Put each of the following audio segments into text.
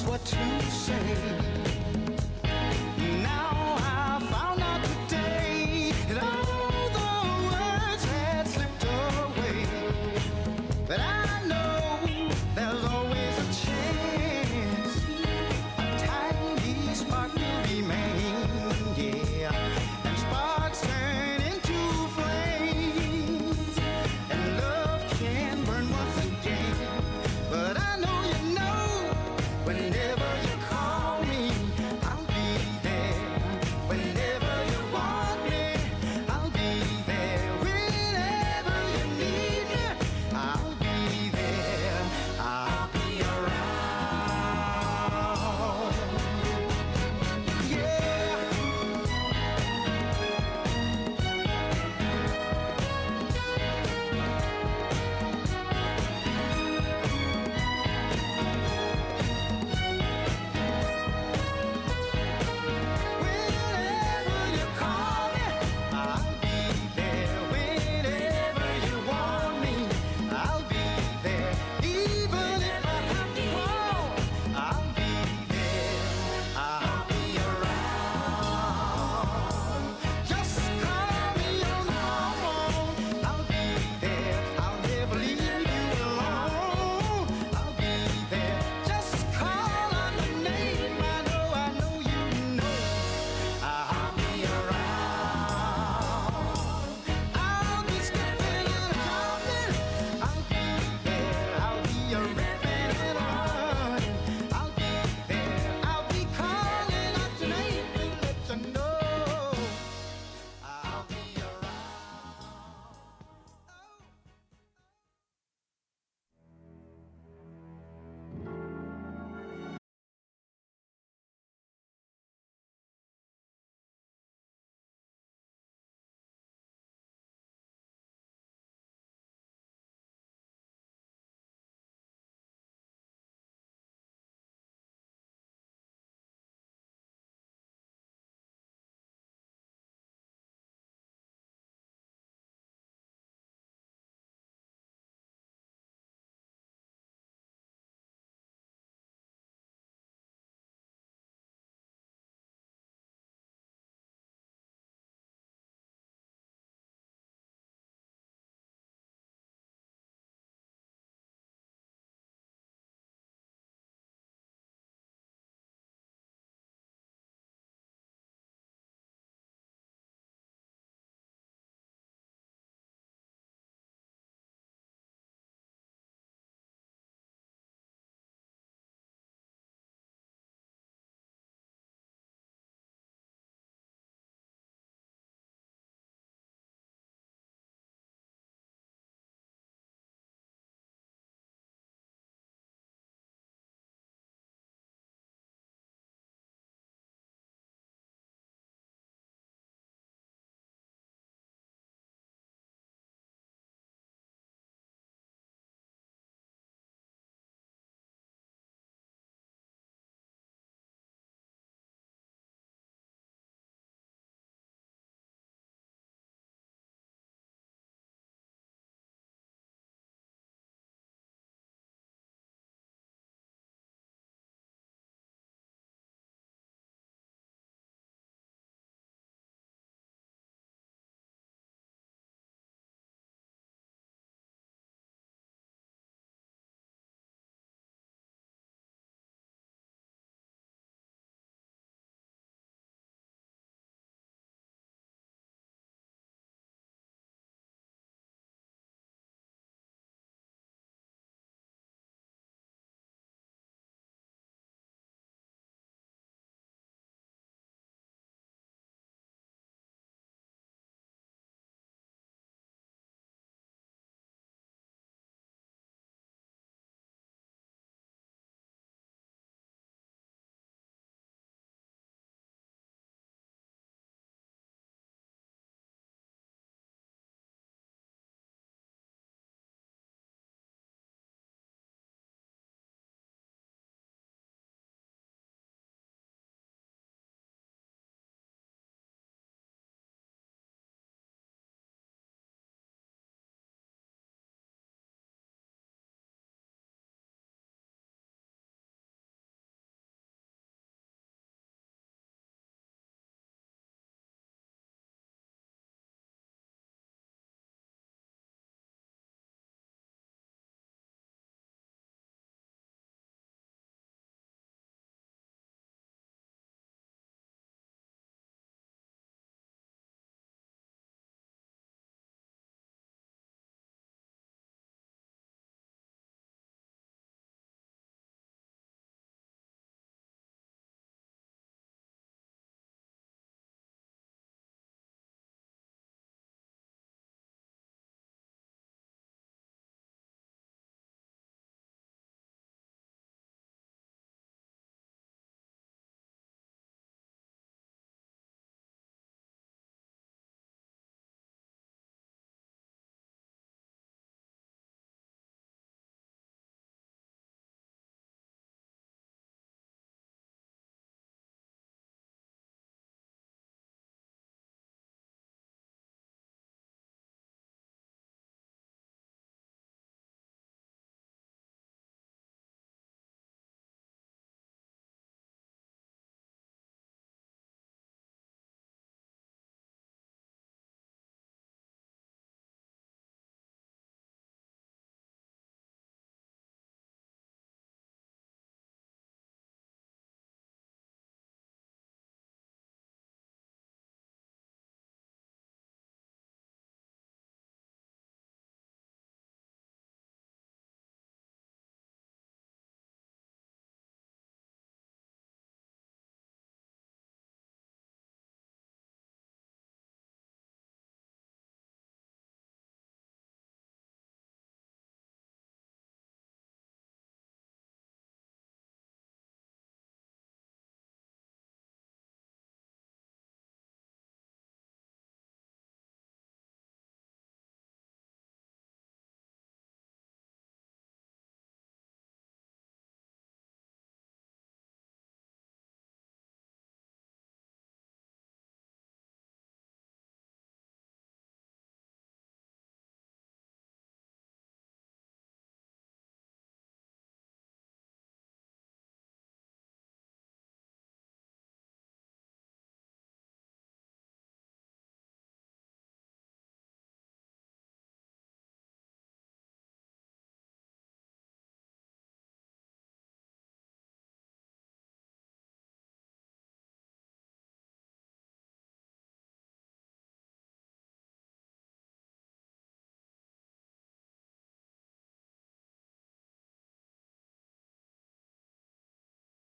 just what to say. Now I found out today that all the words had slipped away. But I know there's always a chance, a tiny spark will remain, yeah. And sparks turn into flames, and love can burn once again. But I know you know, whenever you call me,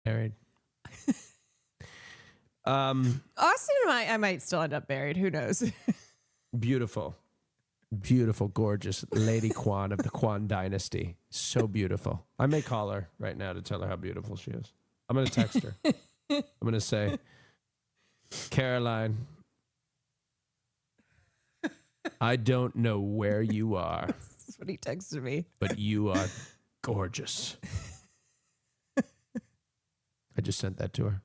Married. Austin and I might still end up married. Who knows? Beautiful. Beautiful, gorgeous Lady Kwan of the Kwan dynasty. So beautiful. I may call her right now to tell her how beautiful she is. I'm going to text her. I'm going to say, Caroline, I don't know where you are. That's what he texted me. But you are gorgeous. I just sent that to her.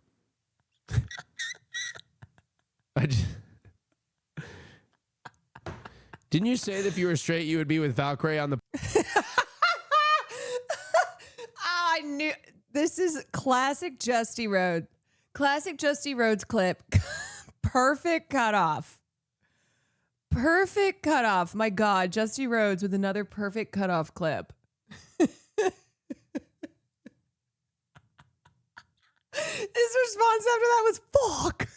Didn't you say that if you were straight, you would be with Valkyrie on the... I knew. This is classic Justy Rhodes. Classic Justy Rhodes clip. Perfect cutoff. Perfect cutoff. My God, Justy Rhodes with another perfect cutoff clip. His response after that was, fuck.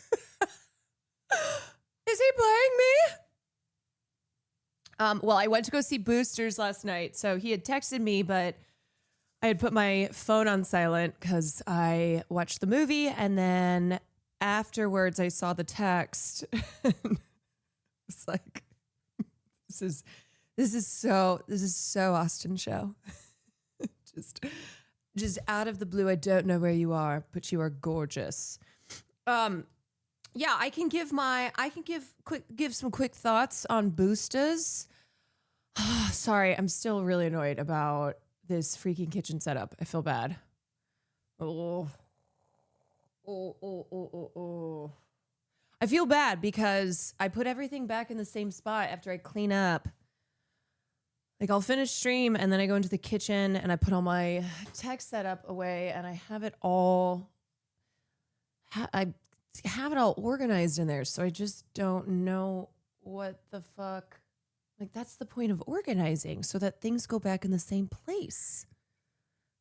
Is he playing me? Well, I went to go see Boosters last night. So he had texted me, but I had put my phone on silent because I watched the movie. And then afterwards, I saw the text. It's like, this is so Austin show. just out of the blue. I don't know where you are, but you are gorgeous. Yeah, I can give some quick thoughts on Boosters. Sorry, I'm still really annoyed about this freaking kitchen setup. I feel bad. Oh. I feel bad because I put everything back in the same spot after I clean up. Like, I'll finish stream and then I go into the kitchen and I put all my tech setup away and I have it all organized in there. So I just don't know what the fuck. Like, that's the point of organizing, so that things go back in the same place.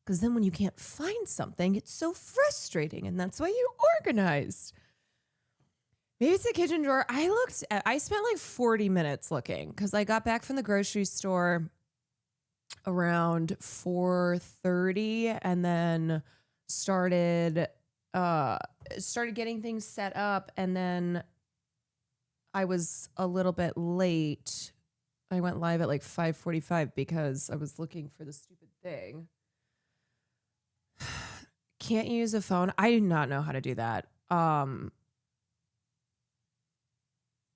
Because then when you can't find something, it's so frustrating, and that's why you organized. Maybe it's a kitchen drawer. I spent like 40 minutes looking because I got back from the grocery store around 4:30 and then started getting things set up, and then I was a little bit late. I went live at like 5:45 because I was looking for the stupid thing. Can't use a phone. I do not know how to do that.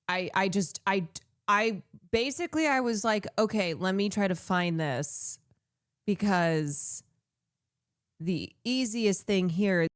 I basically, I was like, okay, let me try to find this, because the easiest thing here is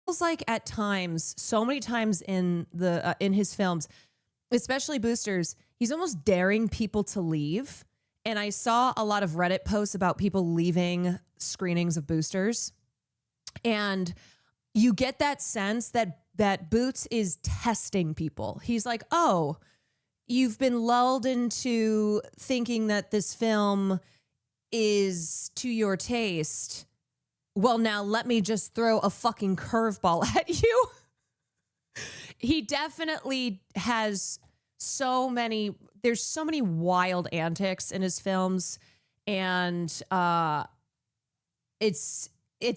feels like at times, so many times in the in his films, especially Boosters, he's almost daring people to leave. And I saw a lot of Reddit posts about people leaving screenings of Boosters. And you get that sense that Boots is testing people. He's like, oh, you've been lulled into thinking that this film is to your taste. Well, now let me just throw a fucking curveball at you. He definitely has there's so many wild antics in his films, and it's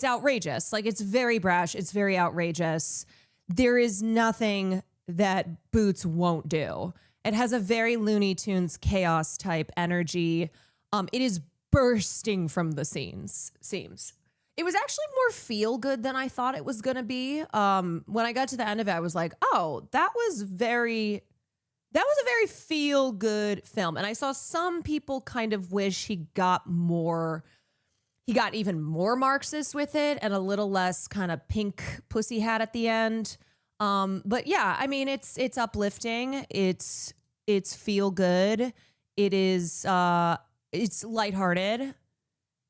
outrageous. Like, it's very brash, it's very outrageous. There is nothing that Boots won't do. It has a very Looney Tunes chaos type energy. It is bursting from the seams. It was actually more feel good than I thought it was going to be. When I got to the end of it, I was like, oh, that was a very feel good film. And I saw some people kind of wish he got even more Marxist with it and a little less kind of pink pussy hat at the end. But yeah, I mean, it's uplifting. It's feel good. It is, it's lighthearted,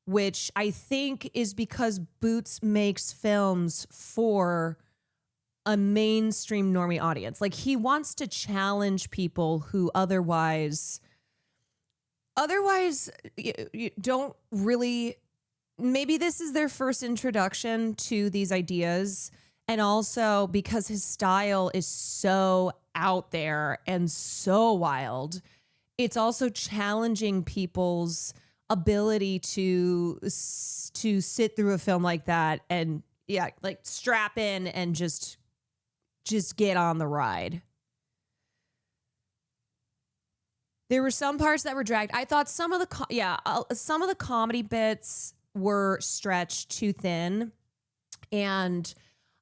which I think is because Boots makes films for a mainstream normie audience. Like, he wants to challenge people who otherwise you don't really, maybe this is their first introduction to these ideas. And also because his style is so out there and so wild, it's also challenging people's ability to sit through a film like that and like strap in and just get on the ride. There were some parts that were dragged. I thought some of the comedy bits were stretched too thin, and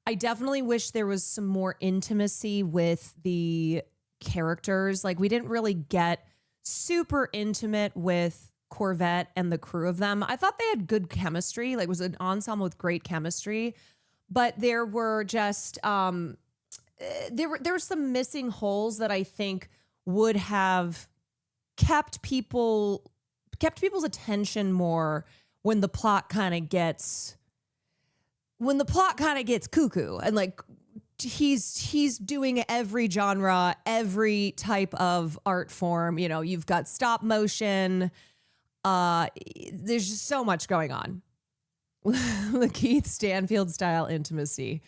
I definitely wish there was some more intimacy with the characters. Like, we didn't really get super intimate with Corvette and the crew of them. I thought they had good chemistry. Like, it was an ensemble with great chemistry, but there were just there were some missing holes that I think would have kept people's attention more when the plot kind of gets cuckoo, and like he's doing every genre, every type of art form. You know, you've got stop motion. There's just so much going on. The Keith Stanfield style intimacy.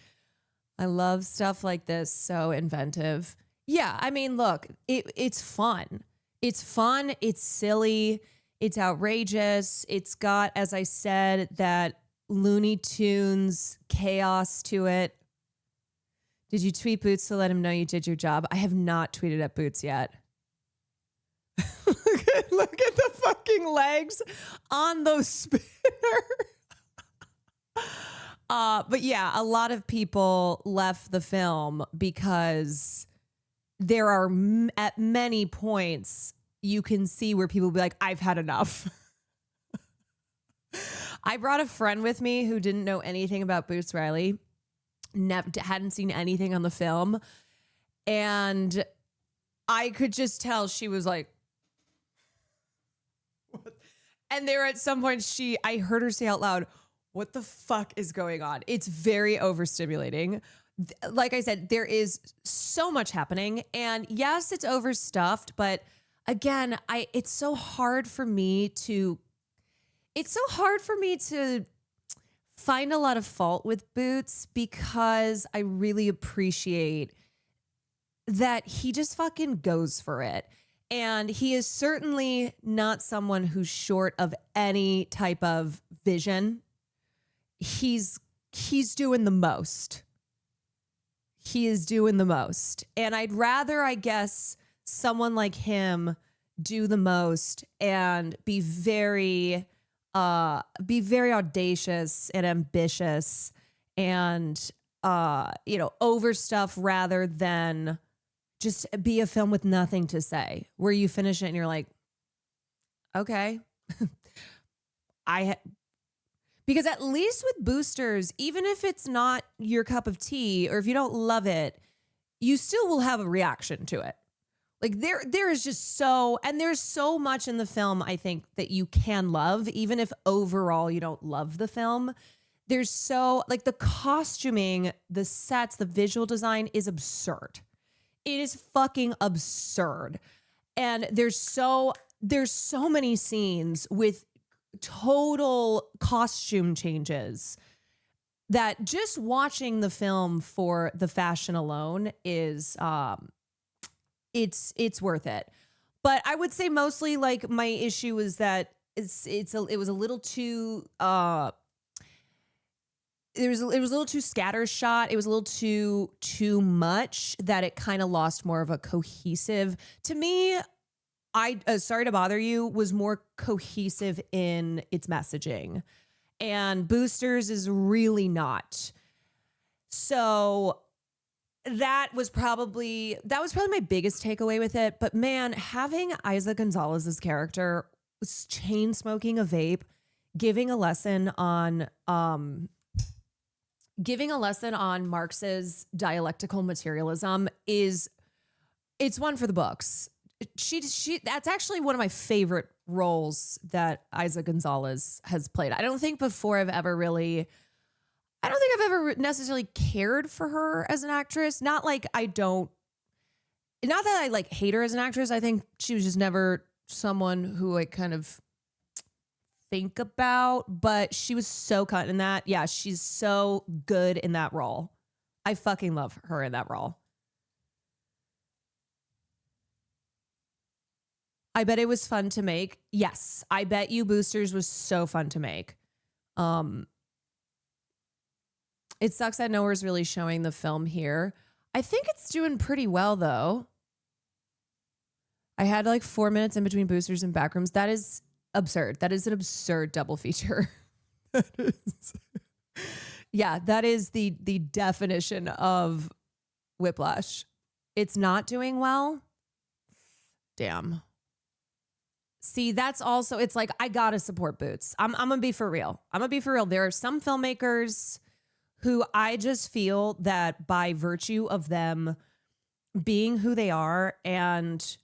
I love stuff like this. So inventive. Yeah, I mean, look, it's fun. It's fun. It's silly. It's outrageous. It's got, as I said, that Looney Tunes chaos to it. Did you tweet Boots to let him know you did your job? I have not tweeted at Boots yet. Look at the fucking legs on those spinners. But yeah, a lot of people left the film because there are at many points you can see where people will be like, I've had enough. I brought a friend with me who didn't know anything about Boots Riley, hadn't seen anything on the film, and I could just tell she was like, what? And there at some point I heard her say out loud, what the fuck is going on? It's very overstimulating. Like I said, there is so much happening, and yes, it's overstuffed, but again, it's so hard for me to find a lot of fault with Boots because I really appreciate that he just fucking goes for it. And he is certainly not someone who's short of any type of vision. He's doing the most. He is doing the most. And I'd rather, I guess, someone like him do the most and be very audacious and ambitious and overstuff rather than just be a film with nothing to say, where you finish it and you're like, okay. Because at least with Boosters, even if it's not your cup of tea or if you don't love it, you still will have a reaction to it. Like there is just there's so much in the film, I think, that you can love, even if overall you don't love the film. There's like the costuming, the sets, the visual design is absurd. It is fucking absurd. And there's so many scenes with total costume changes that just watching the film for the fashion alone is it's worth it. But I would say mostly like my issue is that it was a little too it was a little too scattershot. It was a little too much that it kind of lost more of a cohesive. To me, Sorry to Bother You was more cohesive in its messaging, and Boosters is really not. So that was probably my biggest takeaway with it. But man, having Isa Gonzalez's character chain smoking a vape, giving a lesson on Marx's dialectical materialism it's one for the books. That's actually one of my favorite roles that Isa Gonzalez has played. I don't think I've ever necessarily cared for her as an actress. Not that I like hate her as an actress. I think she was just never someone who I kind of think about, but she was so cut in that. Yeah, she's so good in that role. I fucking love her in that role. I bet it was fun to make. Yes, I bet you Boosters was so fun to make. It sucks that nowhere's really showing the film here. I think it's doing pretty well though. I had like 4 minutes in between Boosters and Backrooms. That is absurd. That is an absurd double feature. Yeah, that is the definition of whiplash. It's not doing well. Damn. See, that's also, it's like, I gotta support Boots. I'm gonna be for real. There are some filmmakers who I just feel that by virtue of them being who they are and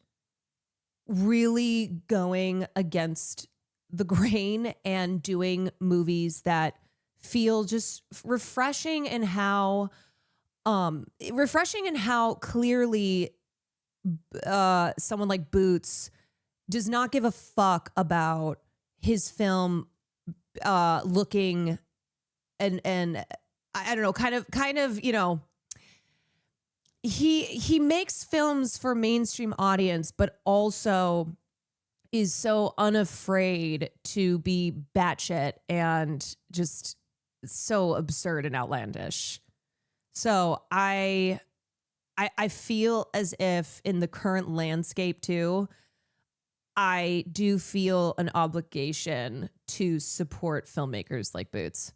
really going against the grain and doing movies that feel just refreshing in how clearly someone like Boots does not give a fuck about his film looking and I don't know, kind of, you know, he makes films for mainstream audience, but also is so unafraid to be batshit and just so absurd and outlandish. So I feel as if in the current landscape too, I do feel an obligation to support filmmakers like Boots.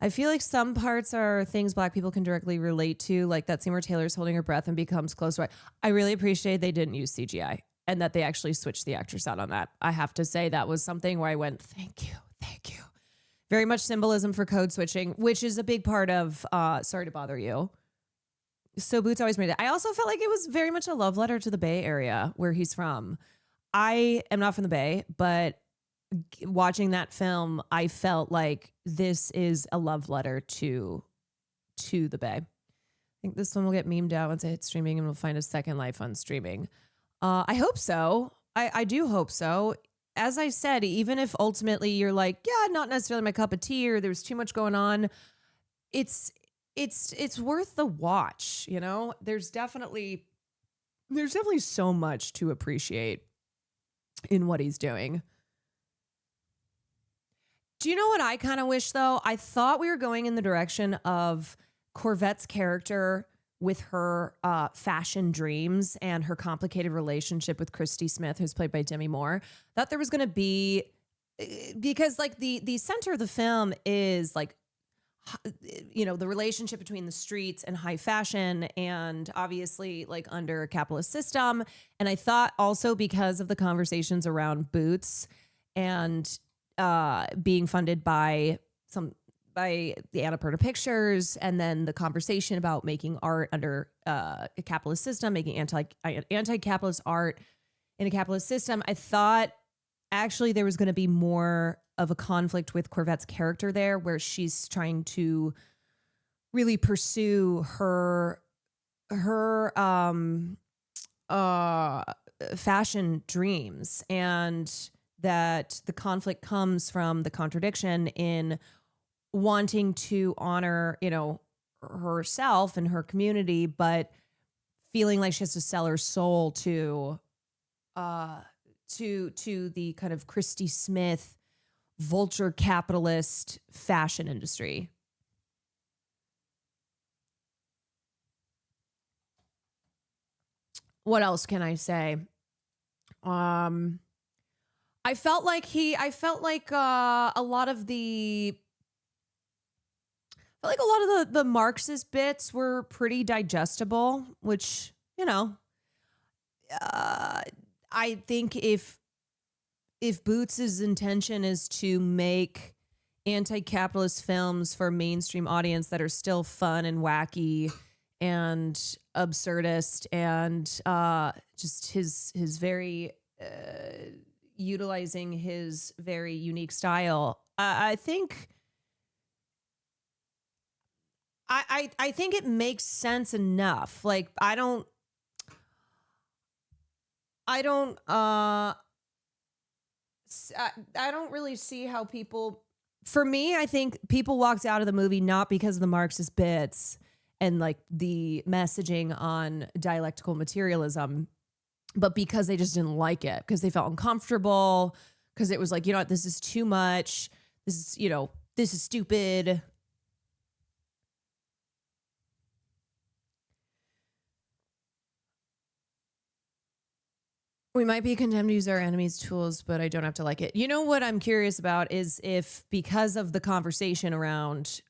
I feel like some parts are things Black people can directly relate to, like that scene where Taylor's holding her breath and becomes close to. I really appreciate they didn't use CGI and that they actually switched the actress out on that. I have to say that was something where I went, thank you. Very much symbolism for code switching, which is a big part of Sorry to Bother You. So Boots always made it. I also felt like it was very much a love letter to the Bay Area where he's from. I am not from the Bay, but watching that film, I felt like this is a love letter to the Bay. I think this one will get memed out once it hits streaming and we'll find a second life on streaming. I hope so. I do hope so. As I said, even if ultimately you're like, yeah, not necessarily my cup of tea or there's too much going on, it's worth the watch, you know? There's definitely so much to appreciate in what he's doing. Do you know what I kind of wish though? I thought we were going in the direction of Corvette's character with her fashion dreams and her complicated relationship with Christy Smith, who's played by Demi Moore. Thought there was going to be, because like the center of the film is like, you know, the relationship between the streets and high fashion and obviously like under a capitalist system. And I thought also because of the conversations around Boots and being funded by by the Annapurna Pictures, and then the conversation about making art under a capitalist system, making anti-capitalist art in a capitalist system. I thought actually there was going to be more of a conflict with Corvette's character there, where she's trying to really pursue her fashion dreams, and that the conflict comes from the contradiction in wanting to honor, herself and her community, but feeling like she has to sell her soul to the kind of Christy Smith vulture capitalist fashion industry. What else can I say? I felt like a lot of the Marxist bits were pretty digestible, which, I think if Boots's intention is to make anti-capitalist films for a mainstream audience that are still fun and wacky and absurdist, and just his very utilizing his very unique style, I think it makes sense enough. Like, I don't really see how people, for me, I think people walked out of the movie not because of the Marxist bits and like the messaging on dialectical materialism, but because they just didn't like it, because they felt uncomfortable, because it was like, this is too much. This is stupid. We might be condemned to use our enemies' tools, but I don't have to like it. You know what I'm curious about is if, because of the conversation around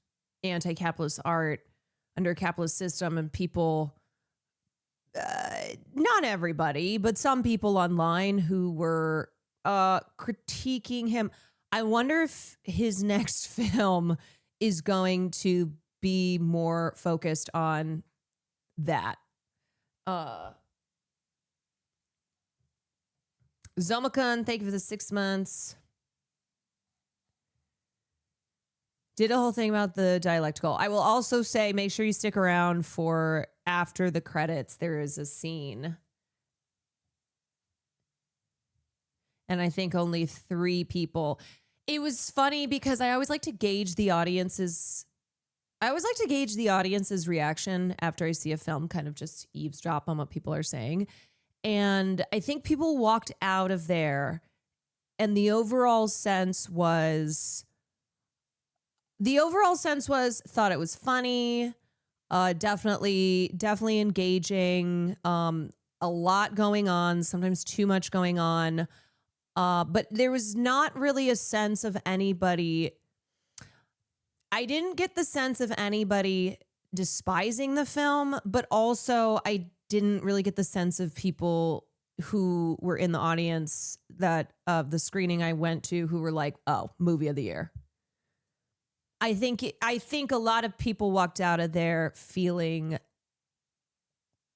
anti-capitalist art under a capitalist system, and people, not everybody, but some people online who were critiquing him, I wonder if his next film is going to be more focused on that. Zomakun, thank you for the 6 months. Did a whole thing about the dialectical. I will also say, make sure you stick around for after the credits. There is a scene. And I think only 3 people. It was funny because I always like to gauge the audience's reaction after I see a film, kind of just eavesdrop on what people are saying. And I think people walked out of there, and the overall sense was thought it was funny, definitely engaging, a lot going on, sometimes too much going on. But there was not really a sense of anybody. I didn't get the sense of anybody despising the film, but also I didn't really get the sense of people who were in the audience that of the screening I went to who were like, "Oh, movie of the year." I think a lot of people walked out of there feeling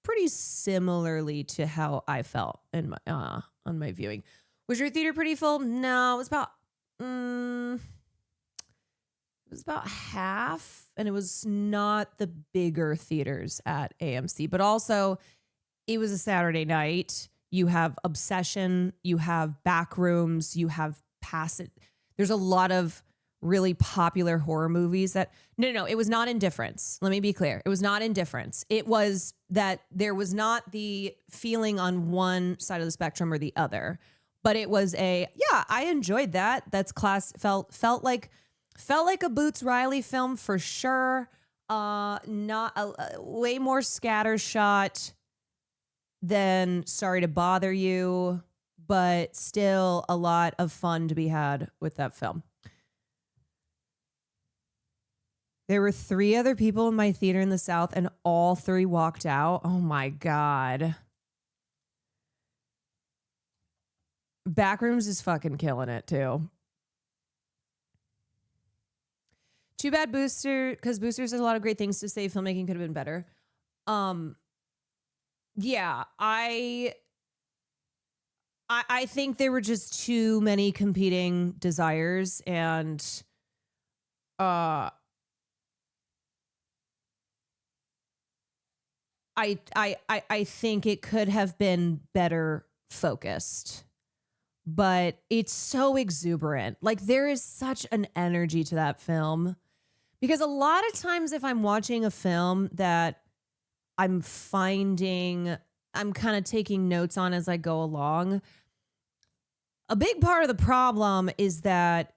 pretty similarly to how I felt in my on my viewing. Was your theater pretty full? No, it was about half, and it was not the bigger theaters at AMC, but also it was a Saturday night. You have Obsession, you have Backrooms, you have There's a lot of really popular horror movies that, no, it was not indifference. Let me be clear. It was not indifference. It was that there was not the feeling on one side of the spectrum or the other, but it was I enjoyed that. That's felt like a Boots Riley film for sure. Not way more scattershot than Sorry to Bother You, but still a lot of fun to be had with that film. There were 3 other people in my theater in the South, and all 3 walked out. Oh my God. Backrooms is fucking killing it too. Too bad Booster, because Boosters has a lot of great things to say. Filmmaking could have been better. Yeah, I think there were just too many competing desires, and I think it could have been better focused. But it's so exuberant. Like, there is such an energy to that film. Because a lot of times if I'm watching a film that I'm kind of taking notes on as I go along, a big part of the problem is that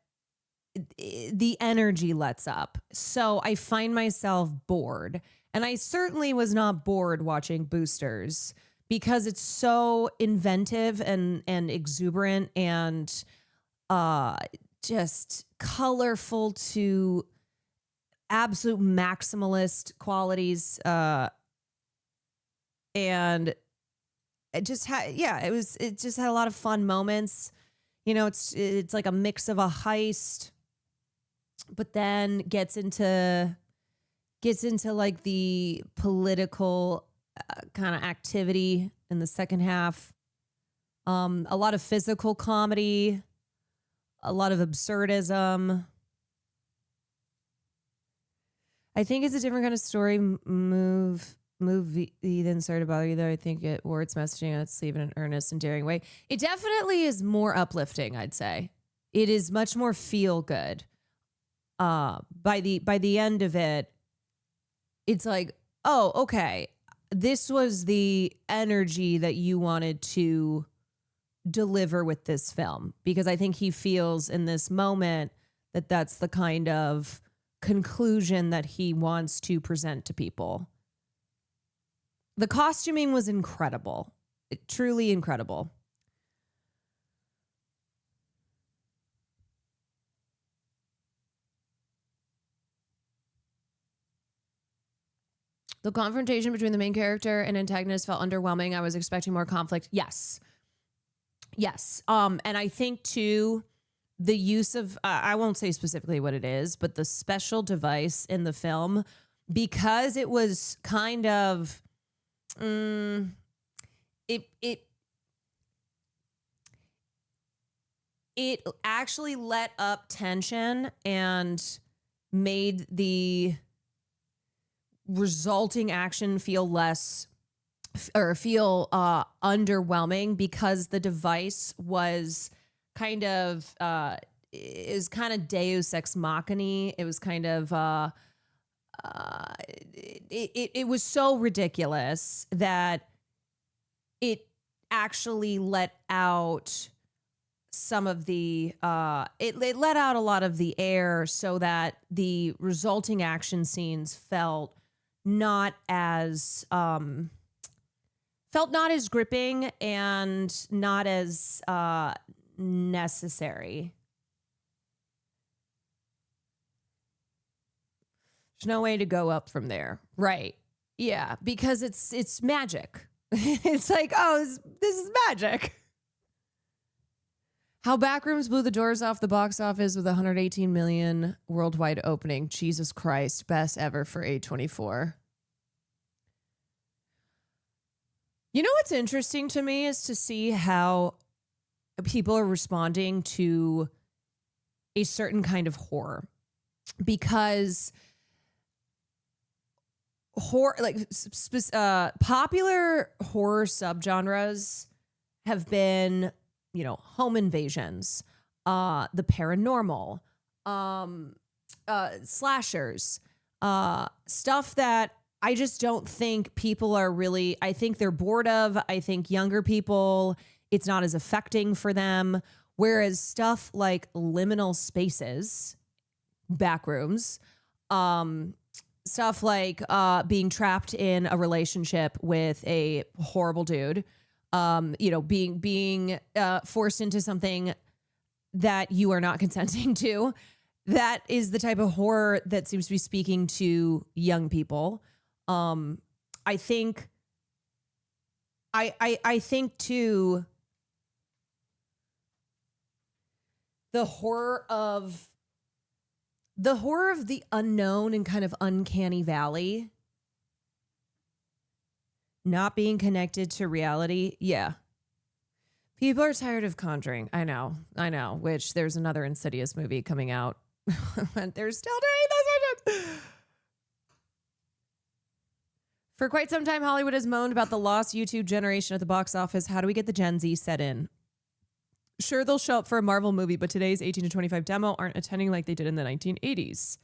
the energy lets up. So I find myself bored. And I certainly was not bored watching Boosters because it's so inventive and exuberant and just colorful to absolute maximalist qualities. And it just had, it just had a lot of fun moments. You know, it's like a mix of a heist, but then gets into like the political kind of activity in the second half. A lot of physical comedy, a lot of absurdism. I think it's a different kind of story movie than Sorry to Bother You, though. I think it wore its messaging on its sleeve in an earnest and daring way. It definitely is more uplifting, I'd say. It is much more feel good. By the end of it, it's like, oh, okay, this was the energy that you wanted to deliver with this film. Because I think he feels in this moment that that's the kind of conclusion that he wants to present to people. The costuming was incredible. Truly incredible. The confrontation between the main character and antagonist felt underwhelming. I was expecting more conflict. Yes. And I think too, the use of, I won't say specifically what it is, but the special device in the film, because it was kind of, it actually let up tension and made the resulting action feel underwhelming, because the device was kind of is kind of Deus ex machina. It was kind of it was so ridiculous that it actually let out some of the it let out a lot of the air, so that the resulting action scenes felt not as gripping and not as necessary. There's no way to go up from there. Right. Yeah, because it's magic. It's like, oh, this is magic. How Backrooms blew the doors off the box office with 118 million worldwide opening. Jesus Christ, best ever for A24. You know what's interesting to me is to see how people are responding to a certain kind of horror, because horror, like popular horror subgenres have been, you know, home invasions, the paranormal, slashers, stuff that I just don't think people are really, I think they're bored of. I think younger people, it's not as affecting for them. Whereas stuff like liminal spaces, backrooms, stuff like being trapped in a relationship with a horrible dude, being forced into something that you are not consenting to. That is the type of horror that seems to be speaking to young people. I think too, the horror of the horror of the unknown and kind of uncanny valley, not being connected to reality. Yeah. People are tired of Conjuring. I know. Which there's another Insidious movie coming out. They're still doing this. For quite some time, Hollywood has moaned about the lost YouTube generation at the box office. How do we get the Gen Z set in? Sure, they'll show up for a Marvel movie, but today's 18 to 25 demo aren't attending like they did in the 1980s.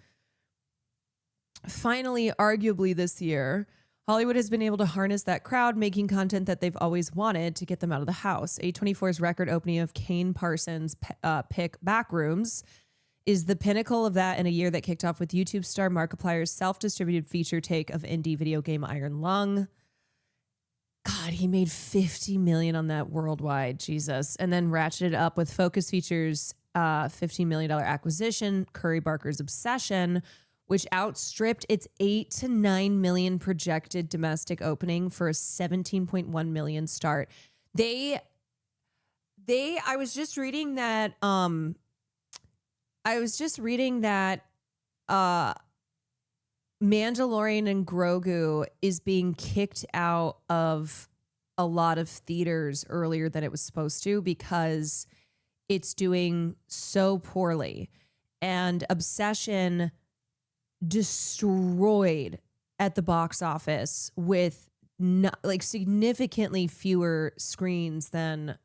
Finally, arguably this year, Hollywood has been able to harness that crowd, making content that they've always wanted to get them out of the house. A24's record opening of Kane Parsons' pick Backrooms is the pinnacle of that in a year that kicked off with YouTube star Markiplier's self-distributed feature take of indie video game Iron Lung. God, he made $50 million on that worldwide, Jesus. And then ratcheted up with Focus Features' $15 million acquisition, Curry Barker's Obsession, which outstripped its 8 to 9 million projected domestic opening for a 17.1 million start. I was just reading that Mandalorian and Grogu is being kicked out of a lot of theaters earlier than it was supposed to because it's doing so poorly. And Obsession destroyed at the box office with significantly fewer screens than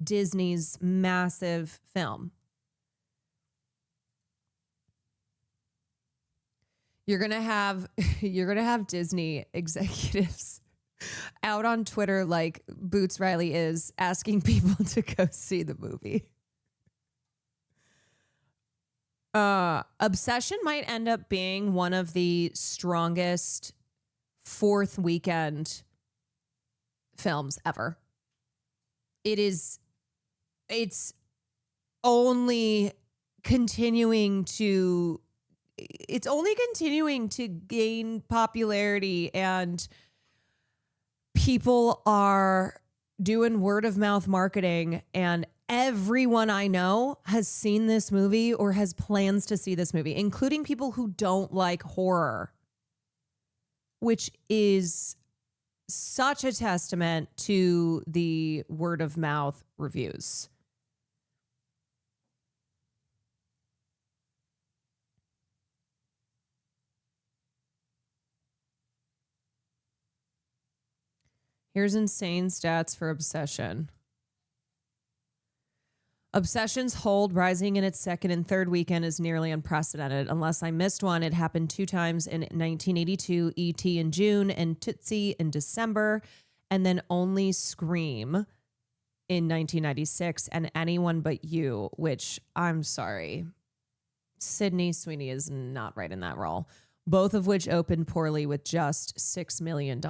Disney's massive film. You're gonna have Disney executives out on Twitter like Boots Riley is, asking people to go see the movie. Obsession might end up being one of the strongest fourth weekend films ever. It's only continuing to gain popularity, and people are doing word of mouth marketing, and everyone I know has seen this movie or has plans to see this movie, including people who don't like horror, which is such a testament to the word of mouth reviews. Here's insane stats for Obsession. Obsession's hold, rising in its second and third weekend, is nearly unprecedented. Unless I missed one, it happened 2 times in 1982, E.T. in June and Tootsie in December, and then only Scream in 1996 and Anyone But You, which, I'm sorry, Sydney Sweeney is not right in that role, both of which opened poorly with just $6 million.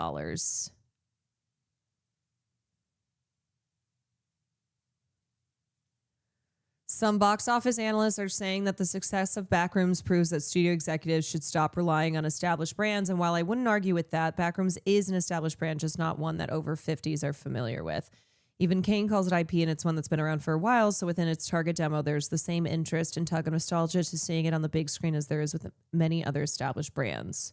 Some box office analysts are saying that the success of Backrooms proves that studio executives should stop relying on established brands. And while I wouldn't argue with that, Backrooms is an established brand, just not one that over 50s are familiar with. Even Kane calls it IP, and it's one that's been around for a while. So within its target demo, there's the same interest and tug of nostalgia to seeing it on the big screen as there is with many other established brands.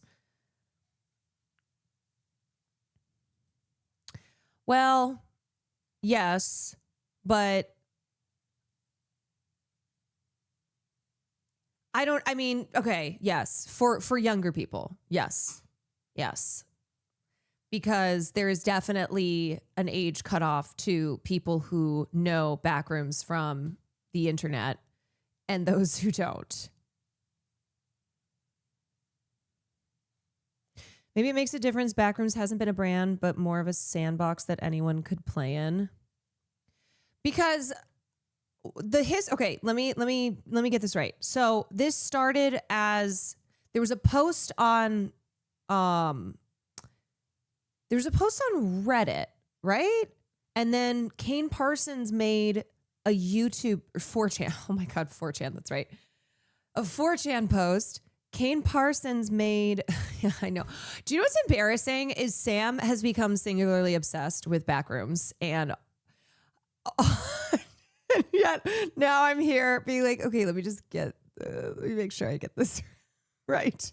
Well, yes, but okay, yes, for younger people, yes. Because there is definitely an age cutoff to people who know Backrooms from the internet and those who don't. Maybe it makes a difference. Backrooms hasn't been a brand, but more of a sandbox that anyone could play in. Because okay, let me get this right. So this started as there was a post on Reddit, right? And then Kane Parsons made a YouTube or 4chan. Oh my God, 4chan, that's right. A 4chan post. Kane Parsons made, yeah, I know. Do you know what's embarrassing is Sam has become singularly obsessed with Backrooms, and yet now I'm here being like, okay, let me just get Let me make sure I get this right.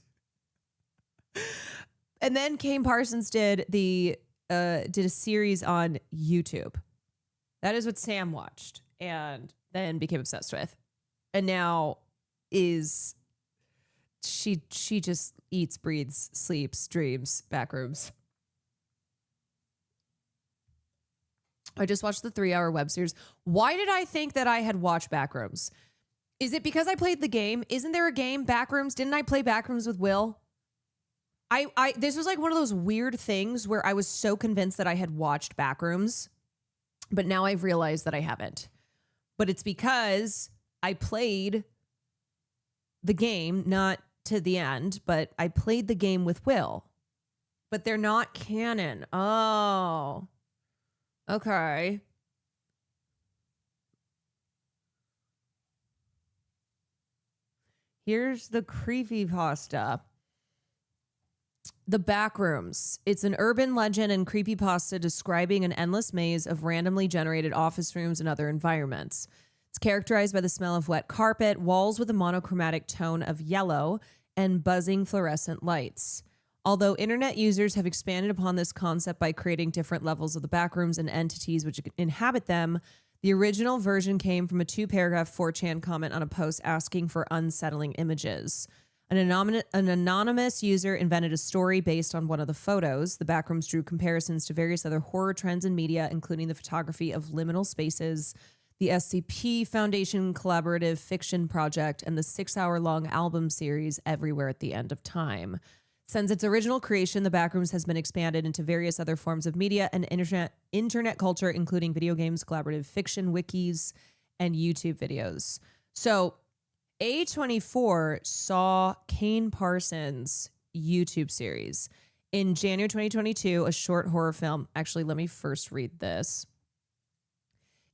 And then Kane Parsons did a series on YouTube. That is what Sam watched and then became obsessed with. And now she just eats, breathes, sleeps, dreams, Backrooms. I just watched the 3-hour web series. Why did I think that I had watched Backrooms? Is it because I played the game? Isn't there a game, Backrooms? Didn't I play Backrooms with Will? This was like one of those weird things where I was so convinced that I had watched Backrooms, but now I've realized that I haven't. But it's because I played the game, not to the end, but I played the game with Will. But they're not canon. Oh. Okay. Here's the creepypasta. The Backrooms. It's an urban legend and creepypasta describing an endless maze of randomly generated office rooms and other environments. It's characterized by the smell of wet carpet, walls with a monochromatic tone of yellow, and buzzing fluorescent lights. Although internet users have expanded upon this concept by creating different levels of the backrooms and entities which inhabit them, the original version came from a 2-paragraph 4chan comment on a post asking for unsettling images. An anonymous user invented a story based on one of the photos. The Backrooms drew comparisons to various other horror trends in media, including the photography of liminal spaces, the SCP Foundation Collaborative Fiction Project, and the 6-hour-long album series Everywhere at the End of Time. Since its original creation, the Backrooms has been expanded into various other forms of media and internet culture, including video games, collaborative fiction, wikis, and YouTube videos. So A24 saw Kane Parsons' YouTube series. In January 2022, a short horror film. Actually, let me first read this.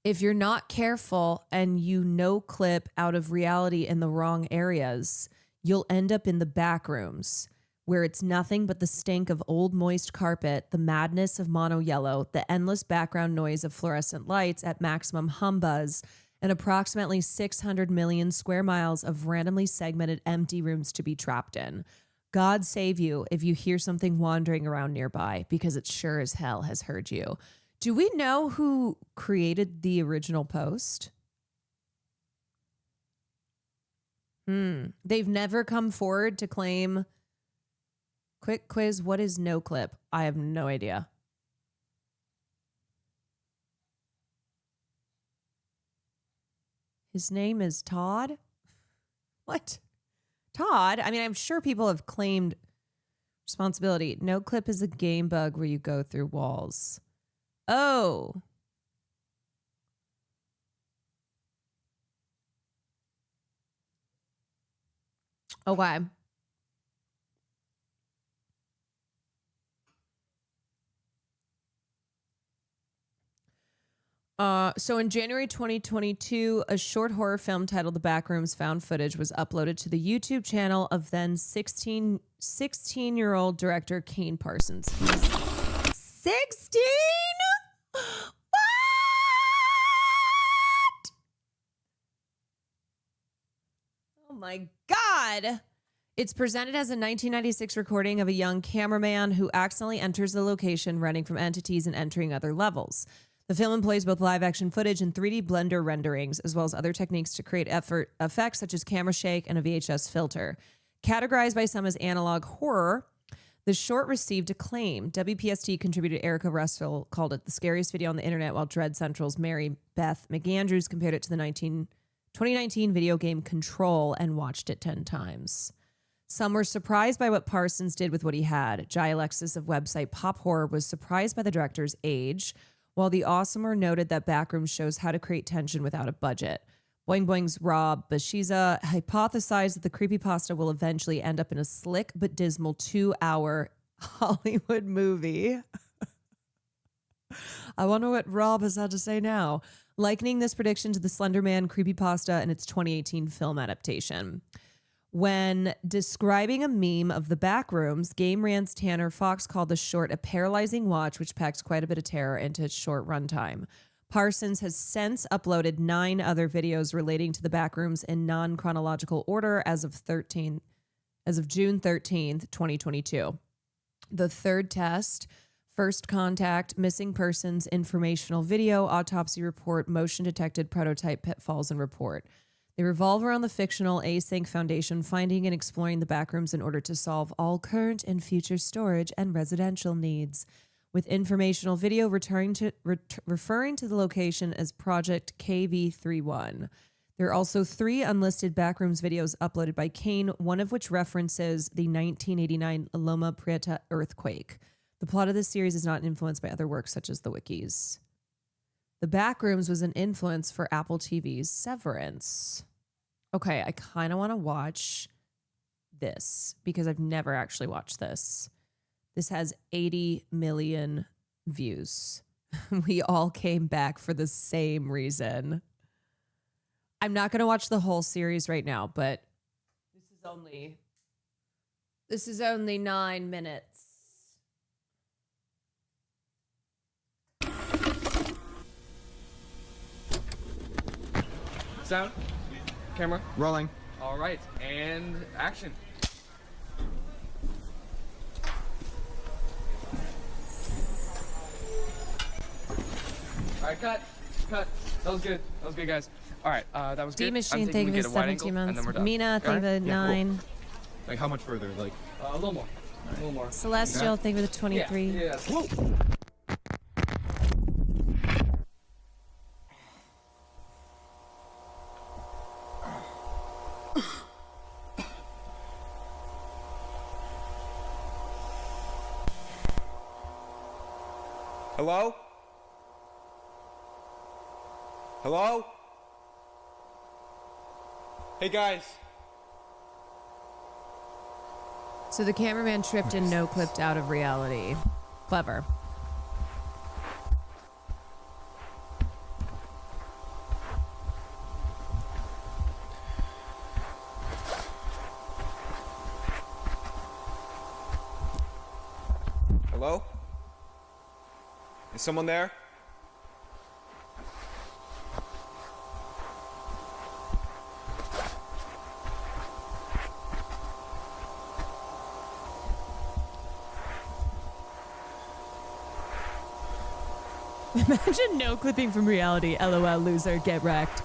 If you're not careful and you no clip out of reality in the wrong areas, you'll end up in the Backrooms, where it's nothing but the stink of old moist carpet, the madness of mono yellow, the endless background noise of fluorescent lights at maximum humbuzz, and approximately 600 million square miles of randomly segmented empty rooms to be trapped in. God save you if you hear something wandering around nearby, because it sure as hell has heard you. Do we know who created the original post? They've never come forward to claim. Quick quiz, what is no clip? I have no idea. His name is Todd? What? Todd? I mean, I'm sure people have claimed responsibility. No clip is a game bug where you go through walls. Oh. Okay. So in January 2022, a short horror film titled The Backrooms found footage was uploaded to the YouTube channel of then 16-year-old director Kane Parsons. 16? What? Oh my God. It's presented as a 1996 recording of a young cameraman who accidentally enters the location running from entities and entering other levels. The film employs both live-action footage and 3D Blender renderings, as well as other techniques to create effects such as camera shake and a VHS filter. Categorized by some as analog horror, the short received acclaim. WPST contributor Erica Russell called it the scariest video on the internet, while Dread Central's Mary Beth McAndrews compared it to the 2019 video game Control and watched it 10 times. Some were surprised by what Parsons did with what he had. Jai Alexis of website Pop Horror was surprised by the director's age, while the awesomer noted that Backrooms shows how to create tension without a budget. Boing Boing's Rob Bashiza hypothesized that the creepypasta will eventually end up in a slick but dismal 2-hour Hollywood movie. I wonder what Rob has had to say now, likening this prediction to the Slender Man creepypasta and its 2018 film adaptation. When describing a meme of the Backrooms, Game Rant's Tanner Fox called the short a paralyzing watch, which packs quite a bit of terror into its short runtime. Parsons has since uploaded 9 other videos relating to the backrooms in non-chronological order as of June 13th, 2022. The third test, first contact, missing persons, informational video, autopsy report, motion detected prototype, pitfalls, and report. They revolve around the fictional Async Foundation finding and exploring the backrooms in order to solve all current and future storage and residential needs, with informational video referring to the location as Project KV31. There are also 3 unlisted backrooms videos uploaded by Kane, one of which references the 1989 Loma Prieta earthquake. The plot of this series is not influenced by other works such as the wikis. The Backrooms was an influence for Apple TV's Severance. Okay, I kind of want to watch this because I've never actually watched this. This has 80 million views. We all came back for the same reason. I'm not going to watch the whole series right now, but this is only 9 minutes. Sound, camera, Rolling. all right, and action. All right, cut. That was good, guys. All right, that was good. D-Machine, I'm thank thinking you we for get a wide 17 angle, and months. then we're done. Mina, thank you for the 9. Like how much further? Like A little more. A little more. Celestial, thank you for the 23. Yeah. Whoa. hello? Hello? Hey guys. So the cameraman tripped and no-clipped out of reality. Clever. Hello? Is someone there? Imagine no clipping from reality. LOL, loser, get wrecked.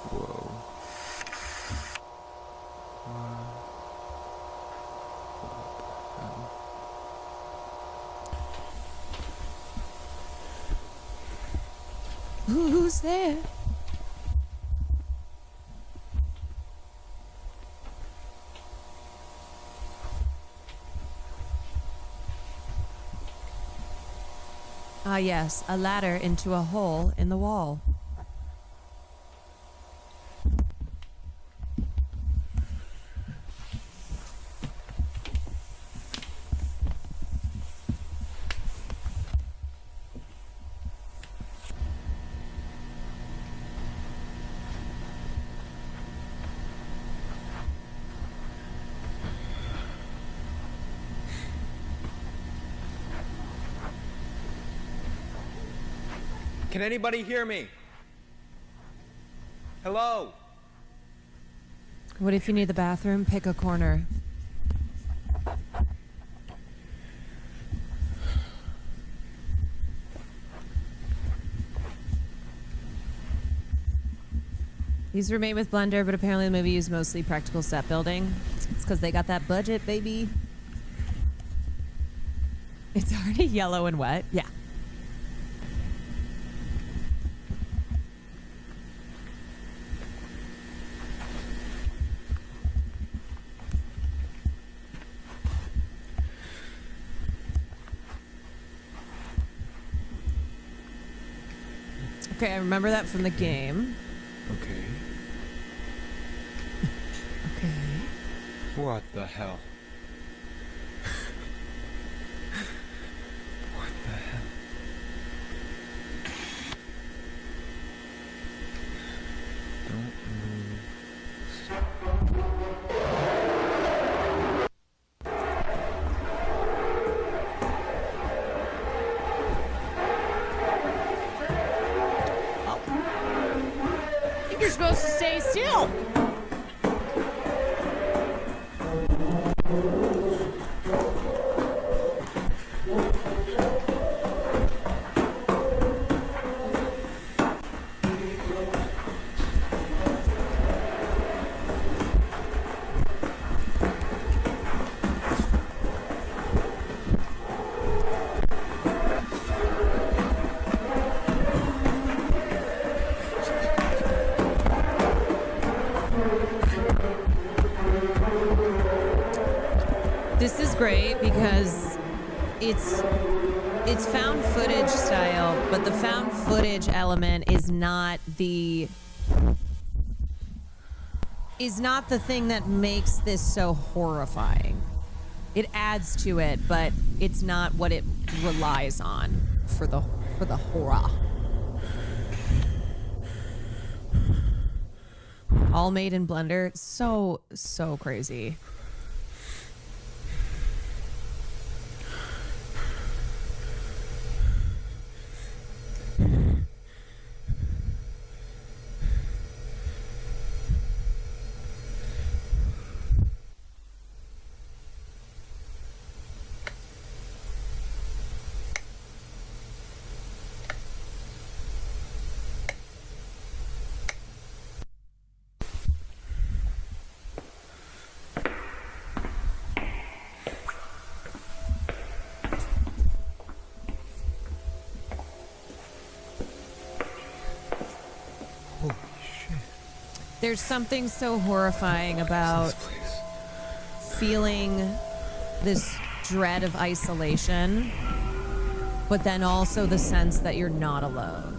Whoa. Who's there? Ah, yes, a ladder into a hole in the wall. Can anybody hear me? Hello? What if you need the bathroom? Pick a corner. These were made with Blender, but apparently the movie used mostly practical set building. It's because they got that budget, baby. It's already yellow and wet. Yeah. Okay, I remember that from the game. Okay. Okay. What the hell? What the hell? Don't move. you're supposed to stay still. This is great because it's found footage style, but the found footage element is not the thing that makes this so horrifying. It adds to it, but it's not what it relies on for the horror. All made in Blender. So crazy. Holy shit. There's something so horrifying about This place. feeling this dread of isolation, but then also the sense that you're not alone.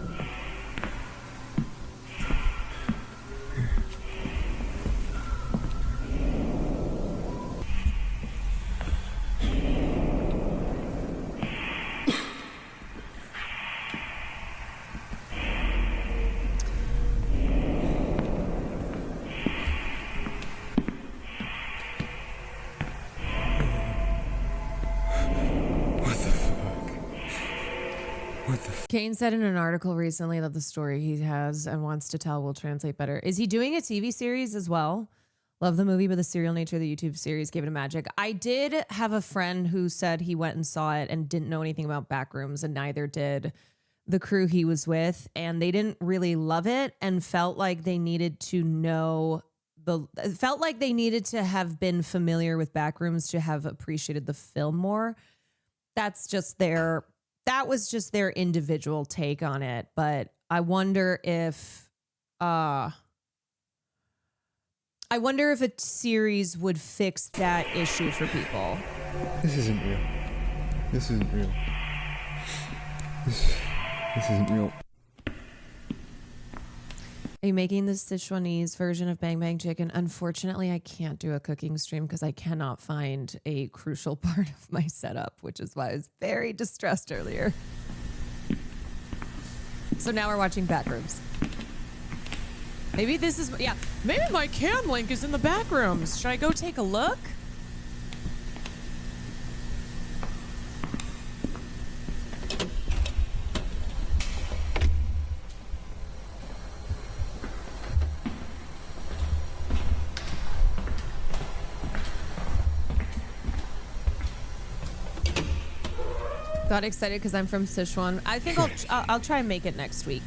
What the fuck? What the f- Kane said in an article recently that the story he has and wants to tell will translate better. Is he doing a TV series as well? Love the movie, but the serial nature of the YouTube series gave it a magic. I did have a friend who said he went and saw it and didn't know anything about Backrooms, and neither did the crew he was with, and they didn't really love it and felt like they needed to know felt like they needed to have been familiar with Backrooms to have appreciated the film more. That was just their individual take on it. But I wonder if a series would fix that issue for people. This isn't real. This isn't real. This isn't real. Are you making the Sichuanese version of Bang Bang Chicken? Unfortunately, I can't do a cooking stream because I cannot find a crucial part of my setup, which is why I was very distressed earlier. So now we're watching Backrooms. Maybe this is, yeah, maybe my cam link is in the Backrooms. Should I go take a look? Got excited because I'm from Sichuan. I think I'll try and make it next week.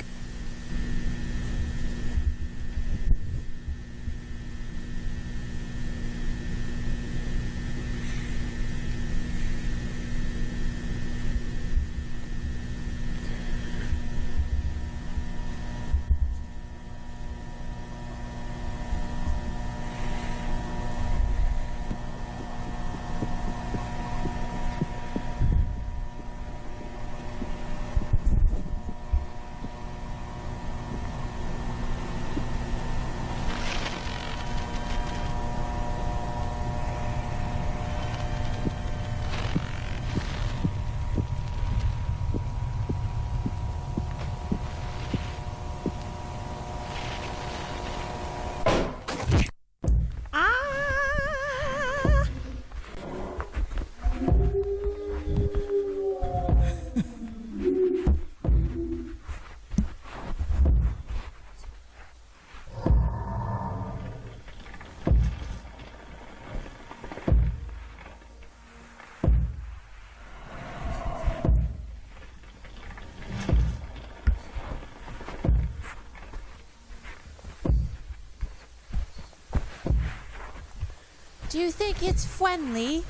Do you think it's friendly?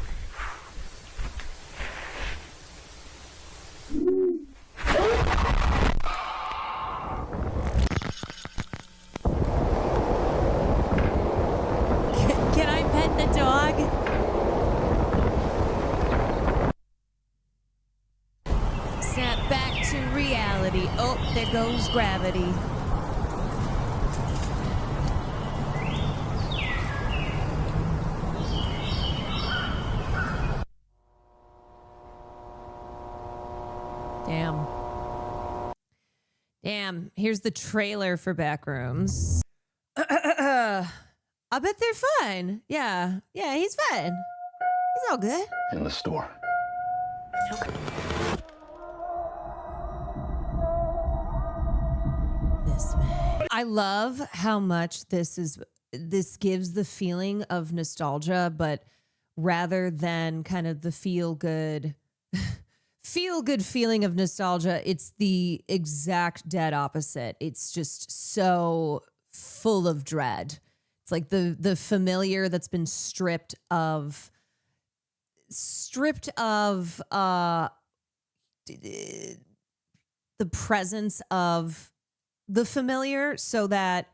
Can I pet the dog? Snap back to reality. Oh, there goes gravity. Damn, here's the trailer for Backrooms. I bet they're fine. Yeah, he's fine. He's all good. In the store. This man. I love how much this gives the feeling of nostalgia, but rather than kind of the feel good feeling of nostalgia, it's the exact dead opposite. It's just so full of dread. It's like the familiar that's been stripped of the presence of the familiar, so that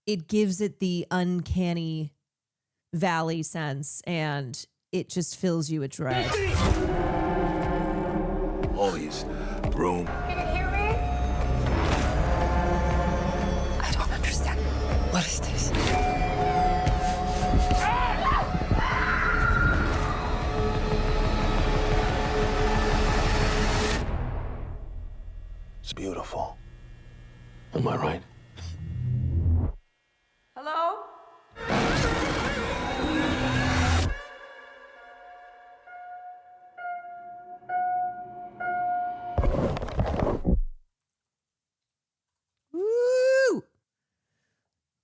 it gives it the uncanny valley sense, and it just fills you with dread. Always room. Can you hear me? I don't understand. What is this? It's beautiful. Am I right? Hello? Woo!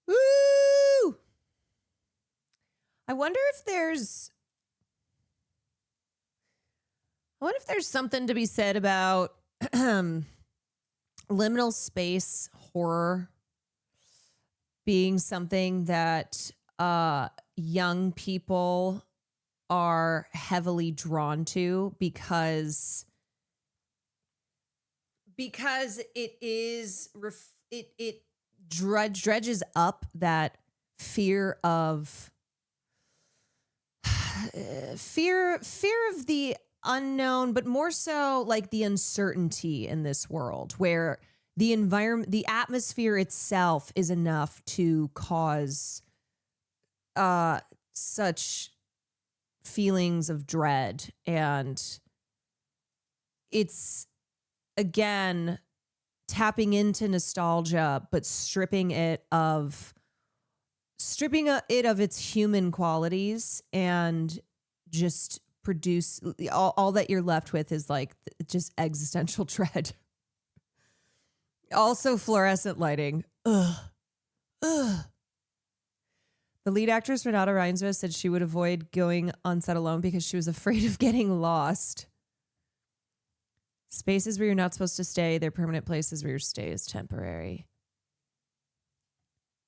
Woo! I wonder if there's something to be said about liminal space horror being something that young people are heavily drawn to because it is it dredges up that fear of fear of the unknown, but more so like the uncertainty in this world, where the environment, the atmosphere itself is enough to cause such feelings of dread. And it's, again, tapping into nostalgia, but stripping it of its human qualities, and just produce all that you're left with is like just existential dread. Also fluorescent lighting. Ugh. The lead actress Renata Reinsve said she would avoid going on set alone because she was afraid of getting lost. Spaces where you're not supposed to stay, they're permanent places where your stay is temporary.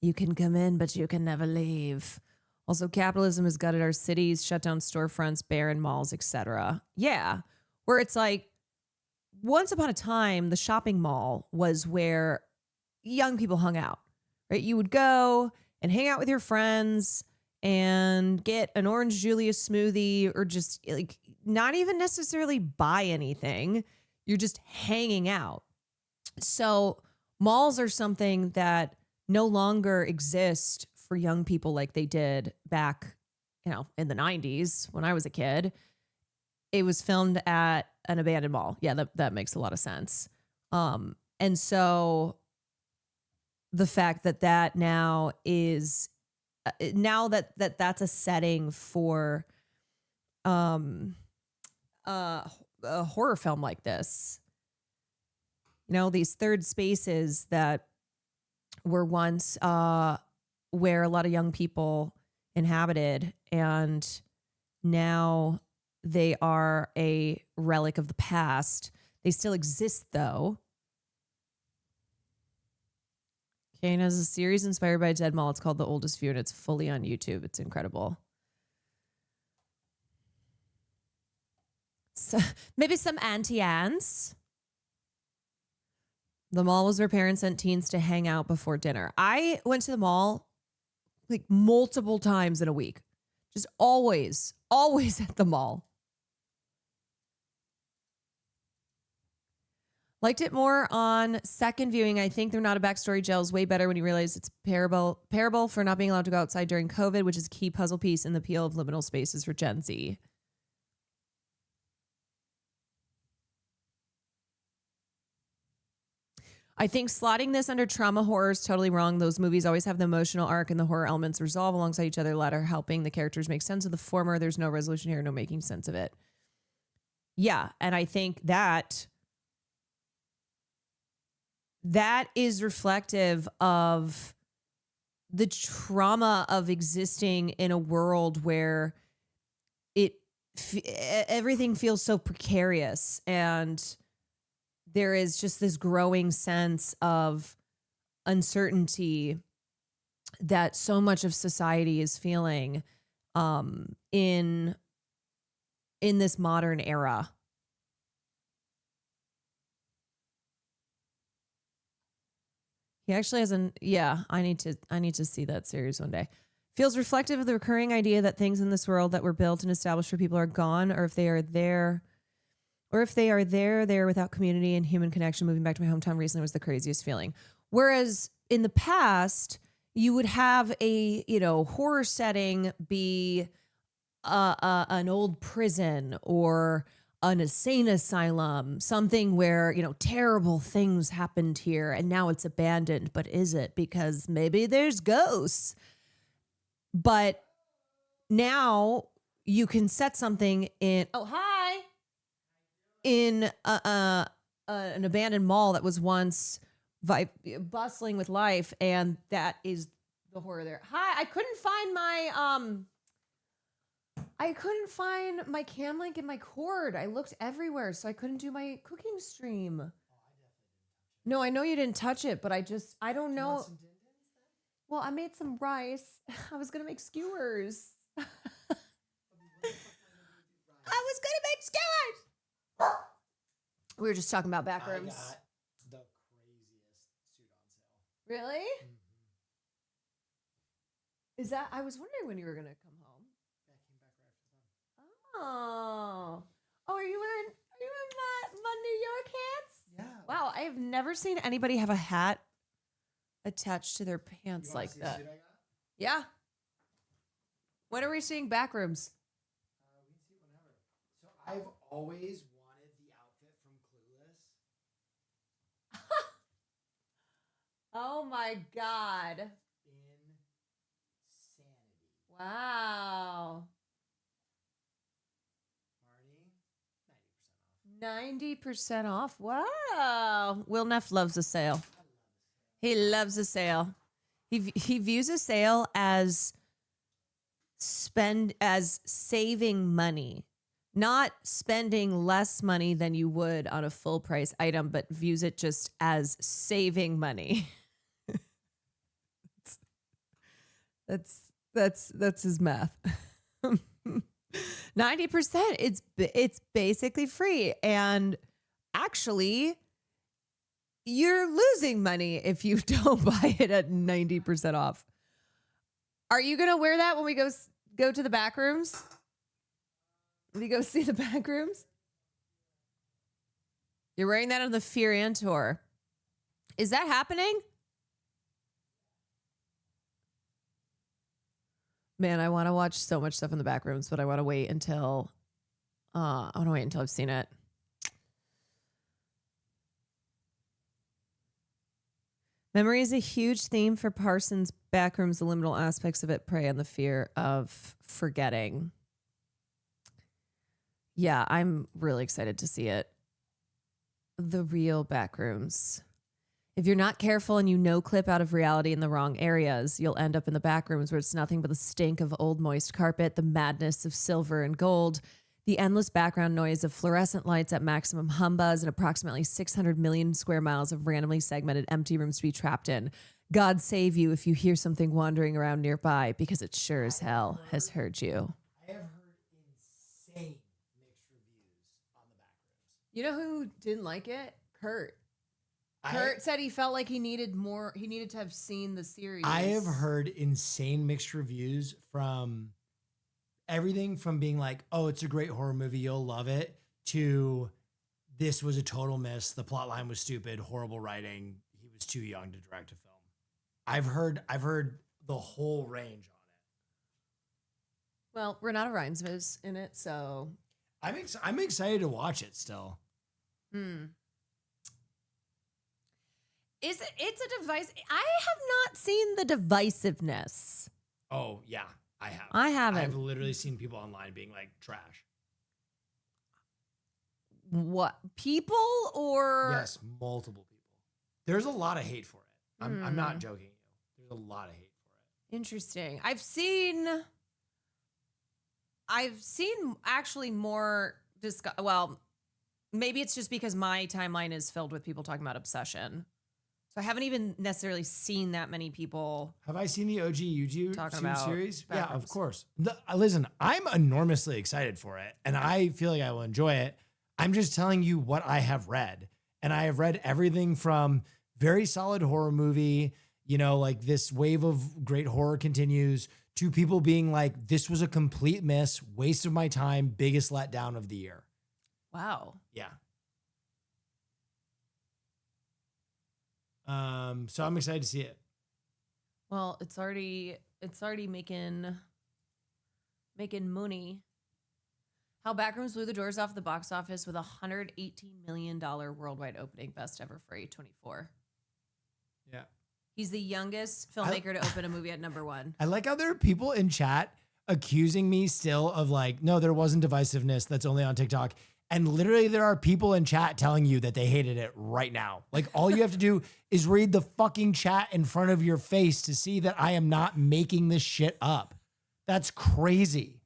You can come in, but you can never leave. Also, capitalism has gutted our cities, shut down storefronts, barren malls, etc. Yeah, where it's like, once upon a time, the shopping mall was where young people hung out, right? You would go and hang out with your friends and get an orange Julius smoothie, or just like not even necessarily buy anything. You're just hanging out. So malls are something that no longer exist for young people like they did back, in the 90s when I was a kid. It was filmed at an abandoned mall. Yeah, that makes a lot of sense. And so the fact that now is now that's a setting for a horror film like this. These third spaces that were once where a lot of young people inhabited, and now they are a relic of the past. They still exist, though. Kane has a series inspired by Dead Mall. It's called The Oldest View, and it's fully on YouTube. It's incredible. maybe some Auntie Anne's. The mall was where parents sent teens to hang out before dinner. I went to the mall like multiple times in a week. Just always at the mall. Liked it more on second viewing. I think They're Not a Backstory gels way better when you realize it's parable for not being allowed to go outside during COVID, which is a key puzzle piece in the appeal of liminal spaces for Gen Z. I think slotting this under trauma horror is totally wrong. Those movies always have the emotional arc and the horror elements resolve alongside each other, latter helping the characters make sense of the former. There's no resolution here, no making sense of it. Yeah, and I think that is reflective of the trauma of existing in a world where everything feels so precarious, and there is just this growing sense of uncertainty that so much of society is feeling in this modern era. He actually has I need to see that series one day. Feels reflective of the recurring idea that things in this world that were built and established for people are gone, or if they are there, they're without community and human connection. Moving back to my hometown recently was the craziest feeling. Whereas in the past, you would have a, horror setting be an old prison or an insane asylum, something where, terrible things happened here and now it's abandoned. But is it? Because maybe there's ghosts. But now you can set something in, in an abandoned mall that was once bustling with life, and that is the horror there. Hi, I couldn't find my cam link and my cord. I looked everywhere, so I couldn't do my cooking stream. No, I know you didn't touch it, but I don't know. Well, I made some rice. I was gonna make skewers. We were just talking about back rooms. I got the craziest suit on sale. Really? Mm-hmm. Is that? I was wondering when you were gonna come home. Yeah, I came back right after the fun. Oh, are you in my New York hats? Yeah. Wow, I have never seen anybody have a hat attached to their pants You wanna like see the that. suit I got? Yeah. When are we seeing back rooms? We can see it whenever. So I've always wanted the outfit from Clueless. Oh my God. Insanity. Wow. Marnie, 90% off. Wow. Will Neff loves a sale. He loves a sale. He views a sale as saving money, not spending less money than you would on a full price item, but views it just as saving money. That's his math. 90%. It's basically free, and actually, you're losing money if you don't buy it at 90% off. Are you gonna wear that when we go to the back rooms? When we go see the back rooms? You're wearing that on the Fear and tour. Is that happening? Man, I want to watch so much stuff in the back rooms, but I want to wait until I've seen it. Memory is a huge theme for Parsons' Backrooms. The liminal aspects of it prey on the fear of forgetting. Yeah, I'm really excited to see it. The real Backrooms. If you're not careful and you clip out of reality in the wrong areas, you'll end up in the backrooms where it's nothing but the stink of old moist carpet, the madness of silver and gold, the endless background noise of fluorescent lights at maximum humbuzz, and approximately 600 million square miles of randomly segmented empty rooms to be trapped in. God save you if you hear something wandering around nearby, because it sure as hell has heard you. I have heard insane mixed reviews on You know who didn't like it? Kurt. Kurt said he felt like he needed more. He needed to have seen the series. I have heard insane mixed reviews from everything from being like, oh, it's a great horror movie, you'll love it, to this was a total miss. The plot line was stupid, horrible writing. He was too young to direct a film. I've heard the whole range on it. Well, Renata Ryan's was in it, so I'm excited to watch it still. It's a device. I have not seen the divisiveness. Oh yeah, I have. I haven't. I've literally seen people online being like trash. What, people or Yes, multiple people. There's a lot of hate for it. I'm not joking you. There's a lot of hate for it. Interesting. I've seen actually more well, maybe it's just because my timeline is filled with people talking about Obsession. So I haven't even necessarily seen that many people. Have I seen the OG YouTube Talking about series? Yeah, Backrooms. of course. Listen, I'm enormously excited for it, and I feel like I will enjoy it. I'm just telling you what I have read. And I have read everything from very solid horror movie, you know, like this wave of great horror continues, to people being like, this was a complete miss, waste of my time, biggest letdown of the year. Wow. Yeah. So I'm excited to see it. Well, it's already making money. How Backrooms blew the doors off the box office with a $118 million worldwide opening, best ever for A24. Yeah. He's the youngest filmmaker to open a movie at number one. I like how there are people in chat accusing me still of like, no, there wasn't divisiveness. That's only on TikTok. And literally there are people in chat telling you that they hated it right now. Like all you have to do is read the fucking chat in front of your face to see that I am not making this shit up. That's crazy.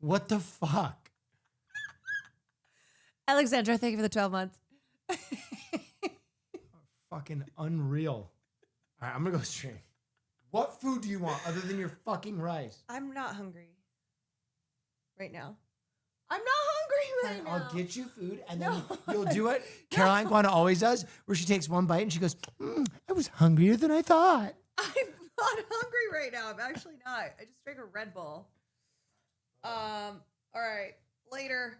What the fuck? Alexandra, thank you for the 12 months. Fucking unreal. All right, I'm gonna go stream. What food do you want other than your fucking rice? I'm not hungry right now. I'm not hungry right now. I'll get you food, and then you'll do it. Caroline Kwana always does, where she takes one bite and she goes, I was hungrier than I thought. I'm not hungry right now. I'm actually not. I just drank a Red Bull. All right. Later.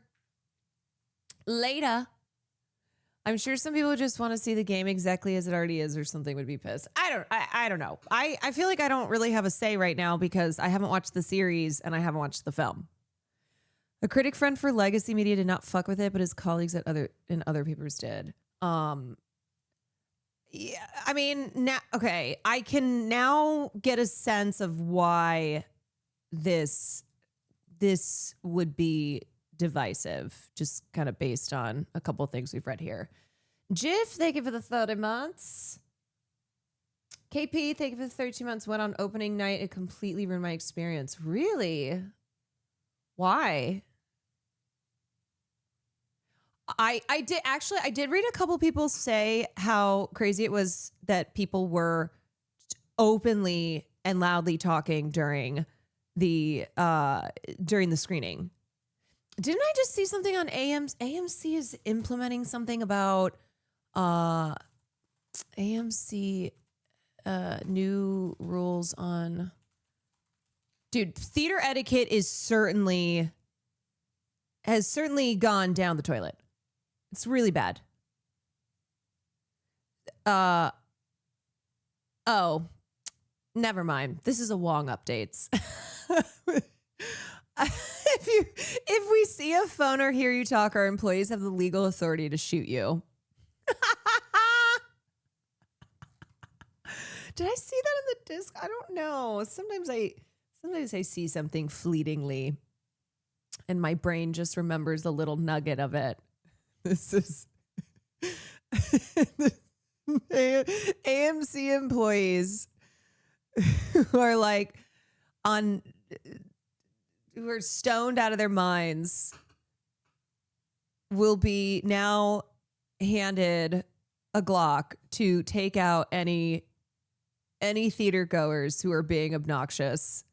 I'm sure some people just want to see the game exactly as it already is, or something would be pissed. I don't know. I feel like I don't really have a say right now because I haven't watched the series and I haven't watched the film. A critic friend for Legacy Media did not fuck with it, but his colleagues at other papers did. Yeah, I mean, now, okay, I can now get a sense of why this would be divisive, just kind of based on a couple of things we've read here. Jiff, thank you for the 30 months. KP, thank you for the 32 months. Went on opening night. It completely ruined my experience. Really? Why? I did read a couple people say how crazy it was that people were openly and loudly talking during the screening. Didn't I just see something on AMC is implementing something about AMC new rules on, dude, theater etiquette has certainly gone down the toilet. It's really bad. Oh, never mind. This is a Wong updates. If we see a phone or hear you talk, our employees have the legal authority to shoot you. Did I see that in the disc? I don't know. Sometimes I see something fleetingly and my brain just remembers a little nugget of it. This is AMC employees who are like who are stoned out of their minds will be now handed a Glock to take out any theater goers who are being obnoxious.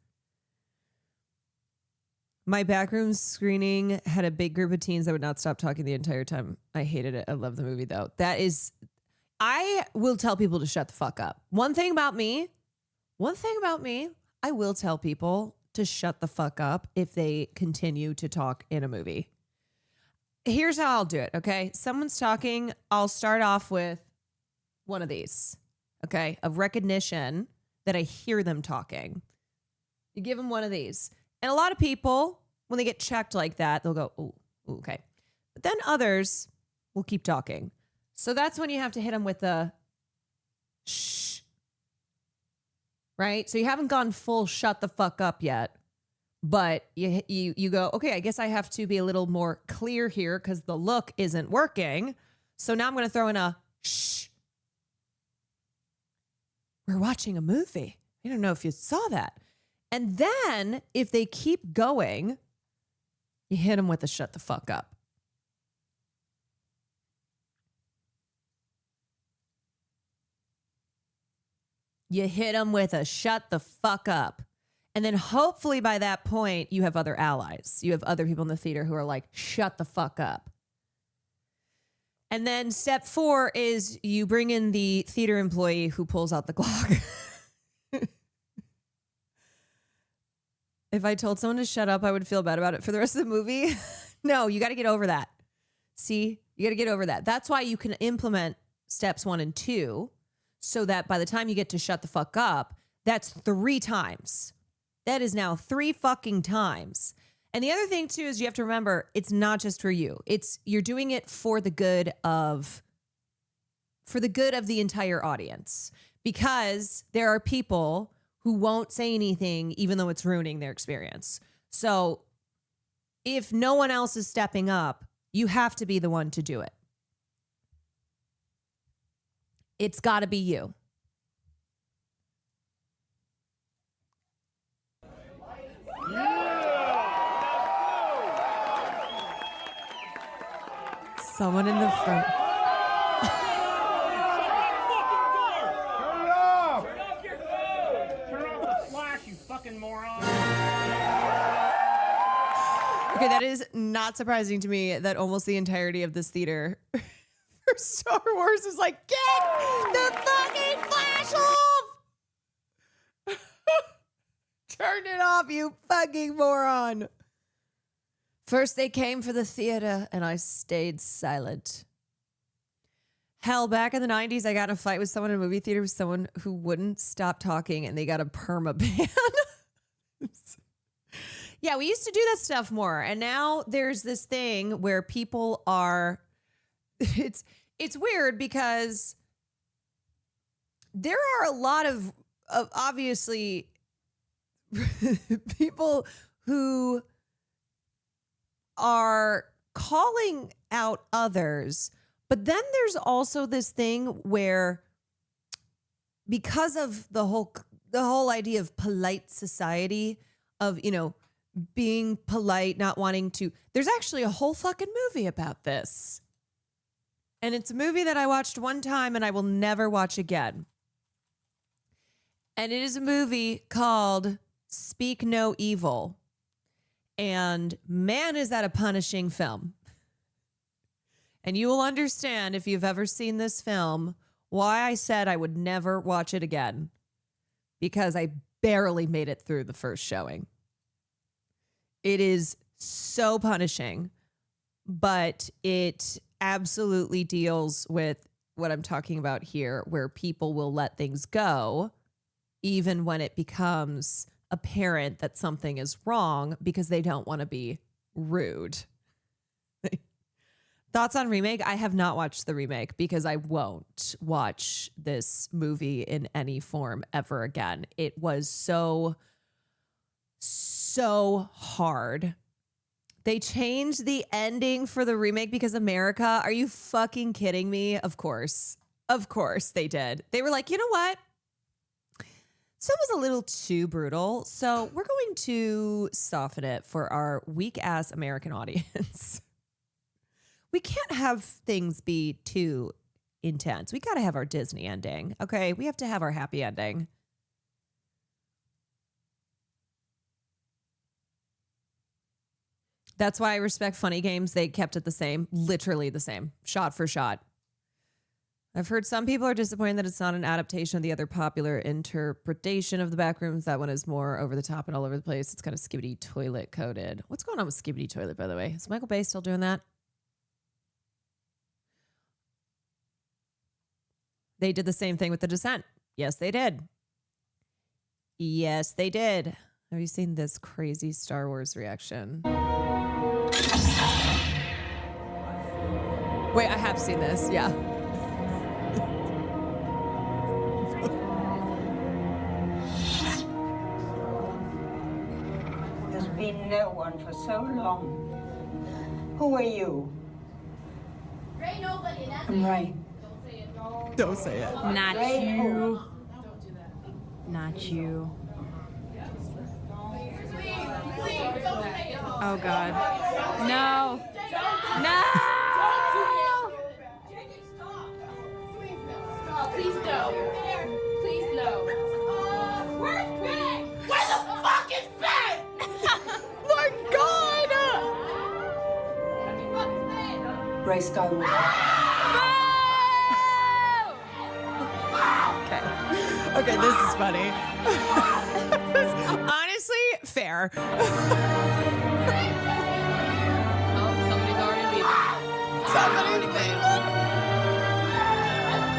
My backroom screening had a big group of teens that would not stop talking the entire time. I hated it. I love the movie though. I will tell people to shut the fuck up. One thing about me, I will tell people to shut the fuck up if they continue to talk in a movie. Here's how I'll do it, okay? Someone's talking, I'll start off with one of these, okay? Of recognition that I hear them talking. You give them one of these. And a lot of people, when they get checked like that, they'll go, ooh, okay. But then others will keep talking. So that's when you have to hit them with the shh. Right? So you haven't gone full shut the fuck up yet. But you go, okay, I guess I have to be a little more clear here because the look isn't working. So now I'm going to throw in a shh. We're watching a movie. I don't know if you saw that. And then if they keep going, you hit them with a shut the fuck up. You hit them with a shut the fuck up. And then hopefully by that point, you have other allies. You have other people in the theater who are like, shut the fuck up. And then step 4 is you bring in the theater employee who pulls out the Glock. If I told someone to shut up, I would feel bad about it for the rest of the movie. No, you got to get over that. See, you got to get over that. That's why you can implement steps 1 and 2 so that by the time you get to shut the fuck up, that's 3 times. That is now 3 fucking times. And the other thing too is you have to remember it's not just for you. You're doing it for the good of the entire audience, because there are people who won't say anything even though it's ruining their experience. So if no one else is stepping up, you have to be the one to do it. It's got to be you. Someone in the front. Okay, that is not surprising to me that almost the entirety of this theater for Star Wars is like, get the fucking flash off! Turn it off, you fucking moron. First they came for the theater and I stayed silent. Hell, back in the 90s, I got in a fight with someone in a movie theater with someone who wouldn't stop talking and they got a perma ban. Yeah, we used to do that stuff more. And now there's this thing where people are, it's weird because there are a lot of obviously people who are calling out others. But then there's also this thing where because of the whole idea of polite society, of, being polite, not wanting to, there's actually a whole fucking movie about this. And it's a movie that I watched one time and I will never watch again. And it is a movie called Speak No Evil. And man, is that a punishing film. And you will understand if you've ever seen this film why I said I would never watch it again. Because I barely made it through the first showing. It is so punishing, but it absolutely deals with what I'm talking about here, where people will let things go even when it becomes apparent that something is wrong because they don't want to be rude. Thoughts on remake? I have not watched the remake because I won't watch this movie in any form ever again. It was so hard. They changed the ending for the remake because America. Are you fucking kidding me? Of course they did. They were like, you know what? So it was a little too brutal. So we're going to soften it for our weak ass American audience. We can't have things be too intense. We got to have our Disney ending. Okay. We have to have our happy ending. That's why I respect Funny Games. They kept it the same, literally the same, shot for shot. I've heard some people are disappointed that it's not an adaptation of the other popular interpretation of the Backrooms. That one is more over the top and all over the place. It's kind of Skibbity Toilet coded. What's going on with Skibbity Toilet, by the way? Is Michael Bay still doing that? They did the same thing with The Descent. Yes, they did. Yes, they did. Have you seen this crazy Star Wars reaction? Wait, I have seen this. Yeah. There's been no one for so long. Who are you? I'm Ray. Don't say it. Not Ray you. who? Not you. Oh God. No. No. Please no. Please no. Where's Ben? Where the fuck is Ben? My God! Ray Skywalker. Okay, this is funny. Honestly, fair. Oh, somebody's already leaving. Somebody's leaving.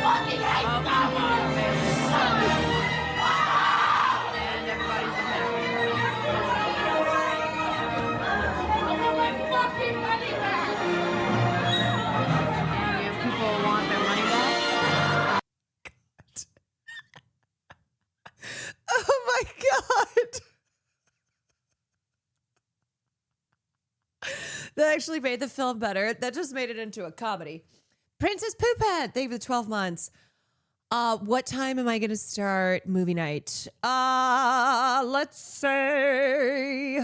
Fucking hate Star Wars. And everybody's unhappy. I want my fucking money back. And we have people who want their money back. Oh my God. That actually made the film better. That just made it into a comedy. Princess Poophead, thank you for the 12 months. What time am I going to start movie night? Let's say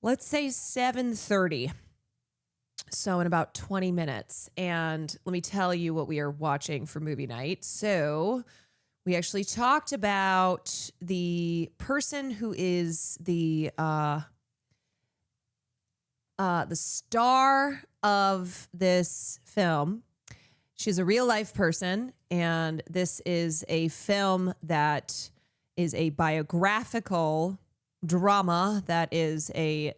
7:30. So in about 20 minutes. And let me tell you what we are watching for movie night. So we actually talked about the person who is the star of this film. She's a real life person, and this is a film that is a biographical drama that is a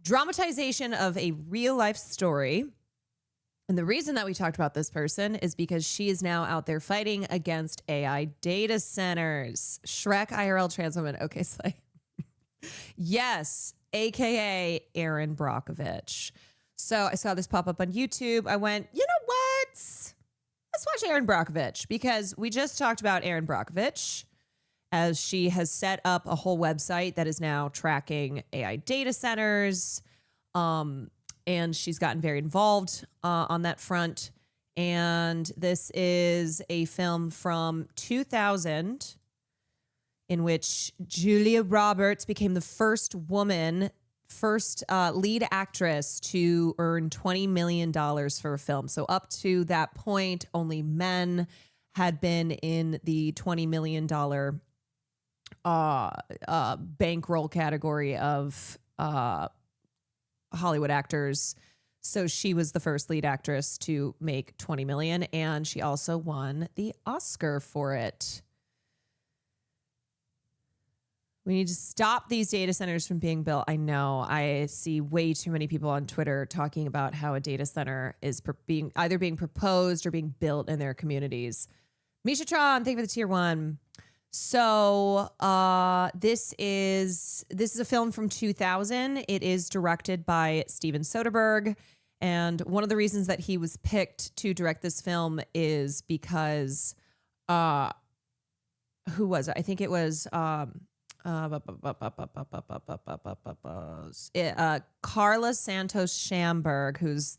dramatization of a real life story. And the reason that we talked about this person is because she is now out there fighting against AI data centers. Shrek IRL trans woman. Okay, Slay. Yes, AKA Erin Brockovich. So I saw this pop up on YouTube. I went, you know what? Let's watch Erin Brockovich, because we just talked about Erin Brockovich as she has set up a whole website that is now tracking AI data centers. And she's gotten very involved on that front. And this is a film from 2000 in which Julia Roberts became the first lead actress to earn $20 million for a film. So up to that point, only men had been in the $20 million bankroll category of Hollywood actors. So she was the first lead actress to make 20 million, and she also won the Oscar for it. We need to stop these data centers from being built. I know I see way too many people on Twitter talking about how a data center is either being proposed or being built in their communities. Misha Tron, thank you for the tier 1. So this is a film from 2000. It is directed by Steven Soderbergh. And one of the reasons that he was picked to direct this film is because who was it? I think it was Carla Santos Schamberg, who's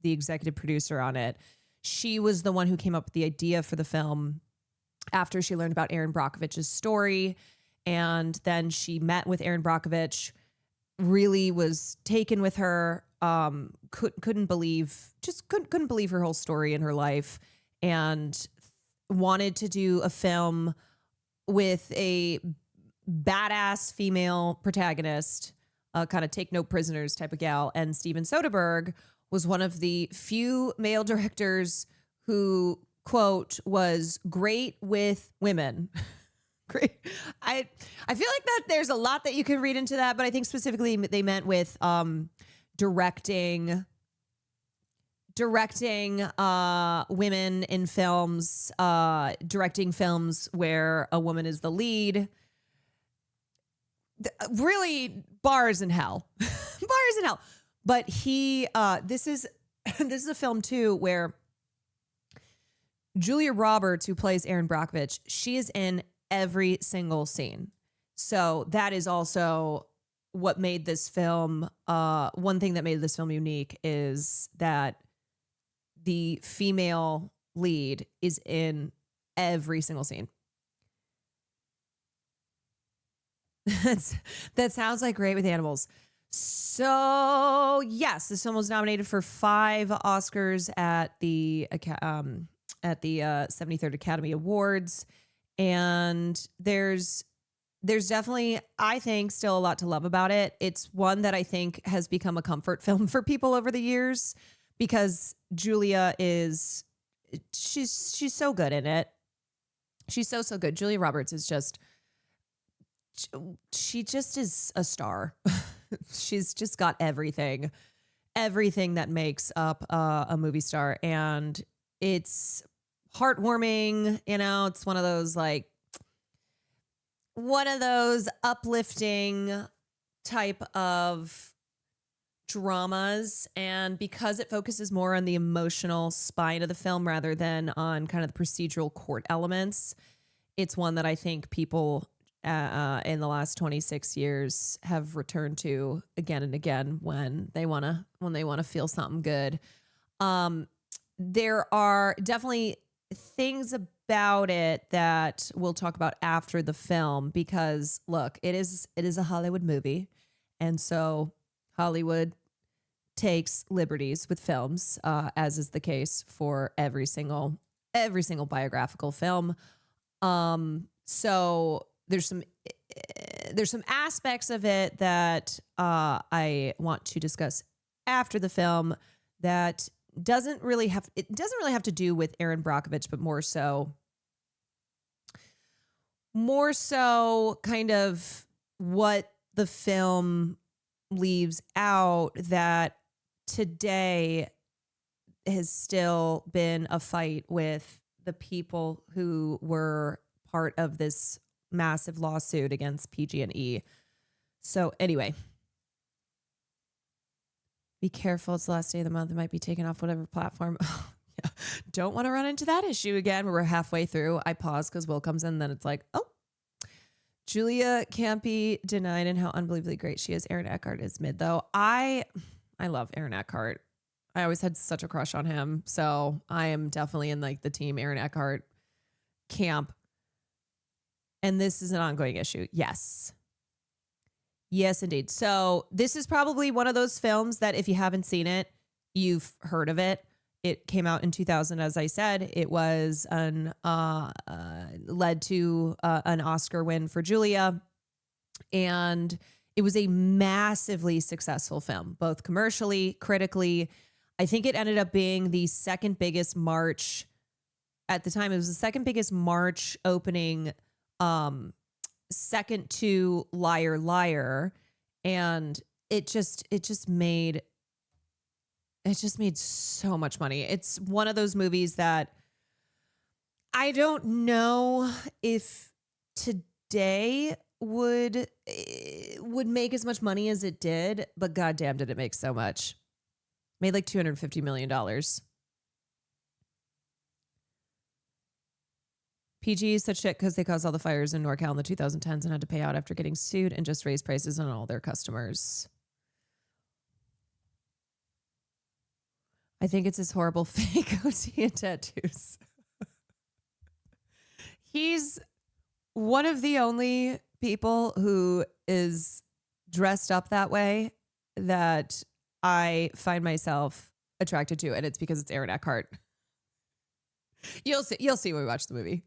the executive producer on it. She was the one who came up with the idea for the film after she learned about Erin Brockovich's story. And then she met with Erin Brockovich, really was taken with her, couldn't believe her whole story in her life, and wanted to do a film with a badass female protagonist kind of take no prisoners type of gal. And Steven Soderbergh was one of the few male directors who, quote, was great with women. Great. I feel like that there's a lot that you can read into that, but I think specifically they meant with directing women in films, directing films where a woman is the lead. Really, bars in hell. Bars in hell. But this is a film too where Julia Roberts, who plays Erin Brockovich, she is in every single scene. So that is also what made this film, one thing that made this film unique is that the female lead is in every single scene. That sounds like Great with Animals. So yes, this film was nominated for 5 Oscars at the 73rd Academy Awards. And there's definitely, I think, still a lot to love about it. It's one that I think has become a comfort film for people over the years because Julia she's so good in it. She's so good. Julia Roberts is she just is a star. She's just got everything that makes up a movie star. And it's heartwarming, it's one of those uplifting type of dramas. And because it focuses more on the emotional spine of the film rather than on kind of the procedural court elements, it's one that I think people in the last 26 years have returned to again and again when they want to feel something good. There are definitely things about it that we'll talk about after the film because look, it is a Hollywood movie, and so Hollywood takes liberties with films, as is the case for every single biographical film. So there's some aspects of it that I want to discuss after the film that doesn't really have to do with Erin Brockovich, but more so kind of what the film leaves out that today has still been a fight with the people who were part of this massive lawsuit against PG&E. So anyway, be careful. It's the last day of the month. It might be taken off whatever platform. Yeah. Don't want to run into that issue again. We're halfway through. I pause because Will comes in. And then it's like, oh, Julia can't be denied and how unbelievably great she is. Aaron Eckhart is mid, though. I love Aaron Eckhart. I always had such a crush on him. So I am definitely in like the team Aaron Eckhart camp. And this is an ongoing issue. Yes. Yes, indeed. So this is probably one of those films that if you haven't seen it, you've heard of it. It came out in 2000, as I said. It was led to an Oscar win for Julia. And it was a massively successful film, both commercially, critically. I think it ended up being the second biggest March. At the time, it was the second biggest March opening, second to Liar Liar, and it just made so much money. It's one of those movies that I don't know if today would make as much money as it did, but goddamn did it make so much. Made like $250 million. PG is such shit because they caused all the fires in NorCal in the 2010s and had to pay out after getting sued and just raise prices on all their customers. I think it's his horrible fake goatee and tattoos. He's one of the only people who is dressed up that way that I find myself attracted to, and it's because it's Aaron Eckhart. You'll see when we watch the movie.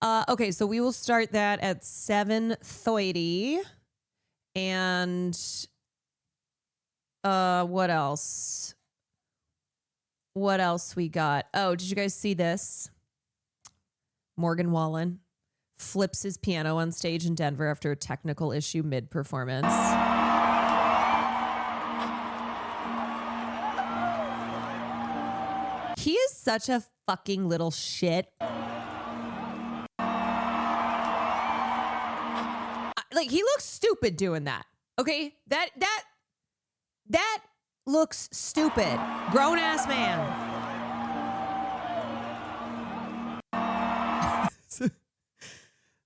Okay, so we will start that at 7:30, And what else? What else we got? Oh, did you guys see this? Morgan Wallen flips his piano on stage in Denver after a technical issue mid-performance. He is such a fucking little shit. Like, he looks stupid doing that. Okay? That looks stupid. Grown ass man.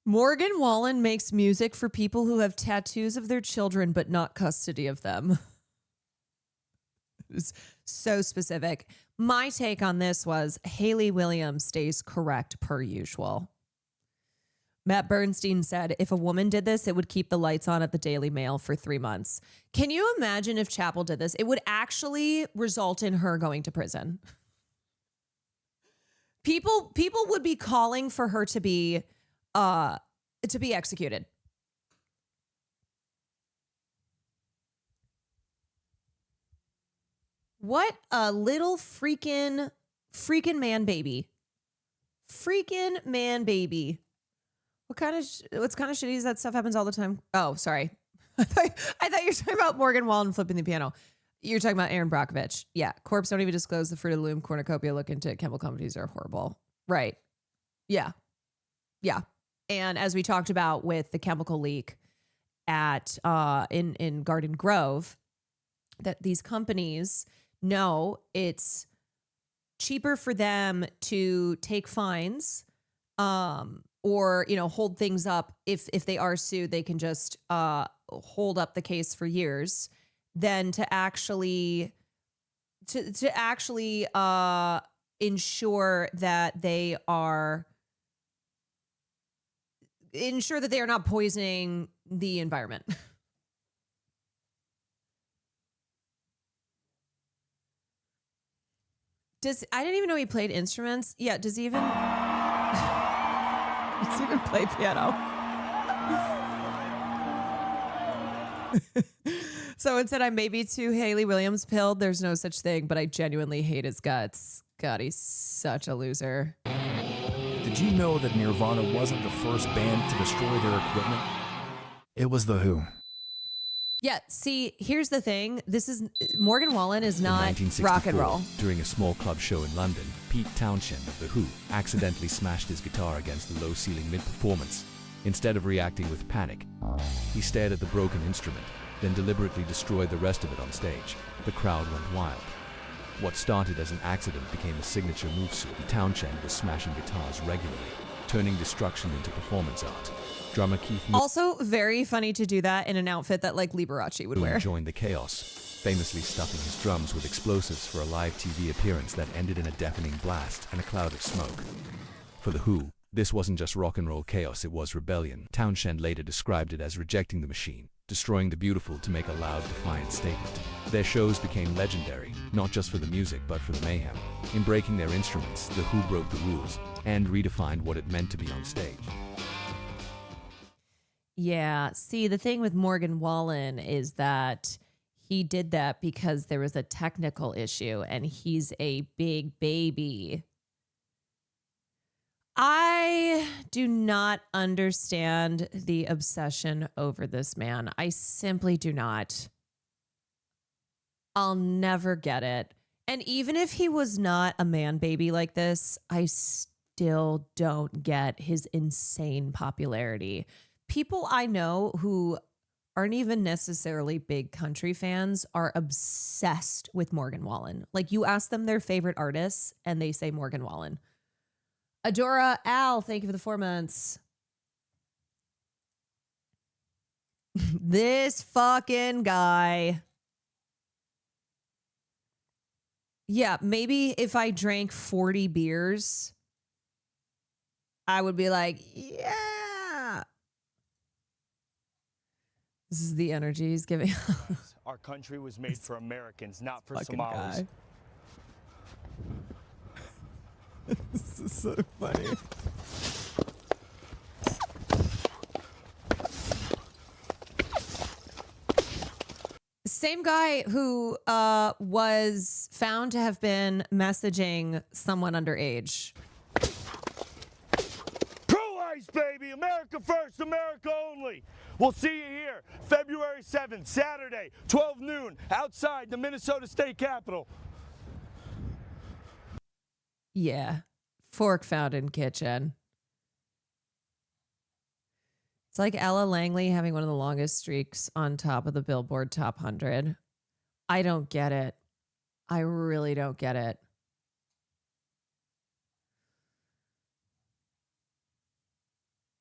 Morgan Wallen makes music for people who have tattoos of their children but not custody of them. It's so specific. My take on this was Haley Williams stays correct per usual. Matt Bernstein said, if a woman did this, it would keep the lights on at the Daily Mail for 3 months. Can you imagine if Chappell did this? It would actually result in her going to prison. People would be calling for her to be executed. What a little freaking man baby. Freaking man baby. What kind of shitty is that stuff happens all the time? Oh, sorry. I thought you were talking about Morgan Wallen flipping the piano. You're talking about Aaron Brockovich. Yeah. Corpse don't even disclose the Fruit of the Loom cornucopia. Look into it. Chemical companies are horrible. Right. Yeah. Yeah. And as we talked about with the chemical leak at in Garden Grove, that these companies know it's cheaper for them to take fines or, hold things up. If they are sued, they can just hold up the case for years than to actually ensure that they are not poisoning the environment. I didn't even know he played instruments. Yeah, does he even play piano? Someone said, I may be too Haley Williams pilled. There's no such thing, but I genuinely hate his guts. God, he's such a loser. Did you know that Nirvana wasn't the first band to destroy their equipment? It was The Who. Yeah, see, here's the thing. Morgan Wallen is not rock and roll. During a small club show in London, Pete Townshend of The Who accidentally smashed his guitar against the low ceiling mid-performance. Instead of reacting with panic, he stared at the broken instrument, then deliberately destroyed the rest of it on stage. The crowd went wild. What started as an accident became a signature move suit. Townshend was smashing guitars regularly, turning destruction into performance art. Drummer Keith also very funny to do that in an outfit that like Liberace would wear. Joined the chaos, famously stuffing his drums with explosives for a live TV appearance that ended in a deafening blast and a cloud of smoke. For The Who, this wasn't just rock and roll chaos, it was rebellion. Townshend later described it as rejecting the machine, destroying the beautiful to make a loud, defiant statement. Their shows became legendary, not just for the music, but for the mayhem. In breaking their instruments, The Who broke the rules and redefined what it meant to be on stage. Yeah. See, the thing with Morgan Wallen is that he did that because there was a technical issue and he's a big baby. I do not understand the obsession over this man. I simply do not. I'll never get it. And even if he was not a man baby like this, I still don't get his insane popularity. People I know who aren't even necessarily big country fans are obsessed with Morgan Wallen. Like, you ask them their favorite artists and they say Morgan Wallen. Adora Al, thank you for the 4 months. This fucking guy. Yeah, maybe if I drank 40 beers, I would be like, yeah. This is the energy he's giving. Our country was made for Americans, not for fucking Somalis. guy. This is so funny. Same guy who was found to have been messaging someone underage. Pro-life, baby. America first, America only. We'll see you here February 7th, Saturday, 12 noon, outside the Minnesota State Capitol. Yeah. Fork found in kitchen. It's like Ella Langley having one of the longest streaks on top of the Billboard Top 100. I don't get it. I really don't get it.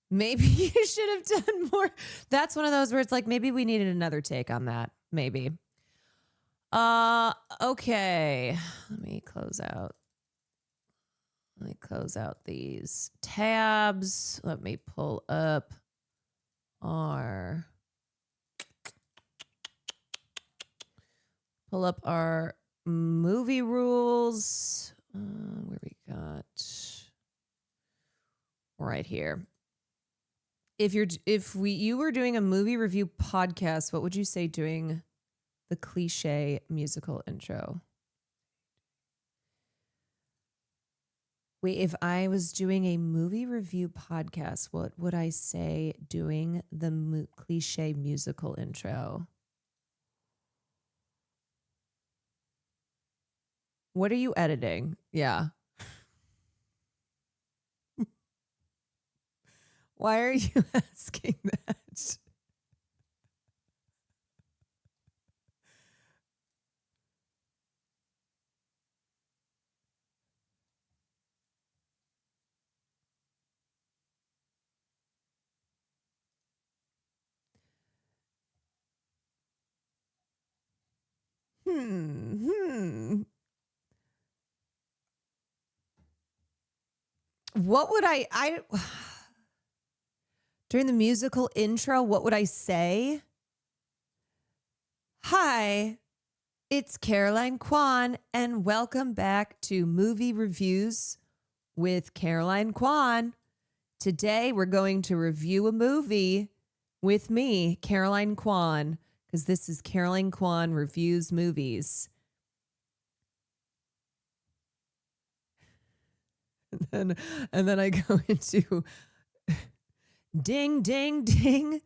Maybe you should have done more. That's one of those where it's like, maybe we needed another take on that. Maybe. Okay. Let me close out. Let me close out these tabs. Let me pull up our movie rules. Where we got right here. If you were doing a movie review podcast, what would you say doing the cliche musical intro? Wait, if I was doing a movie review podcast, what would I say doing the cliche musical intro? What are you editing? Yeah. Why are you asking that? What would I during the musical intro, what would I say? Hi, it's Caroline Kwan, and welcome back to Movie Reviews with Caroline Kwan. Today, we're going to review a movie with me, Caroline Kwan, because this is Caroline Kwan Reviews Movies. And then I go into ding, ding, ding,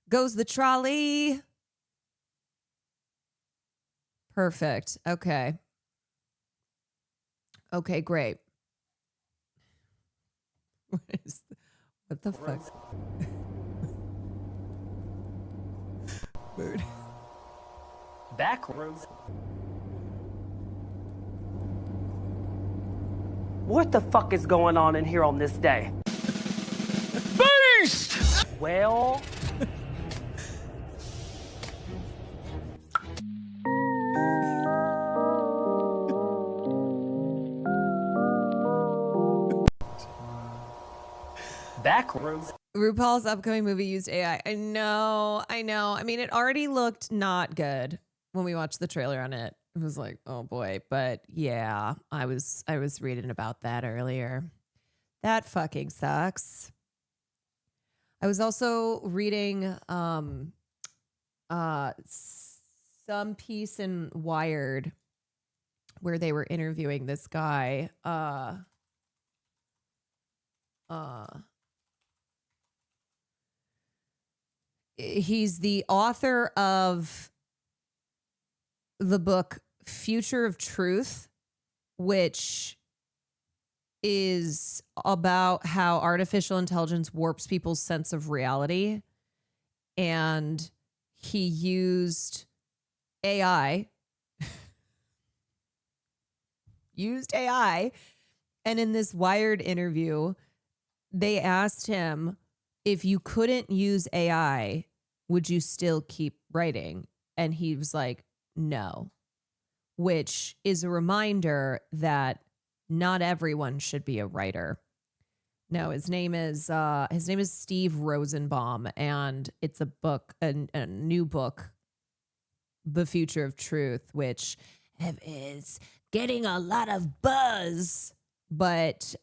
goes the trolley. Perfect. Okay. Okay, great. What the fuck? Mood. Backwards. What the fuck is going on in here on this day? Beast! Well... Backwards. RuPaul's upcoming movie used AI. I know. I mean, it already looked not good when we watched the trailer on it. It was like, oh boy. But yeah, I was reading about that earlier. That fucking sucks. I was also reading some piece in Wired where they were interviewing this guy. He's the author of the book Future of Truth, which is about how artificial intelligence warps people's sense of reality. And he used AI. And in this Wired interview, they asked him, if you couldn't use AI, would you still keep writing? And he was like, no, which is a reminder that not everyone should be a writer. No, his name is Steve Rosenbaum, and it's a book, a new book, The Future of Truth, which is getting a lot of buzz, but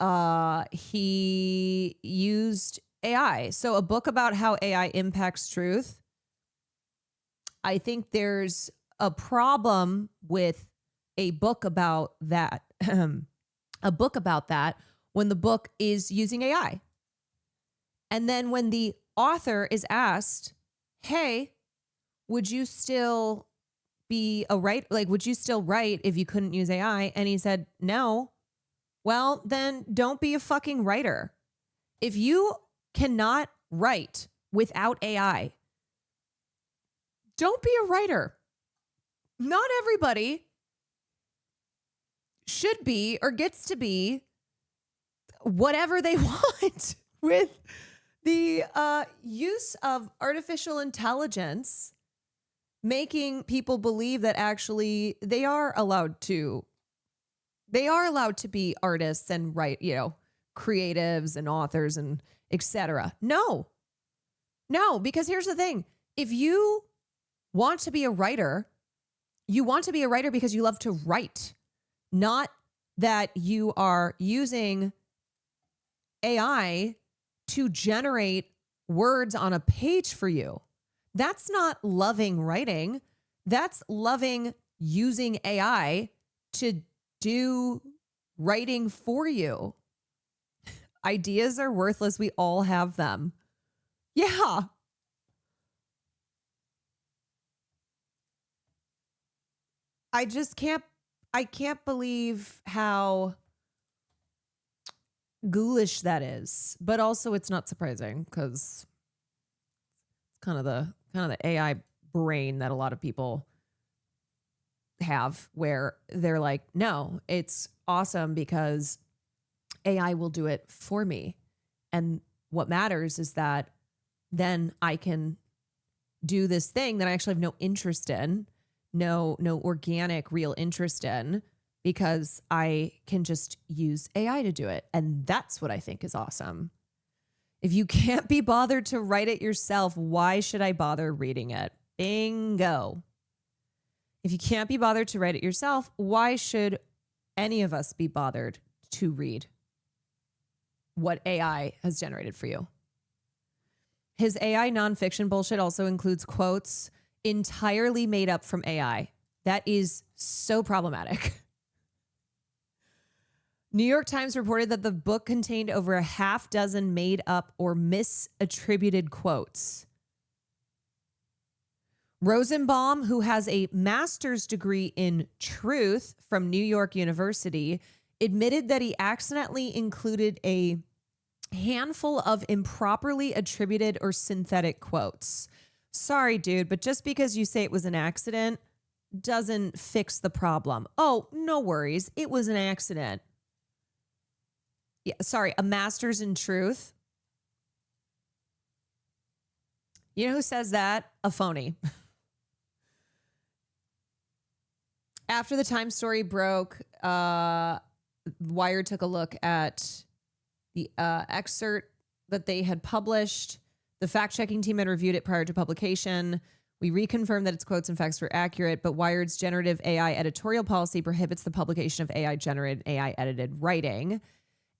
he used AI. So a book about how AI impacts truth. I think there's a problem with a book about that, when the book is using AI. And then when the author is asked, hey, would you still be a writer? Like, would you still write if you couldn't use AI? And he said, no. Well, then don't be a fucking writer. If you cannot write without AI, don't be a writer. Not everybody should be or gets to be whatever they want with the use of artificial intelligence, making people believe that actually they are allowed to be artists and write, creatives and authors and etc. No, because here's the thing. If you want to be a writer, you want to be a writer because you love to write, not that you are using AI to generate words on a page for you. That's not loving writing. That's loving using AI to do writing for you. Ideas are worthless. We all have them. Yeah. I can't believe how ghoulish that is, but also it's not surprising because it's kind of the AI brain that a lot of people have, where they're like, no, it's awesome because AI will do it for me. And what matters is that then I can do this thing that I actually have no interest in, no organic, real interest in, because I can just use AI to do it. And that's what I think is awesome. If you can't be bothered to write it yourself, why should I bother reading it? Bingo. If you can't be bothered to write it yourself, why should any of us be bothered to read what AI has generated for you? His AI nonfiction bullshit also includes quotes entirely made up from AI. That is so problematic. New York Times reported that the book contained over a half dozen made up or misattributed quotes. Rosenbaum, who has a master's degree in truth from New York University, admitted that he accidentally included a handful of improperly attributed or synthetic quotes. Sorry, dude, but just because you say it was an accident doesn't fix the problem. Oh, no worries. It was an accident. Yeah, sorry, a master's in truth. You know who says that? A phony. After the Times story broke, Wired took a look at the excerpt that they had published. The fact-checking team had reviewed it prior to publication. We reconfirmed that its quotes and facts were accurate, but Wired's generative AI editorial policy prohibits the publication of AI-generated, AI-edited writing.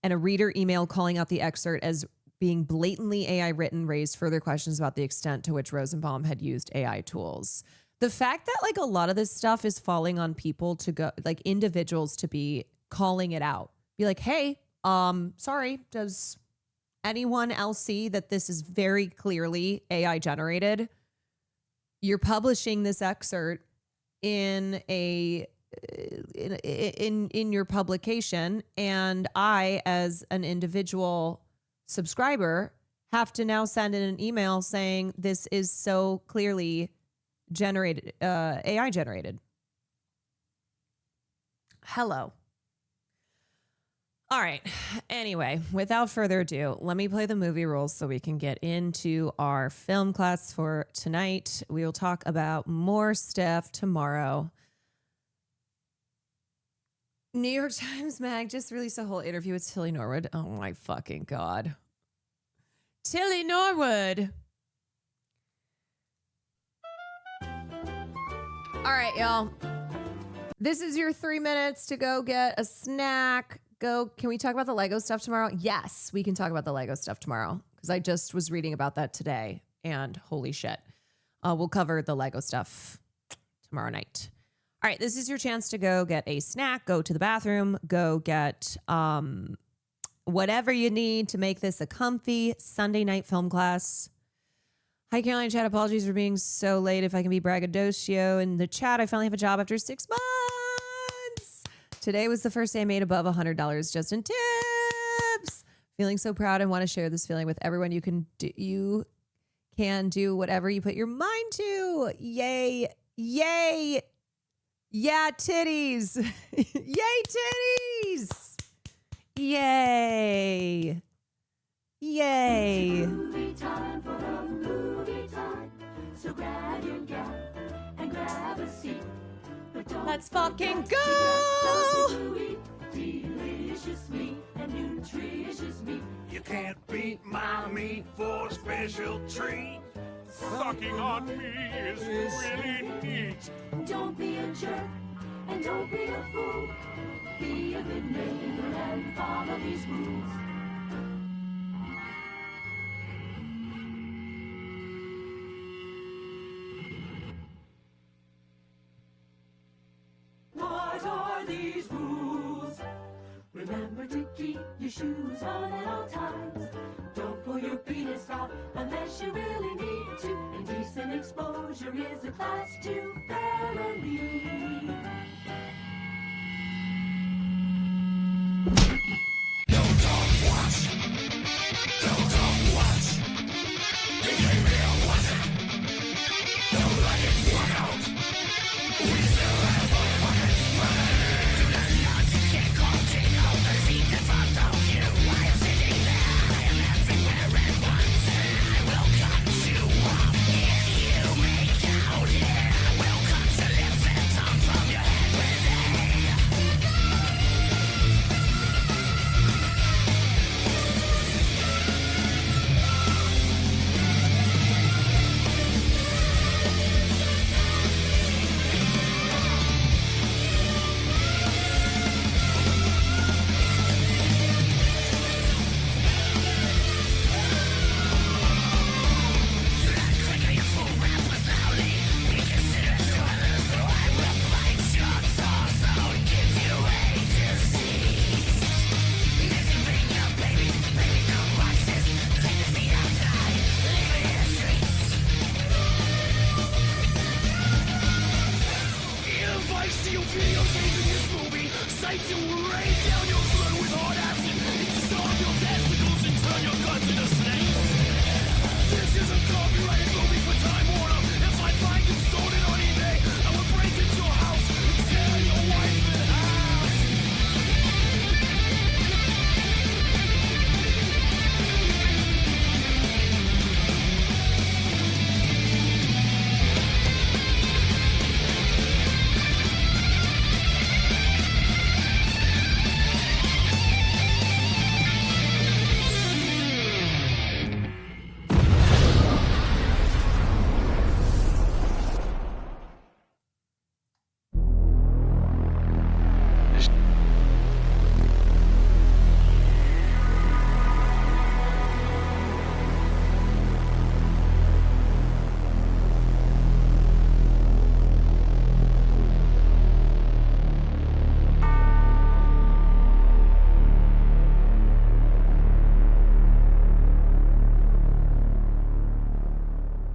And a reader email calling out the excerpt as being blatantly AI written raised further questions about the extent to which Rosenbaum had used AI tools. The fact that like a lot of this stuff is falling on people to go, like individuals to be calling it out, be like, hey, sorry, does anyone else see that this is very clearly AI generated? You're publishing this excerpt in your publication, and I, as an individual subscriber, have to now send in an email saying this is so clearly generated, AI generated. Hello. All right. Anyway, without further ado, let me play the movie rules so we can get into our film class for tonight. We will talk about more stuff tomorrow. New York Times Mag just released a whole interview with Tilly Norwood. Oh my fucking God. Tilly Norwood. All right, y'all. This is your 3 minutes to go get a snack. Can we talk about the Lego stuff tomorrow? Yes, we can talk about the Lego stuff tomorrow because I just was reading about that today and holy shit. We'll cover the Lego stuff tomorrow night. All right, this is your chance to go get a snack, go to the bathroom, go get whatever you need to make this a comfy Sunday night film class. Hi, Caroline Chat. Apologies for being so late. If I can be braggadocio in the chat, I finally have a job after 6 months. Today was the first day I made above $100 just in tips. Feeling so proud and want to share this feeling with everyone. You can do whatever you put your mind to. Yay. Yay. Yeah, titties. Yay, titties. Yay. Yay. Movie time for a movie time. So grab your gap and grab a seat. But don't Let's fucking go. Delicious meat and nutritious meat. You can't beat my meat for a special treat. Sucking on me is really neat. Don't be a jerk and don't be a fool. Be a good neighbor and follow these rules. What are these rules? Remember to keep your shoes on at all times. Don't pull your penis out unless you really need to. Indecent exposure is a class 2 felony.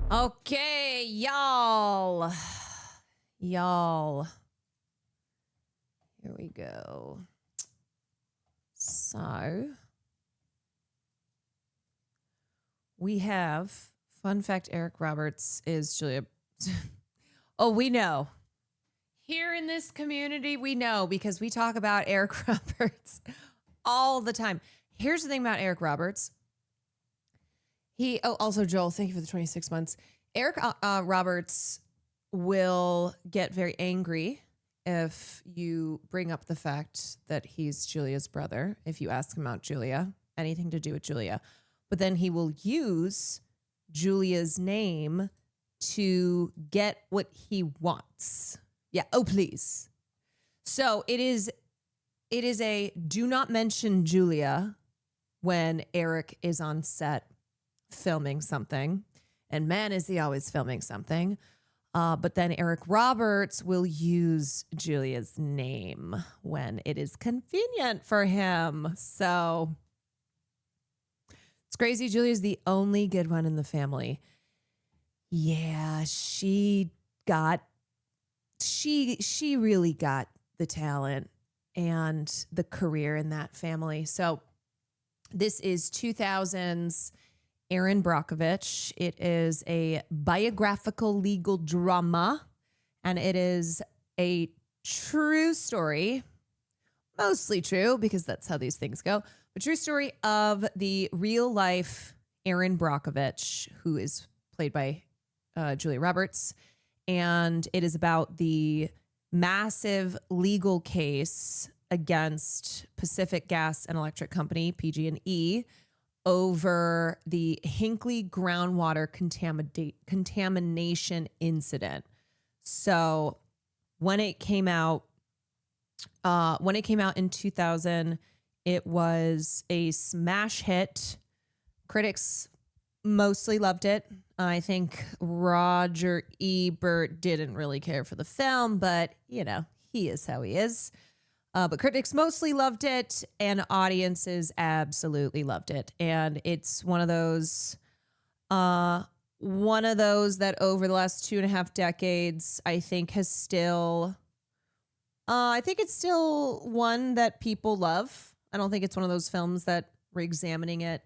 Okay, y'all. Y'all. Here we go. So, we have, fun fact, Eric Roberts is Julia. Oh, we know. Here in this community, we know because we talk about Eric Roberts all the time. Here's the thing about Eric Roberts. Also, Joel, thank you for the 26 months. Eric Roberts will get very angry if you bring up the fact that he's Julia's brother, if you ask him about Julia, anything to do with Julia. But then he will use Julia's name to get what he wants. Yeah, oh, please. So it is a do not mention Julia when Eric is on set filming something. And man, is he always filming something. But then Eric Roberts will use Julia's name when it is convenient for him. So it's crazy. Julia's the only good one in the family. Yeah, she really got the talent and the career in that family. So this is 2000's Erin Brockovich. It is a biographical legal drama, and it is a true story, mostly true because that's how these things go, but true story of the real life Erin Brockovich, who is played by Julia Roberts. And it is about the massive legal case against Pacific Gas and Electric Company, PG&E, over the Hinkley groundwater contamination incident. So when it came out in 2000, it was a smash hit. Critics mostly loved it. I think Roger Ebert didn't really care for the film, but you know, he is how he is. But critics mostly loved it, and audiences absolutely loved it. And it's one of those that over the last 2.5 decades, I think has still, I think it's still one that people love. I don't think it's one of those films that re-examining it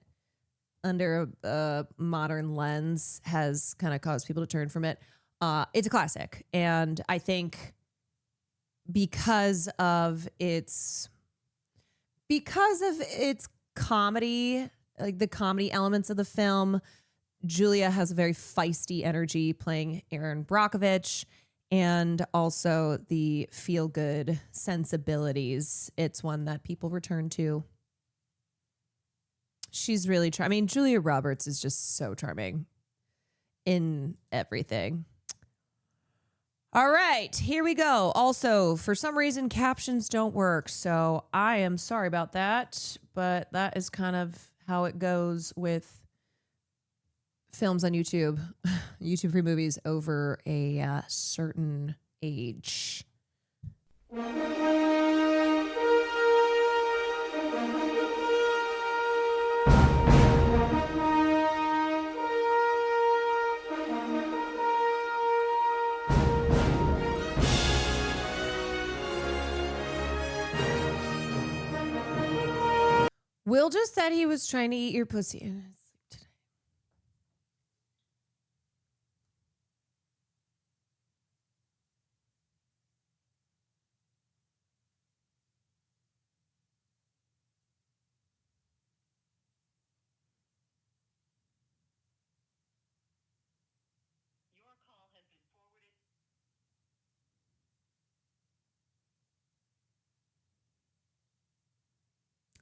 under a modern lens has kind of caused people to turn from it. It's a classic. And I think because of its comedy, like the comedy elements of the film, Julia has a very feisty energy playing Erin Brockovich, and also the feel-good sensibilities. It's one that people return to. She's really I mean, Julia Roberts is just so charming in everything. All right, here we go. Also, for some reason, captions don't work, so I am sorry about that, but that is kind of how it goes with films on YouTube, YouTube free movies over a certain age. Will just said he was trying to eat your pussy.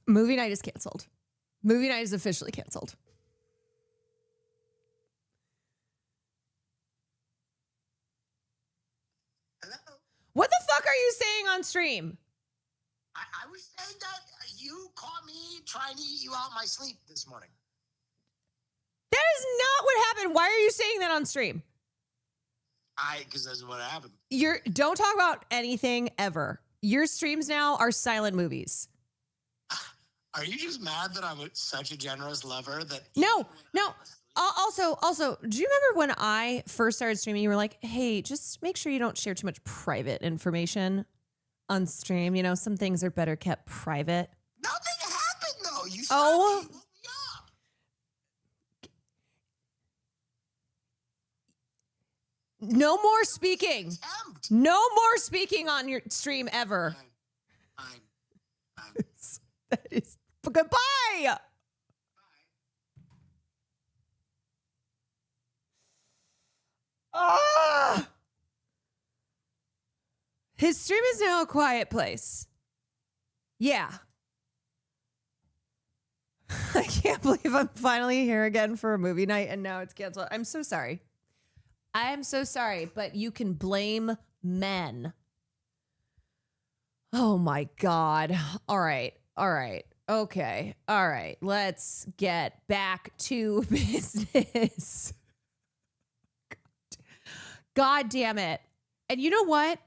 Movie night is canceled. Movie night is officially canceled. Hello? What the fuck are you saying on stream? I was saying that you caught me trying to eat you out my sleep this morning. That is not what happened. Why are you saying that on stream? Because that's what happened. Don't talk about anything ever. Your streams now are silent movies. Are you just mad that I'm such a generous lover that... No. Also, do you remember when I first started streaming, you were like, hey, just make sure you don't share too much private information on stream. You know, some things are better kept private. Nothing happened, though. You Oh. woke me up. No more speaking. No more speaking on your stream ever. Fine. That is goodbye. His stream is now a quiet place. Yeah. I can't believe I'm finally here again for a movie night and now it's canceled. I'm so sorry. I am so sorry, but you can blame men. Oh my God. All right. Okay. All right. Let's get back to business. God damn it. And you know what?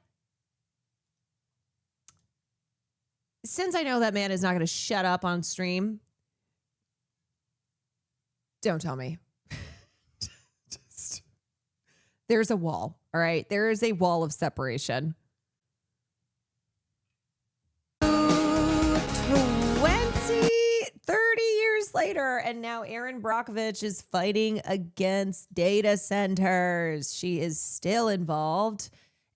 Since I know that man is not going to shut up on stream, don't tell me. There's a wall, all right? There is a wall of separation. 30 years later, and now Erin Brockovich is fighting against data centers. She is still involved.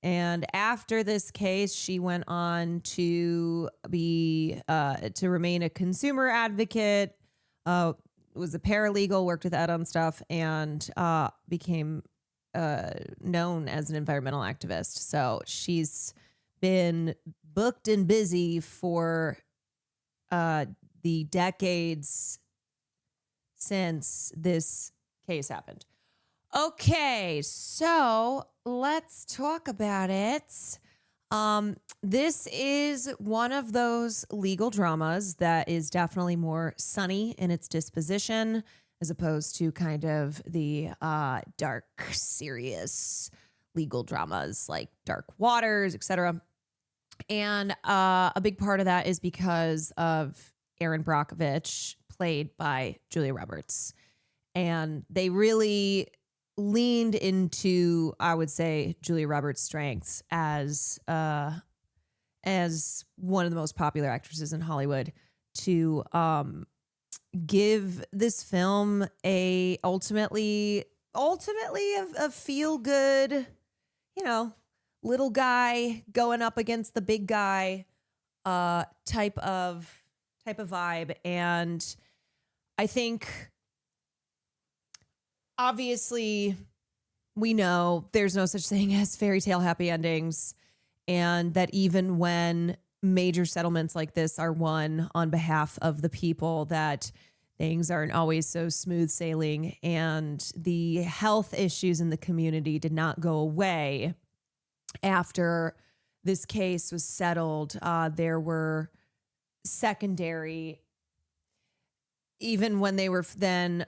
And after this case, she went on to be to remain a consumer advocate, was a paralegal, worked with Ed on stuff, and became known as an environmental activist. So she's been booked and busy for the decades since this case happened. Okay, so let's talk about it. This is one of those legal dramas that is definitely more sunny in its disposition, as opposed to kind of the dark, serious legal dramas like Dark Waters, etc. And a big part of that is because of Erin Brockovich, played by Julia Roberts. And they really leaned into, I would say, Julia Roberts' strengths as one of the most popular actresses in Hollywood to give this film a ultimately a feel good, little guy going up against the big guy type of vibe. And I think obviously we know there's no such thing as fairy tale happy endings, and that even when major settlements like this are won on behalf of the people, that things aren't always so smooth sailing, and the health issues in the community did not go away after this case was settled. There were secondary, even when they were then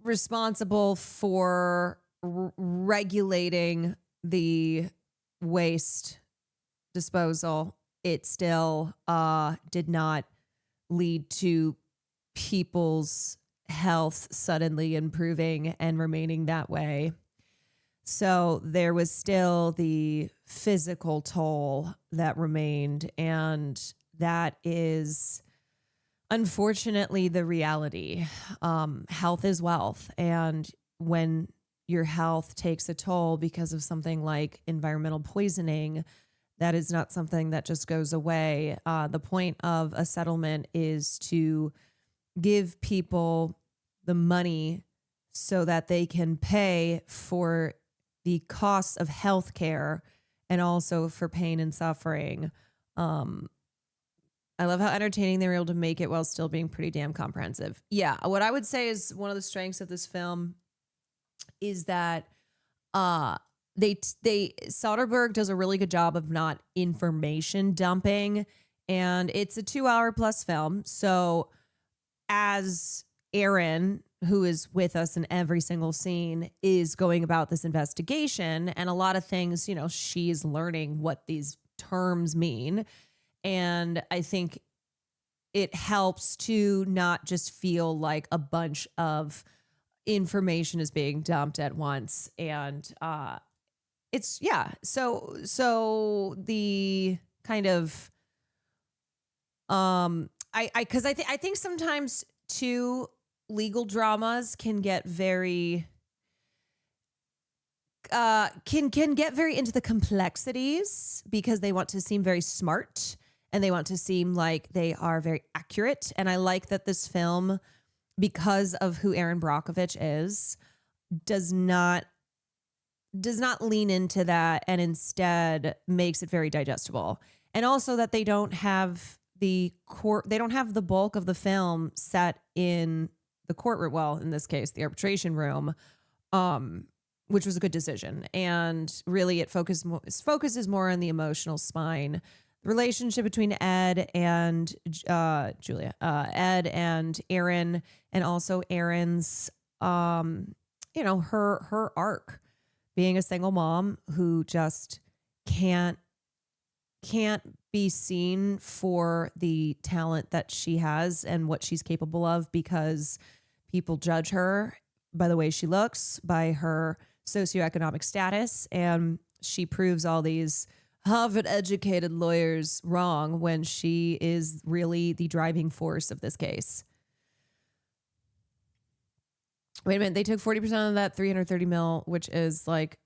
responsible for regulating the waste disposal, it still did not lead to people's health suddenly improving and remaining that way. So there was still the physical toll that remained, and that is unfortunately the reality. Health is wealth, and when your health takes a toll because of something like environmental poisoning, that is not something that just goes away. The point of a settlement is to give people the money so that they can pay for the costs of healthcare and also for pain and suffering. I love how entertaining they were able to make it while still being pretty damn comprehensive. Yeah, what I would say is one of the strengths of this film is that Soderbergh does a really good job of not information dumping, and it's a 2-hour plus film. So as Erin, who is with us in every single scene, is going about this investigation, and a lot of things, she's learning what these terms mean. And I think it helps to not just feel like a bunch of information is being dumped at once. And it's, yeah. So the kind of, I think sometimes too, legal dramas can get very can get very into the complexities because they want to seem very smart and they want to seem like they are very accurate. And I like that this film, because of who Erin Brockovich is, does not lean into that, and instead makes it very digestible. And also that they don't have the bulk of the film set in the courtroom. Well, in this case, the arbitration room, which was a good decision. And really it focuses more on the emotional spine, the relationship between Ed and Julia, Ed and Erin, and also Erin's, her arc being a single mom who just can't be seen for the talent that she has and what she's capable of because people judge her by the way she looks, by her socioeconomic status, and she proves all these Harvard-educated lawyers wrong when she is really the driving force of this case. Wait a minute, they took 40% of that 330 mil, which is like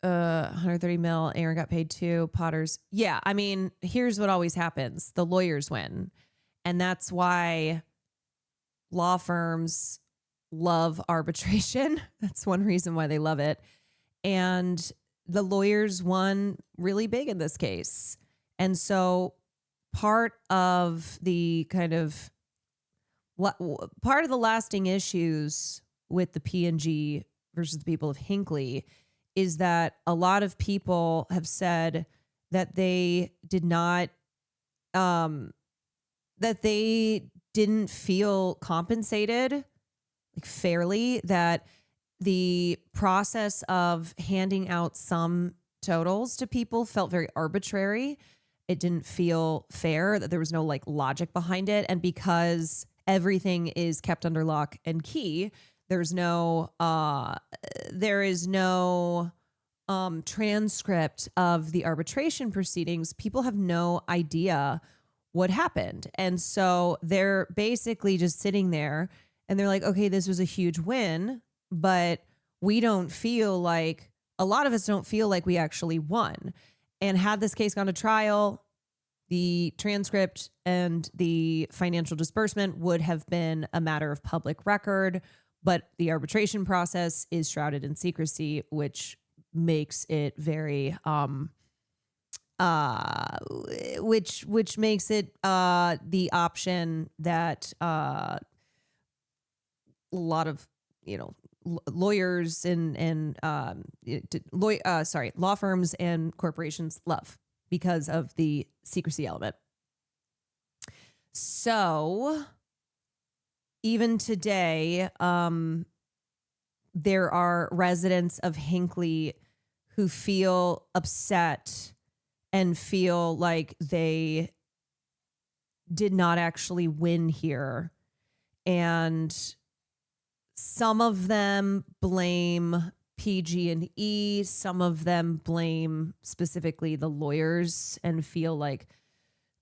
130 mil. Aaron got paid too. Potter's. Yeah, I mean, here's what always happens. The lawyers win. And that's why law firms love arbitration. That's one reason why they love it. And the lawyers won really big in this case. And so part of the lasting issues with the P&G versus the people of Hinckley is that a lot of people have said that they did not, that they didn't feel compensated like fairly, that the process of handing out some totals to people felt very arbitrary. It didn't feel fair, that there was no like logic behind it. And because everything is kept under lock and key, there is no transcript of the arbitration proceedings. People have no idea what happened. And so they're basically just sitting there and they're like, okay, this was a huge win, but we don't feel like, a lot of us don't feel like we actually won. And had this case gone to trial, the transcript and the financial disbursement would have been a matter of public record, but the arbitration process is shrouded in secrecy, which makes it very, which makes it the option that a lot of, lawyers and law firms and corporations love because of the secrecy element. So even today, there are residents of Hinckley who feel upset and feel like they did not actually win here. And some of them blame PG&E, some of them blame specifically the lawyers and feel like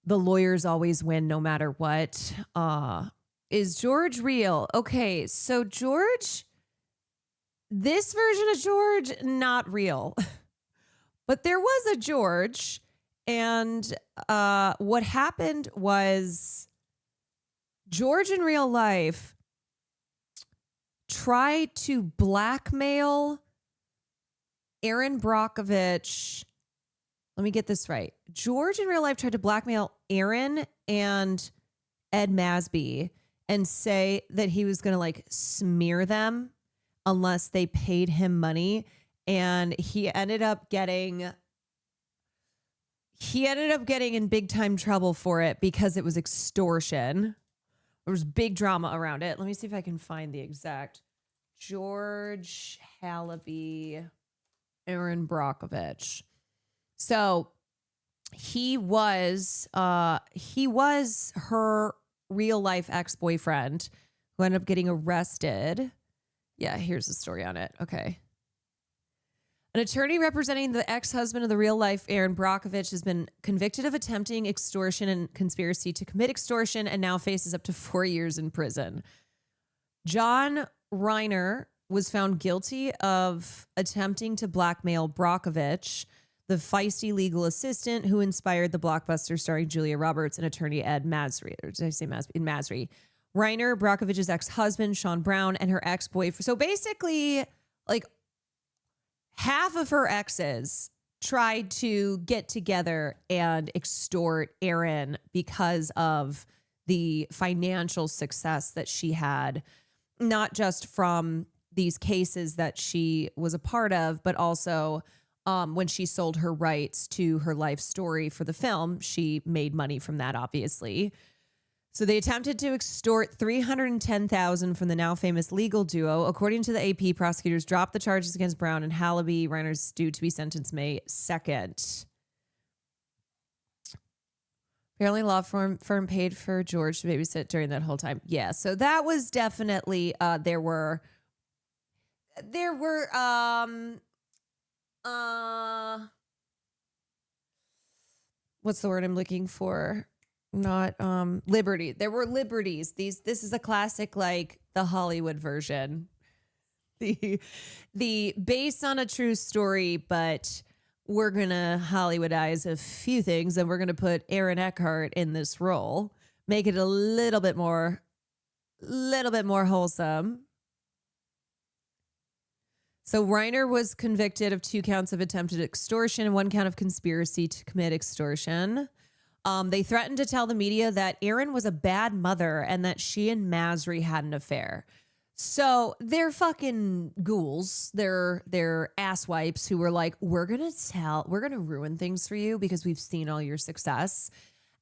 the lawyers always win no matter what. Is George real? Okay, so George, this version of George, not real. But there was a George, and what happened was George in real life tried to blackmail Aaron Brockovich. Let me get this right. George in real life tried to blackmail Aaron and Ed Masby and say that he was going to like smear them unless they paid him money. And he ended up getting in big time trouble for it because it was extortion. There was big drama around it. Let me see if I can find the exact George Hallaby, Aaron Brockovich. So he was her real life ex-boyfriend who ended up getting arrested. Yeah, here's the story on it. Okay. An attorney representing the ex-husband of the real-life Aaron Brockovich has been convicted of attempting extortion and conspiracy to commit extortion and now faces up to 4 years in prison. John Reiner was found guilty of attempting to blackmail Brockovich, the feisty legal assistant who inspired the blockbuster starring Julia Roberts and attorney Ed Masry. Or did I say Masry? Reiner, Brockovich's ex-husband, Sean Brown, and her ex-boyfriend. So basically, like, half of her exes tried to get together and extort Aaron because of the financial success that she had, not just from these cases that she was a part of, but also when she sold her rights to her life story for the film, she made money from that, obviously. So they attempted to extort $310,000 from the now famous legal duo. According to the AP, prosecutors dropped the charges against Brown and Hallaby. Reiner's due to be sentenced May 2nd. Apparently, law firm paid for George to babysit during that whole time. Yeah, so that was definitely there were what's the word I'm looking for? Not liberty. There were liberties. This is a classic, like the Hollywood version. The based on a true story, but we're gonna Hollywoodize a few things, and we're gonna put Aaron Eckhart in this role, make it a little bit more wholesome. So Reiner was convicted of 2 counts of attempted extortion and 1 count of conspiracy to commit extortion. They threatened to tell the media that Erin was a bad mother and that she and Masri had an affair. So they're fucking ghouls. They're asswipes who were like, we're going to ruin things for you because we've seen all your success.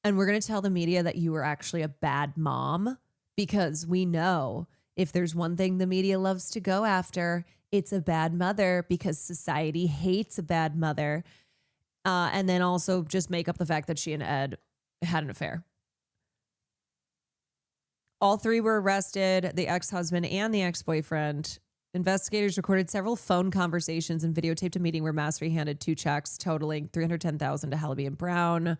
And we're going to tell the media that you were actually a bad mom, because we know if there's one thing the media loves to go after, it's a bad mother, because society hates a bad mother. And then also just make up the fact that she and Ed had an affair. All 3 were arrested, the ex-husband and the ex-boyfriend. Investigators recorded several phone conversations and videotaped a meeting where Masri handed 2 checks totaling $310,000 to Hallaby and Brown.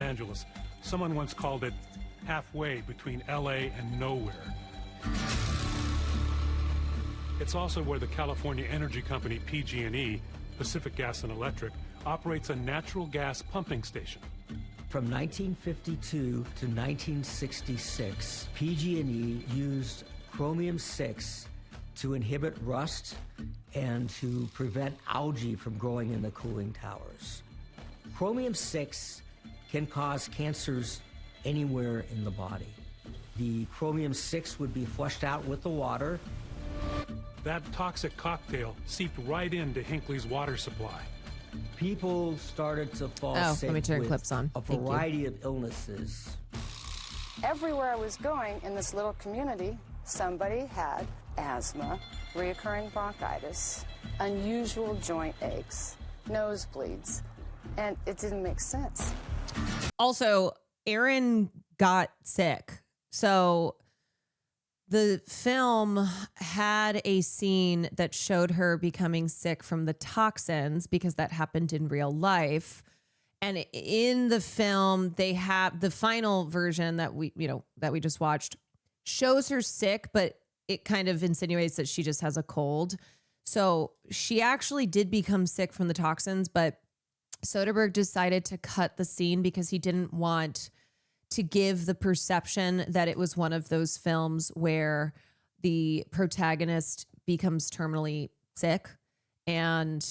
Angeles. Someone once called it halfway between LA and nowhere. It's also where the California energy company PG&E, Pacific Gas and Electric, operates a natural gas pumping station. From 1952 to 1966, PG&E used chromium-6 to inhibit rust and to prevent algae from growing in the cooling towers. Chromium-6 can cause cancers anywhere in the body. The chromium-6 would be flushed out with the water. That toxic cocktail seeped right into Hinckley's water supply. People started to fall sick let me turn with clips on. a Thank you. variety of illnesses. Everywhere I was going in this little community, somebody had asthma, reoccurring bronchitis, unusual joint aches, nosebleeds, and it didn't make sense. Also, Erin got sick. So the film had a scene that showed her becoming sick from the toxins because that happened in real life. And in the film, they have the final version that we just watched shows her sick, but it kind of insinuates that she just has a cold. So she actually did become sick from the toxins, but Soderbergh decided to cut the scene because he didn't want to give the perception that it was one of those films where the protagonist becomes terminally sick. And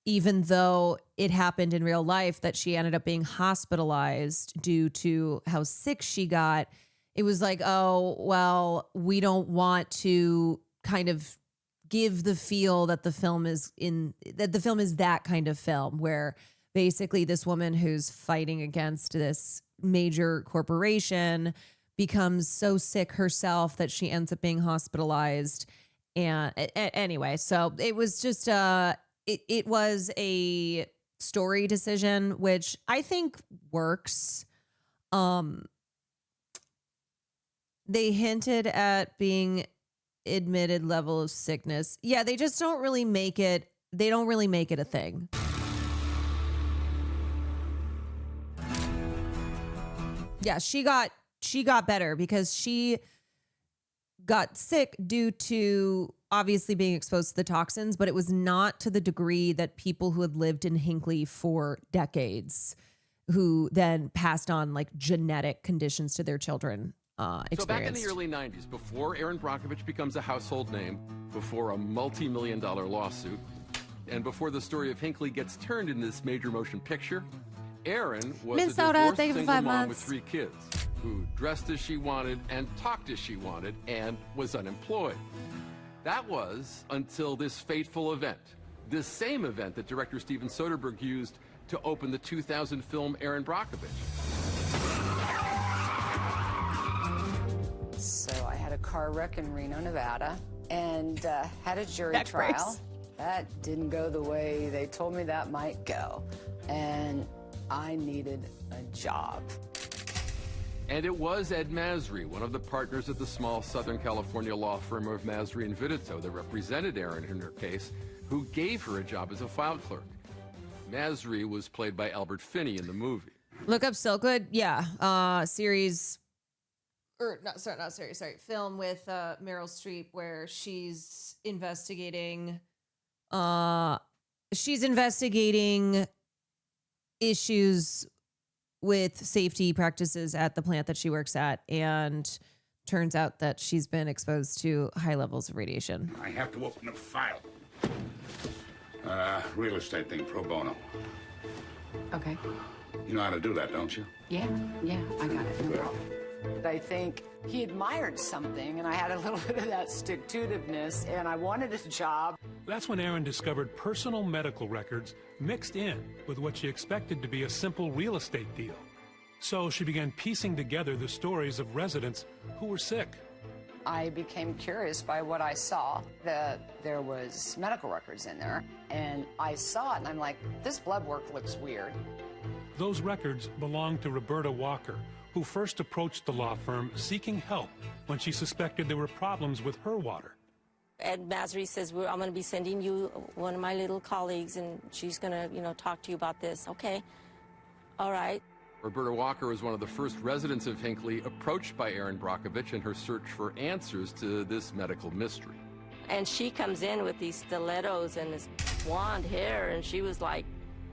even though it happened in real life that she ended up being hospitalized due to how sick she got, it was like, oh, well, we don't want to kind of give the feel that the film is that kind of film where basically this woman who's fighting against this major corporation becomes so sick herself that she ends up being hospitalized. And anyway, so it was just it was a story decision, which I think works. They hinted at being admitted level of sickness. Yeah, they just don't really make it. They don't really make it a thing. Yeah, she got better because she got sick due to obviously being exposed to the toxins, but it was not to the degree that people who had lived in Hinckley for decades, who then passed on like genetic conditions to their children. So back in the early 90s, before Erin Brockovich becomes a household name, before a multi-million-dollar lawsuit, and before the story of Hinckley gets turned in this major motion picture, Erin was a divorced single mom with 3 kids who dressed as she wanted and talked as she wanted and was unemployed. That was until this fateful event, this same event that director Steven Soderbergh used to open the 2000 film Erin Brockovich. So I had a car wreck in Reno, Nevada, and had a jury trial. That didn't go the way they told me that might go. And I needed a job. And it was Ed Masry, one of the partners at the small Southern California law firm of Masry and Vidito that represented Erin in her case, who gave her a job as a file clerk. Masry was played by Albert Finney in the movie. Look up Silkwood. Yeah. Series. Or not series, film with Meryl Streep where she's investigating issues with safety practices at the plant that she works at, and turns out that she's been exposed to high levels of radiation. I have to open a file. Real estate thing, pro bono. Okay. You know how to do that, don't you? Yeah, I got it. No problem. I think he admired something, and I had a little bit of that stick-to-itiveness, and I wanted a job. That's when Erin discovered personal medical records mixed in with what she expected to be a simple real estate deal. So she began piecing together the stories of residents who were sick. I became curious by what I saw, that there was medical records in there, and I saw it, and I'm like, this blood work looks weird. Those records belonged to Roberta Walker, who first approached the law firm seeking help when she suspected there were problems with her water. Ed Masry says, I'm going to be sending you one of my little colleagues, and she's going to, talk to you about this. Okay. All right. Roberta Walker was one of the first residents of Hinckley approached by Erin Brockovich in her search for answers to this medical mystery. And she comes in with these stilettos and this blonde hair, and she was like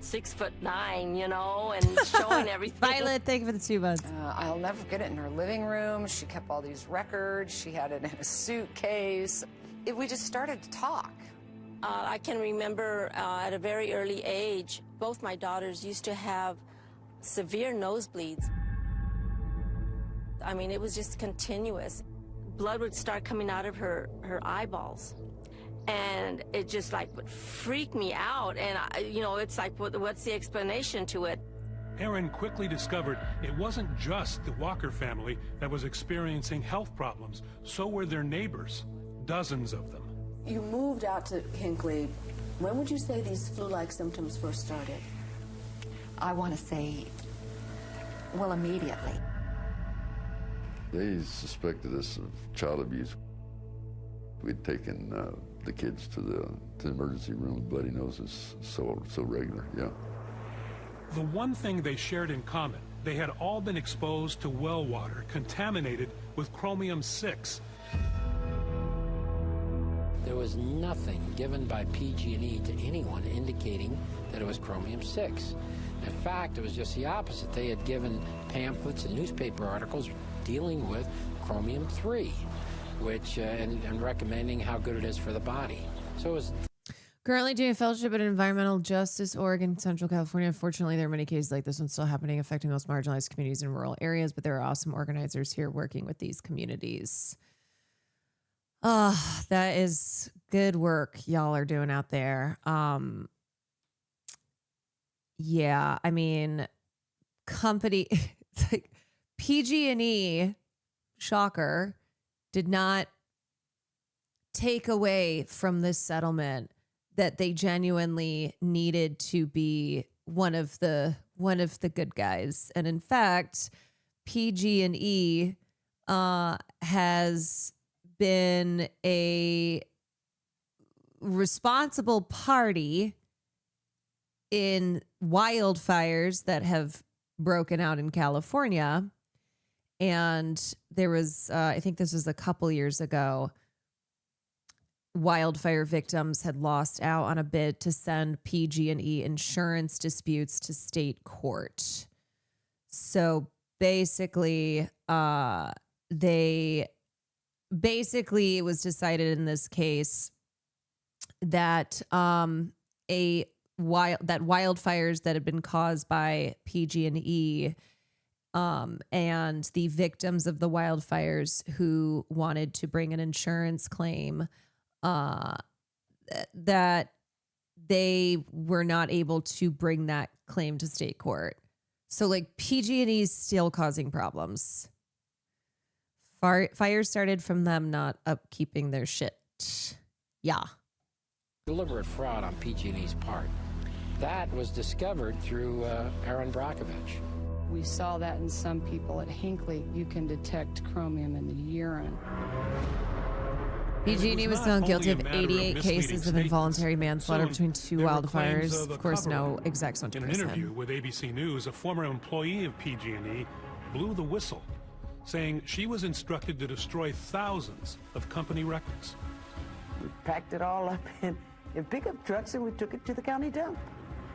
6'9", you know, and showing everything. Violet, thank you for the 2 months. I'll never forget it in her living room. She kept all these records. She had it in a suitcase. We just started to talk. I can remember at a very early age, both my daughters used to have severe nosebleeds. I mean, it was just continuous. Blood would start coming out of her eyeballs. And it just like would freak me out. And, you know, it's like, what's the explanation to it? Erin quickly discovered it wasn't just the Walker family that was experiencing health problems. So were their neighbors, dozens of them. You moved out to Hinckley. When would you say these flu-like symptoms first started? I want to say, well, immediately. They suspected us of child abuse. We'd taken the kids to the emergency room with bloody noses, so regular, yeah. The one thing they shared in common, they had all been exposed to well water contaminated with chromium-6. There was nothing given by PG&E to anyone indicating that it was chromium-6. In fact, it was just the opposite. They had given pamphlets and newspaper articles dealing with chromium-3, which and recommending how good it is for the body. So it was. Currently doing a fellowship at Environmental Justice, Oregon, Central California. Unfortunately, there are many cases like this one still happening, affecting most marginalized communities in rural areas, but there are awesome organizers here working with these communities. That is good work y'all are doing out there. Yeah, I mean, company, it's like PG&E, shocker, did not take away from this settlement that they genuinely needed to be one of the good guys. And in fact, PG&E has been a responsible party in wildfires that have broken out in California. And there was, I think this was a couple years ago, wildfire victims had lost out on a bid to send PG&E insurance disputes to state court. So basically, it was decided in this case that wildfires that had been caused by PG&E and the victims of the wildfires who wanted to bring an insurance claim, that they were not able to bring that claim to state court. So like PG&E is still causing problems. Fires started from them not upkeeping their shit. Yeah. Deliberate fraud on PG&E's part. That was discovered through Erin Brockovich. We saw that in some people at Hinckley. You can detect chromium in the urine. PG&E was found guilty of 88 cases of involuntary manslaughter between two wildfires. Of course, no execs went to prison. In an interview with ABC News, a former employee of PG&E blew the whistle, saying she was instructed to destroy thousands of company records. We packed it all up in pickup trucks and we took it to the county dump.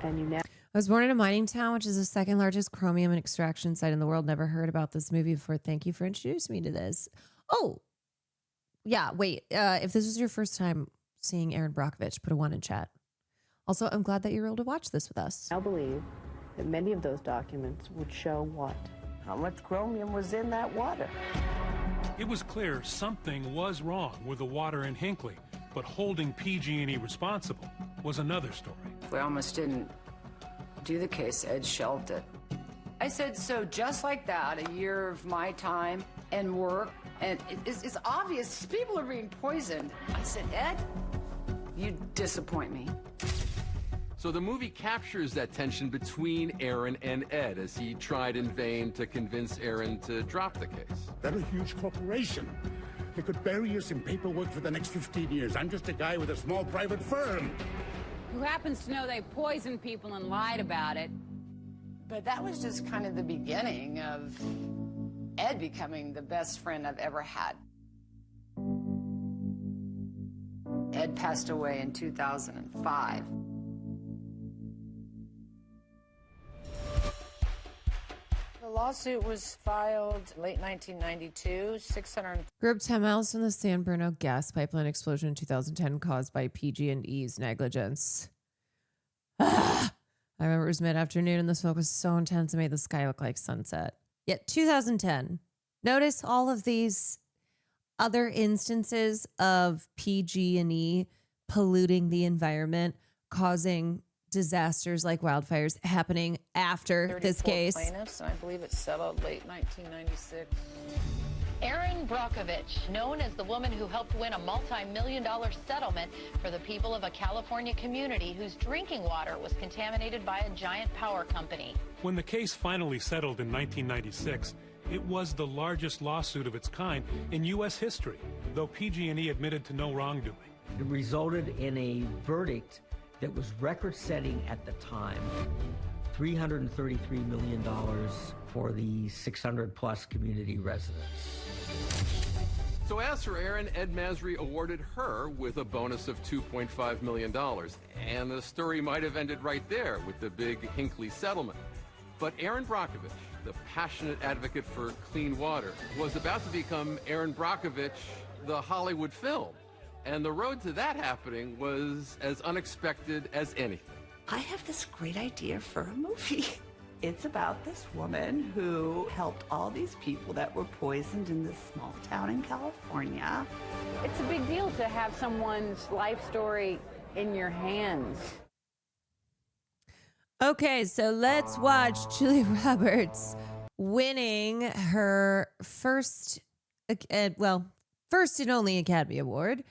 And you now. I was born in a mining town, which is the second largest chromium and extraction site in the world. Never heard about this movie before. Thank you for introducing me to this. Oh, yeah. Wait, if this was your first time seeing Erin Brockovich, put a 1 in chat. Also, I'm glad that you were able to watch this with us. I believe that many of those documents would show what? How much chromium was in that water? It was clear something was wrong with the water in Hinckley, but holding PG&E responsible was another story. We almost didn't do the case. Ed shelved it. I said, so just like that, a year of my time and work, and it's obvious people are being poisoned. I said, Ed, you disappoint me. So the movie captures that tension between Erin and Ed as he tried in vain to convince Erin to drop the case. They're a huge corporation. They could bury us in paperwork for the next 15 years. I'm just a guy with a small private firm. Who happens to know they poisoned people and lied about it. But that was just kind of the beginning of Ed becoming the best friend I've ever had. Ed passed away in 2005. lawsuit was filed late 1992. 600. Group 10 miles from the San Bruno gas pipeline explosion in 2010 caused by PG&E's negligence. I remember it was mid-afternoon and the smoke was so intense it made the sky look like sunset. Yet 2010. Notice all of these other instances of PG&E polluting the environment, causing disasters like wildfires happening after this case. Plaintiffs, and I believe it settled late 1996. Erin Brockovich, known as the woman who helped win a multi-million-dollar settlement for the people of a California community whose drinking water was contaminated by a giant power company. When the case finally settled in 1996, it was the largest lawsuit of its kind in U.S. history, though PG&E admitted to no wrongdoing. It resulted in a verdict that was record-setting at the time. $333 million for the 600-plus community residents. So as for Erin, Ed Masry awarded her with a bonus of $2.5 million. And the story might have ended right there with the big Hinckley settlement. But Erin Brockovich, the passionate advocate for clean water, was about to become Erin Brockovich, the Hollywood film. And the road to that happening was as unexpected as anything. I have this great idea for a movie. It's about this woman who helped all these people that were poisoned in this small town in California. It's a big deal to have someone's life story in your hands. Okay, so let's watch Julia Roberts winning her first and only Academy Award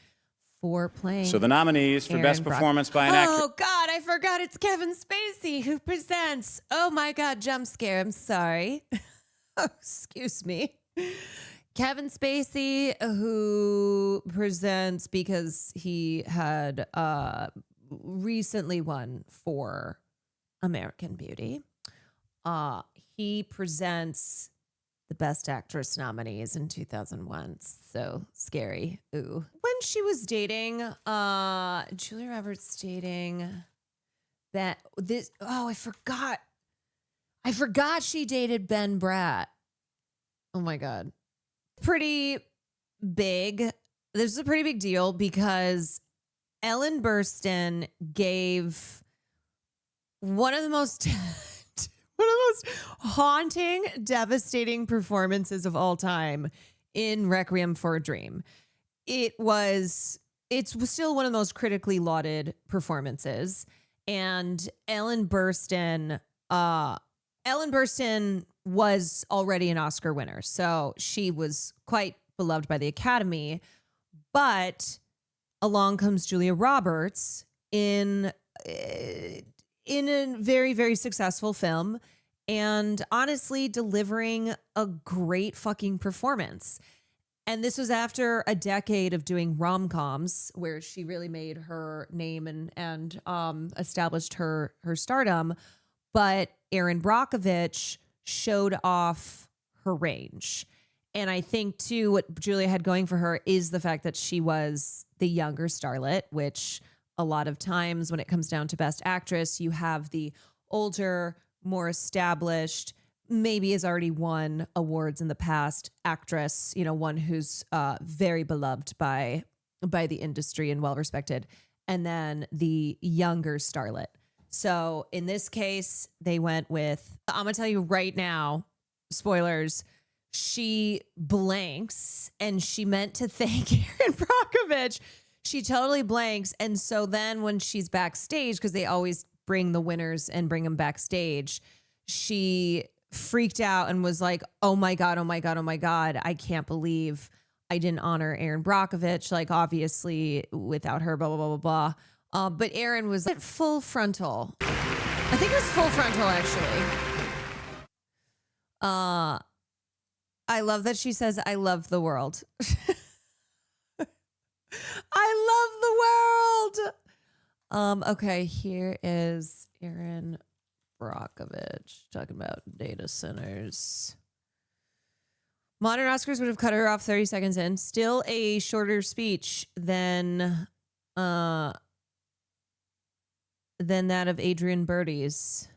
for playing. So the nominees for Best Performance by an Actress. Oh, God, I forgot it's Kevin Spacey who presents. Oh, my God, jump scare. I'm sorry. Excuse me. Kevin Spacey, who presents because he had recently won for American Beauty. He presents the Best Actress nominees in 2001. So scary. Ooh. When she was dating, Julia Roberts dating I forgot she dated Ben Bratt. Oh my God. Pretty big. This is a pretty big deal because Ellen Burstyn gave one of the most haunting, devastating performances of all time in Requiem for a Dream. It's still one of the most critically lauded performances. And Ellen Burstyn was already an Oscar winner, so she was quite beloved by the Academy. But along comes Julia Roberts in a very, very successful film and honestly delivering a great fucking performance. And this was after a decade of doing rom-coms where she really made her name and established her stardom. But Erin Brockovich showed off her range. And I think, too, what Julia had going for her is the fact that she was the younger starlet, which a lot of times when it comes down to Best Actress, you have the older, more established, maybe has already won awards in the past actress, one who's very beloved by the industry and well-respected, and then the younger starlet. So in this case, they went with, I'm going to tell you right now, spoilers, she blanks, and she meant to thank Erin Brockovich. She totally blanks. And so then when she's backstage, because they always bring the winners and bring them backstage, she freaked out and was like, oh my God, oh my God, oh my God. I can't believe I didn't honor Erin Brockovich. Like, obviously, without her, blah, blah, blah, blah, blah. But Erin was at full frontal. I think it was full frontal, actually. I love that she says, I love the world. I love the world. Okay, here is Erin Brockovich talking about data centers. Modern Oscars would have cut her off 30 seconds in. Still a shorter speech than that of Adrian Brody's.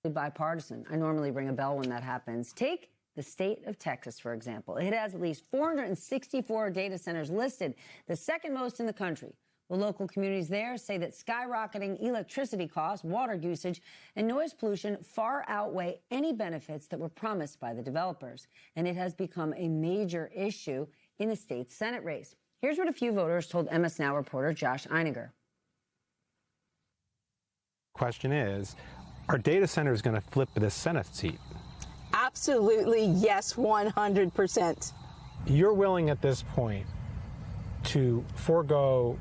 Bipartisan. I normally ring a bell when that happens. Take the state of Texas, for example. It has at least 464 data centers listed, the second most in the country. The local communities there say that skyrocketing electricity costs, water usage, and noise pollution far outweigh any benefits that were promised by the developers. And it has become a major issue in the state's Senate race. Here's what a few voters told MS Now reporter Josh Einiger. Question is, are data centers going to flip this Senate seat? Absolutely, yes, 100%. You're willing at this point to forego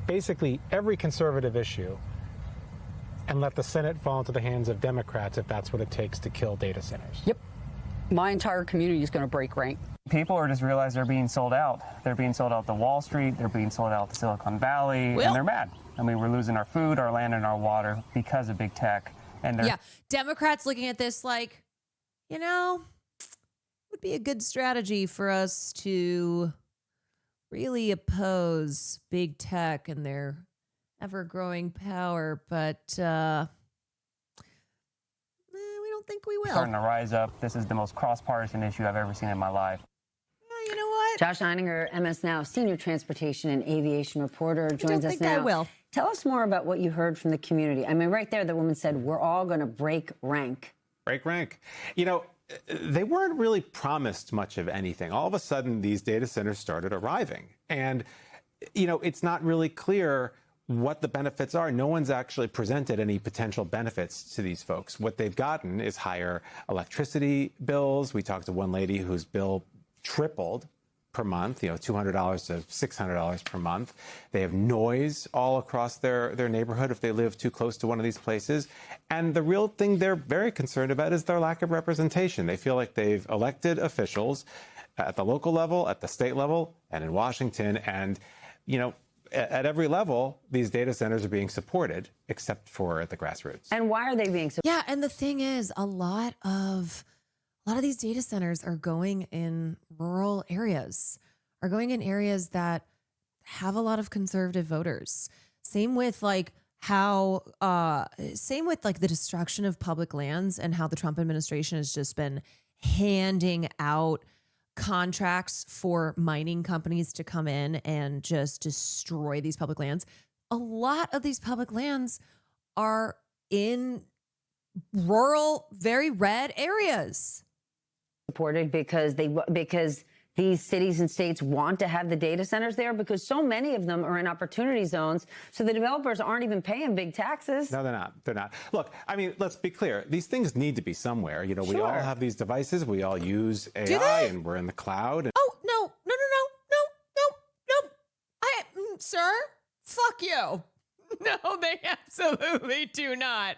basically every conservative issue and let the Senate fall into the hands of Democrats if that's what it takes to kill data centers? Yep. My entire community is going to break rank. People are just realize they're being sold out. They're being sold out to Wall Street. They're being sold out to Silicon Valley, and they're mad. I mean, we're losing our food, our land, and our water because of big tech. And yeah, Democrats looking at this like, you know, it would be a good strategy for us to really oppose big tech and their ever-growing power, but we don't think we will. Starting to rise up. This is the most cross-partisan issue I've ever seen in my life. You know what? Josh Einiger, MS Now senior transportation and aviation reporter, joins us now. I will. Tell us more about what you heard from the community. I mean, right there, the woman said, we're all going to break rank. Break rank. You know, they weren't really promised much of anything. All of a sudden, these data centers started arriving. And, you know, it's not really clear what the benefits are. No one's actually presented any potential benefits to these folks. What they've gotten is higher electricity bills. We talked to one lady whose bill tripled per month, you know, $200 to $600 per month. They have noise all across their neighborhood if they live too close to one of these places. And the real thing they're very concerned about is their lack of representation. They feel like they've elected officials at the local level, at the state level, and in Washington. And, you know, at every level, these data centers are being supported, except for at the grassroots. And why are they being supported? Yeah, and the thing is, a lot of these data centers are going in rural areas, are going in areas that have a lot of conservative voters. Same with like how, same with like the destruction of public lands and how the Trump administration has just been handing out contracts for mining companies to come in and just destroy these public lands. A lot of these public lands are in rural, very red areas. Supported because these cities and states want to have the data centers there because so many of them are in opportunity zones. So the developers aren't even paying big taxes. No, they're not. They're not. Look, I mean, let's be clear. These things need to be somewhere. You know, we all have these devices. We all use AI and we're in the cloud. Oh, no. Sir, fuck you. No, they absolutely do not.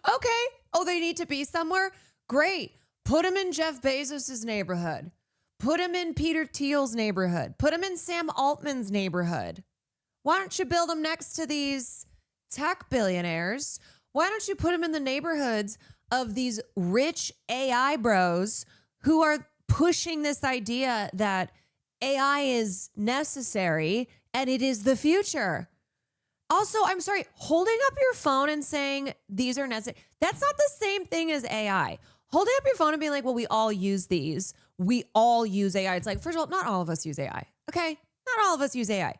Okay. Oh, they need to be somewhere? Great. Put them in Jeff Bezos' neighborhood. Put them in Peter Thiel's neighborhood. Put them in Sam Altman's neighborhood. Why don't you build them next to these tech billionaires? Why don't you put them in the neighborhoods of these rich AI bros who are pushing this idea that AI is necessary and it is the future? Also, I'm sorry, holding up your phone and saying these are necessary, that's not the same thing as AI. Holding up your phone and being like, well, we all use these. We all use AI. It's like, first of all, not all of us use AI. Okay? Not all of us use AI.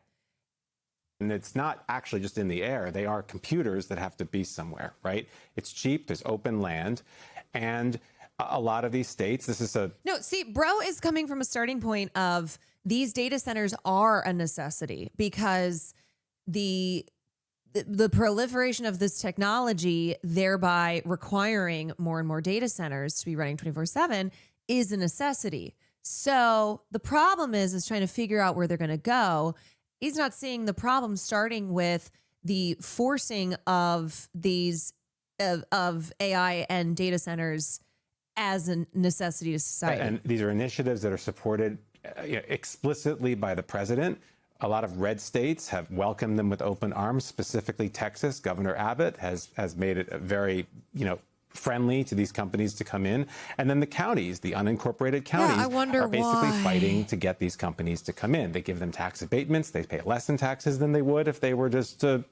And it's not actually just in the air. They are computers that have to be somewhere, right? It's cheap. There's open land. And a lot of these states, this is a... No, see, bro is coming from a starting point of these data centers are a necessity because the proliferation of this technology, thereby requiring more and more data centers to be running 24/7, is a necessity. So the problem is trying to figure out where they're going to go. He's not seeing the problem starting with the forcing of these of AI and data centers as a necessity to society. And these are initiatives that are supported explicitly by the president. A lot of red states have welcomed them with open arms, specifically Texas. Governor Abbott has made it very, friendly to these companies to come in. And then the counties, the unincorporated counties, I wonder are basically why. fighting to get these companies to come in. They give them tax abatements. They pay less in taxes than they would if they were just to,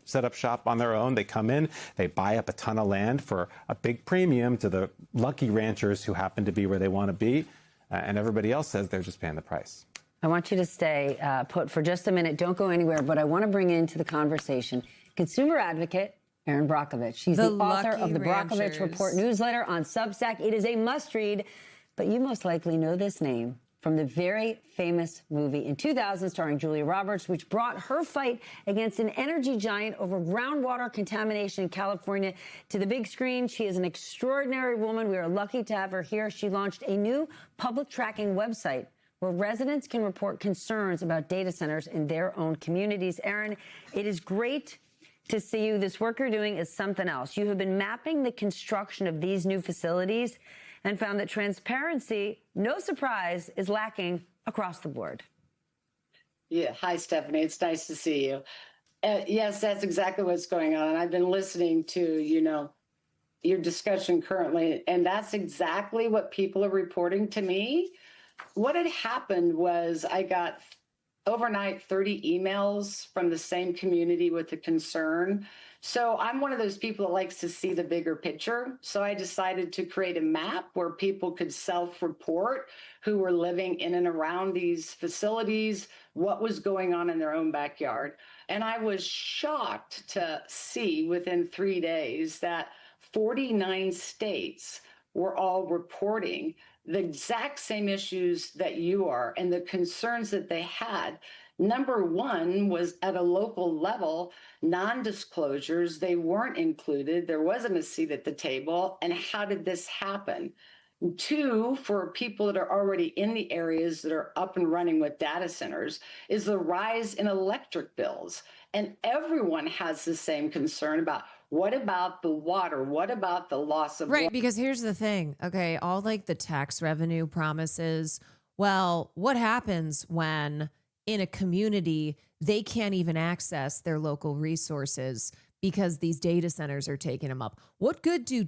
set up shop on their own. They come in, they buy up a ton of land for a big premium to the lucky ranchers who happen to be where they want to be. And everybody else says they're just paying the price. I want you to stay put for just a minute. Don't go anywhere. But I want to bring into the conversation consumer advocate Erin Brockovich. She's the author of the Brockovich Report newsletter on Substack. It is a must-read, but you most likely know this name from the very famous movie in 2000 starring Julia Roberts, which brought her fight against an energy giant over groundwater contamination in California to the big screen. She is an extraordinary woman. We are lucky to have her here. She launched a new public tracking website where residents can report concerns about data centers in their own communities. Erin, it is great to see you. This work you're doing is something else. You have been mapping the construction of these new facilities and found that transparency, no surprise, is lacking across the board. Yeah. Hi, Stephanie. It's nice to see you. Yes, that's exactly what's going on. I've been listening to, your discussion currently, and that's exactly what people are reporting to me. What had happened was I got overnight 30 emails from the same community with a concern. So I'm one of those people that likes to see the bigger picture. So I decided to create a map where people could self-report who were living in and around these facilities, what was going on in their own backyard. And I was shocked to see within 3 days that 49 states were all reporting the exact same issues that you are and the concerns that they had. Number one was at a local level, non-disclosures. They weren't included. There wasn't a seat at the table. And how did this happen? Two, for people that are already in the areas that are up and running with data centers, is the rise in electric bills. And everyone has the same concern about what about the water? What about the loss of Right, water? because here's the thing. Okay, all like the tax revenue promises. Well, what happens when in a community they can't even access their local resources because these data centers are taking them up? What good do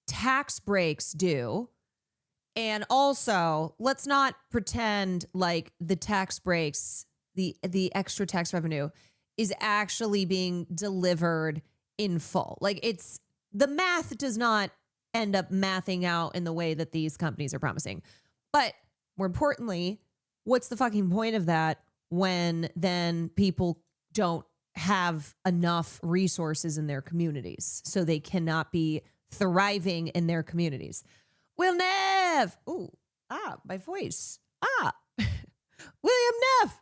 tax breaks do? And also, let's not pretend like the tax breaks, the extra tax revenue is actually being delivered in full. Like the math does not end up mathing out in the way that these companies are promising. But more importantly, what's the fucking point of that when then people don't have enough resources in their communities, so they cannot be thriving in their communities? Will Neff. Ooh, my voice. William Neff.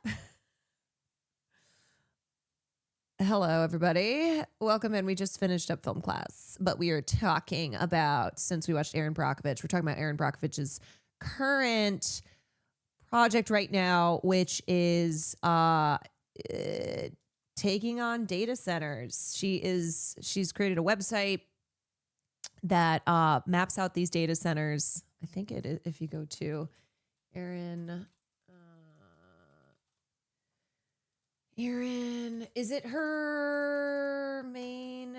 Hello, everybody. Welcome in. We just finished up film class, but we are talking about, since we watched Erin Brockovich, we're talking about Erin Brockovich's current project right now, which is taking on data centers. She's created a website that maps out these data centers. I think it is, if you go to Erin, is it her main?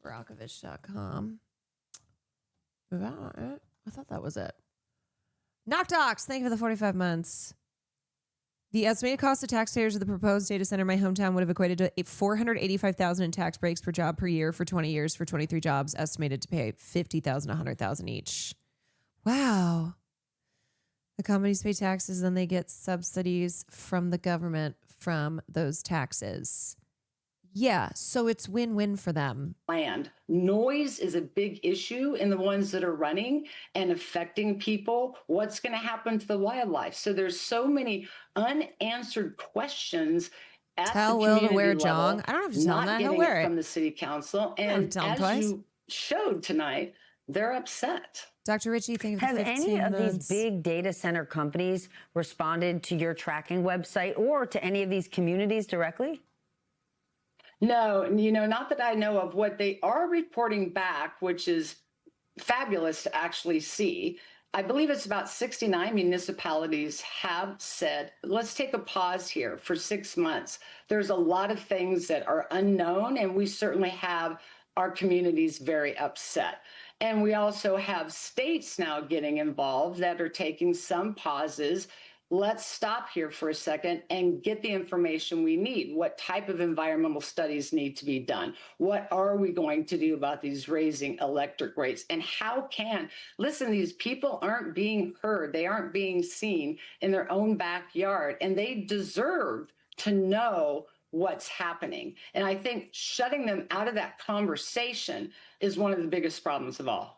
ErinBrockovich.com. Is that not it? I thought that was it. Knock Docs, thank you for the 45 months. The estimated cost to taxpayers of the proposed data center in my hometown would have equated to $485,000 in tax breaks per job per year for 20 years for 23 jobs, estimated to pay $50,000, $100,000 each. Wow. The companies pay taxes, then they get subsidies from the government from those taxes. Yeah, so it's win-win for them. Land. Noise is a big issue in the ones that are running and affecting people. What's going to happen to the wildlife? So there's so many unanswered questions at Tell the Will community to wear level, Jong. I don't have to tell him not that. He'll getting wear it it from the city council. And tell him as twice. you showed tonight, they're upset. Dr. Ritchie, thank you for Have 15 any of months. these big data center companies responded to your tracking website or to any of these communities directly? No, not that I know of. What they are reporting back, which is fabulous to actually see, I believe it's about 69 municipalities have said, let's take a pause here for 6 months. There's a lot of things that are unknown, and we certainly have our communities very upset. And we also have states now getting involved that are taking some pauses. Let's stop here for a second and get the information we need. What type of environmental studies need to be done? What are we going to do about these raising electric rates? And how listen, these people aren't being heard. They aren't being seen in their own backyard, and they deserve to know what's happening. And I think shutting them out of that conversation is one of the biggest problems of all.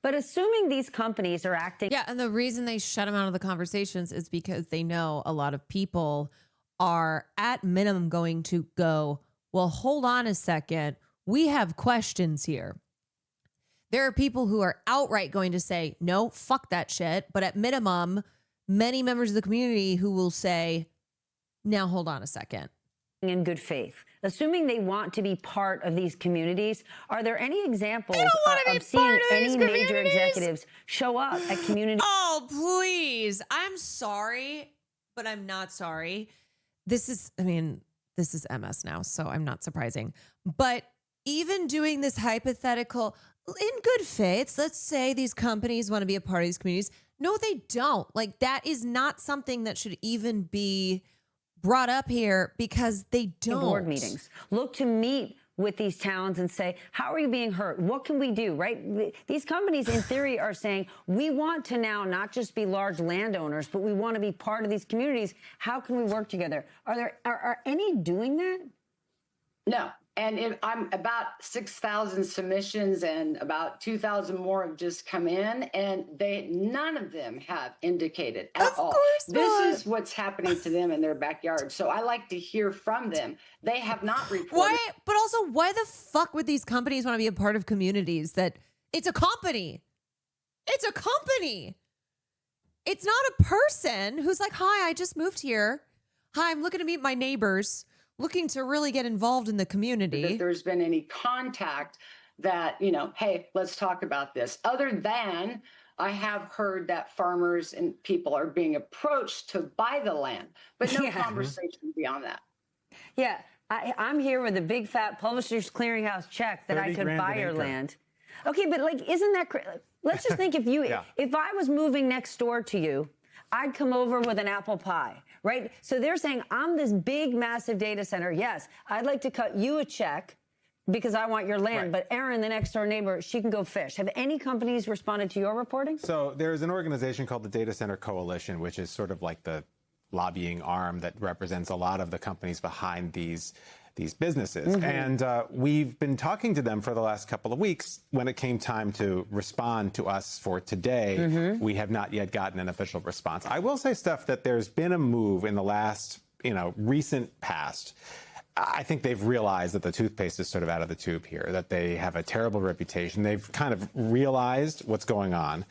But assuming these companies are acting... Yeah, and the reason they shut them out of the conversations is because they know a lot of people are at minimum going to go, well, hold on a second. We have questions here. There are people who are outright going to say, no, fuck that shit. But at minimum, many members of the community who will say, now hold on a second. In good faith, assuming they want to be part of these communities, are there any examples of seeing any major executives show up at community? Oh, please. I'm sorry, but I'm not sorry. This is MS now, so I'm not surprising. But even doing this hypothetical in good faith, let's say these companies want to be a part of these communities. No, they don't. Like, that is not something that should even be brought up here because they don't. Board meetings look to meet with these towns and say, how are you being hurt? What can we do, right? These companies in theory are saying, we want to now not just be large landowners, but we want to be part of these communities. How can we work together? Are any doing that? No. And I'm about 6,000 submissions and about 2,000 more have just come in, and none of them have indicated at all. This is what's happening to them in their backyard. So I like to hear from them. They have not reported. Why? But also, why the fuck would these companies want to be a part of communities that it's a company? It's a company. It's not a person who's like, hi, I just moved here. Hi, I'm looking to meet my neighbors. Looking to really get involved in the community. That there's been any contact that, hey, let's talk about this. Other than I have heard that farmers and people are being approached to buy the land, but no conversation beyond that. Yeah, I'm here with a big fat Publishers Clearinghouse check that I could buy your land. Okay, but isn't that crazy? Let's just think if I was moving next door to you, I'd come over with an apple pie, right? So they're saying, I'm this big, massive data center. Yes, I'd like to cut you a check because I want your land. But Erin, the next door neighbor, she can go fish. Have any companies responded to your reporting? So there's an organization called the Data Center Coalition, which is sort of like the lobbying arm that represents a lot of the companies behind these businesses. And we've been talking to them for the last couple of weeks. When it came time to respond to us for today, we have not yet gotten an official response. I will say, Steph, that there's been a move in the last, recent past. I think they've realized that the toothpaste is sort of out of the tube here, that they have a terrible reputation. They've kind of realized what's going on.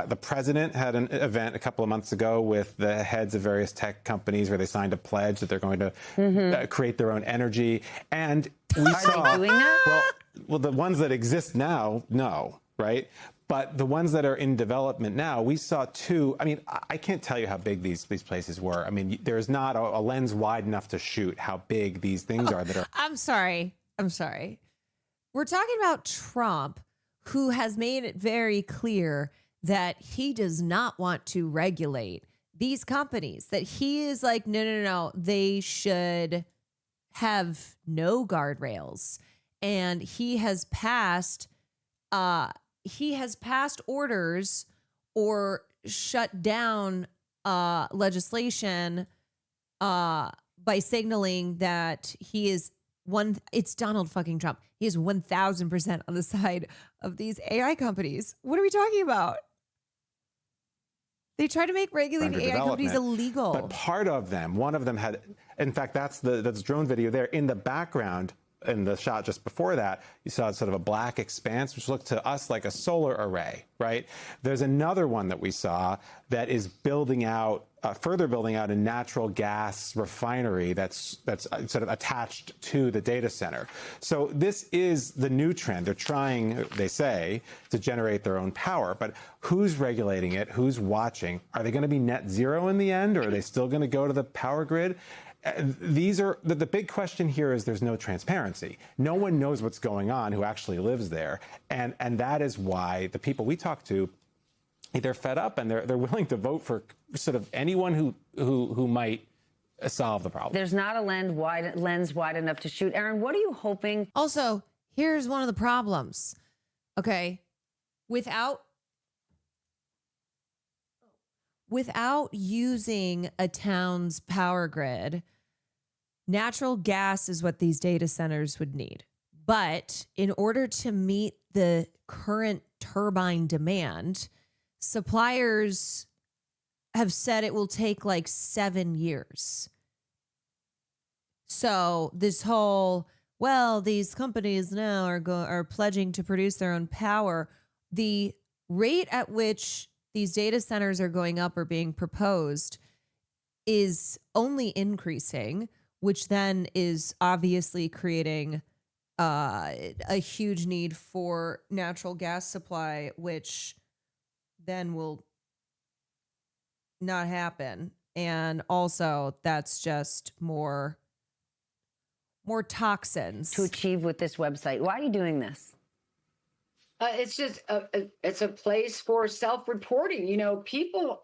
The president had an event a couple of months ago with the heads of various tech companies where they signed a pledge that they're going to create their own energy. And we saw, they doing that? Well, the ones that exist now, no, right? But the ones that are in development now, we saw two. I mean, I can't tell you how big these places were. I mean, there's not a lens wide enough to shoot how big these things are that are. I'm sorry. We're talking about Trump, who has made it very clear that he does not want to regulate these companies, that he is like, no, they should have no guardrails. And he has passed orders or shut down legislation by signaling that he is it's Donald fucking Trump. He is 1,000% on the side of these AI companies. What are we talking about? They try to make regulating AI companies illegal. But part of them, one of them had, in fact, that's drone video there. In the background, in the shot just before that, you saw sort of a black expanse, which looked to us like a solar array, right? There's another one that we saw that is building out, further building out a natural gas refinery that's sort of attached to the data center. So this is the new trend. They're trying, they say, to generate their own power. But who's regulating it? Who's watching? Are they going to be net zero in the end, or are they still going to go to the power grid? these are the big question here is there's no transparency. No one knows what's going on who actually lives there. And that is why the people we talk to, they're fed up and they're willing to vote for sort of anyone who might solve the problem. There's not a lens wide enough to shoot. Aaron, what are you hoping? Also, here's one of the problems. Okay. Without using a town's power grid, natural gas is what these data centers would need. But in order to meet the current turbine demand, suppliers have said it will take like 7 years. So this whole, well, these companies now are pledging to produce their own power. The rate at which these data centers are going up or being proposed is only increasing, which then is obviously creating a huge need for natural gas supply, which then will not happen. And also that's just more toxins to achieve with this website. Why are you doing this? It's just it's a place for self-reporting. You know, people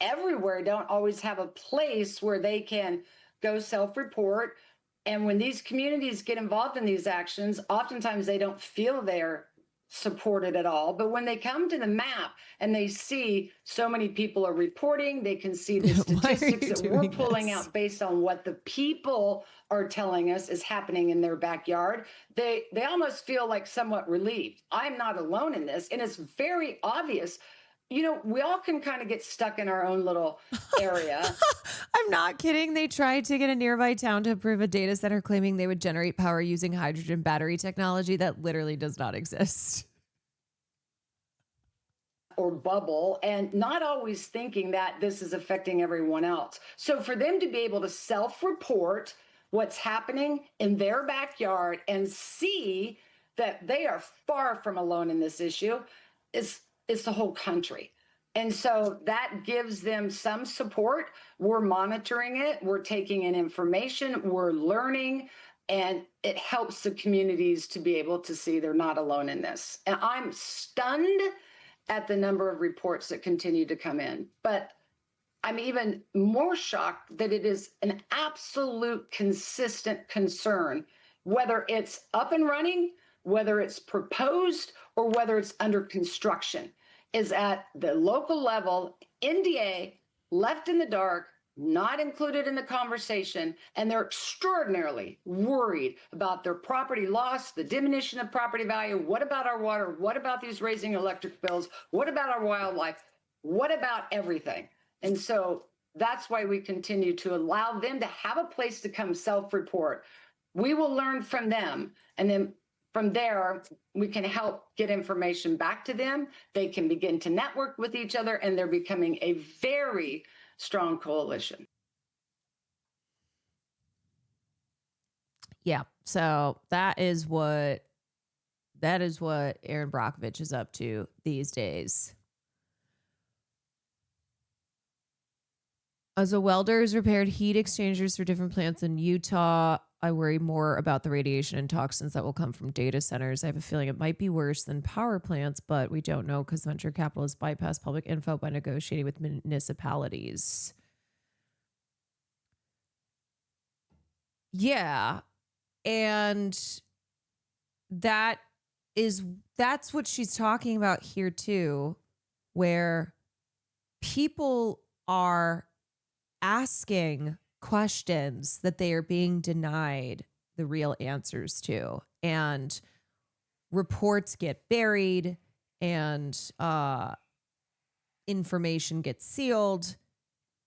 everywhere don't always have a place where they can go self-report. And when these communities get involved in these actions, oftentimes they don't feel they're supported at all. But when they come to the map and they see so many people are reporting, they can see the statistics that we're pulling out based on what the people are telling us is happening in their backyard. They almost feel like somewhat relieved. I'm not alone in this. And it's very obvious. You know, we all can kind of get stuck in our own little area. I'm not kidding. They tried to get a nearby town to approve a data center claiming they would generate power using hydrogen battery technology that literally does not exist. Or bubble, and not always thinking that this is affecting everyone else. So for them to be able to self-report what's happening in their backyard and see that they are far from alone in this issue is the whole country. And so that gives them some support. We're monitoring it. We're taking in information. We're learning. And it helps the communities to be able to see they're not alone in this. And I'm stunned at the number of reports that continue to come in. But I'm even more shocked that it is an absolute consistent concern, whether it's up and running, whether it's proposed, or whether it's under construction, is at the local level, NDA, left in the dark, not included in the conversation, and they're extraordinarily worried about their property loss, the diminution of property value. What about our water? What about these raising electric bills? What about our wildlife? What about everything? And so that's why we continue to allow them to have a place to come self-report. We will learn from them, and then from there, we can help get information back to them. They can begin to network with each other, and they're becoming a very strong coalition. Yeah. So that is what Aaron Brockovich is up to these days. As a welder has repaired heat exchangers for different plants in Utah, I worry more about the radiation and toxins that will come from data centers. I have a feeling it might be worse than power plants, but we don't know because venture capitalists bypass public info by negotiating with municipalities. Yeah. And that's what she's talking about here too, where people are asking questions that they are being denied the real answers to, and reports get buried and information gets sealed,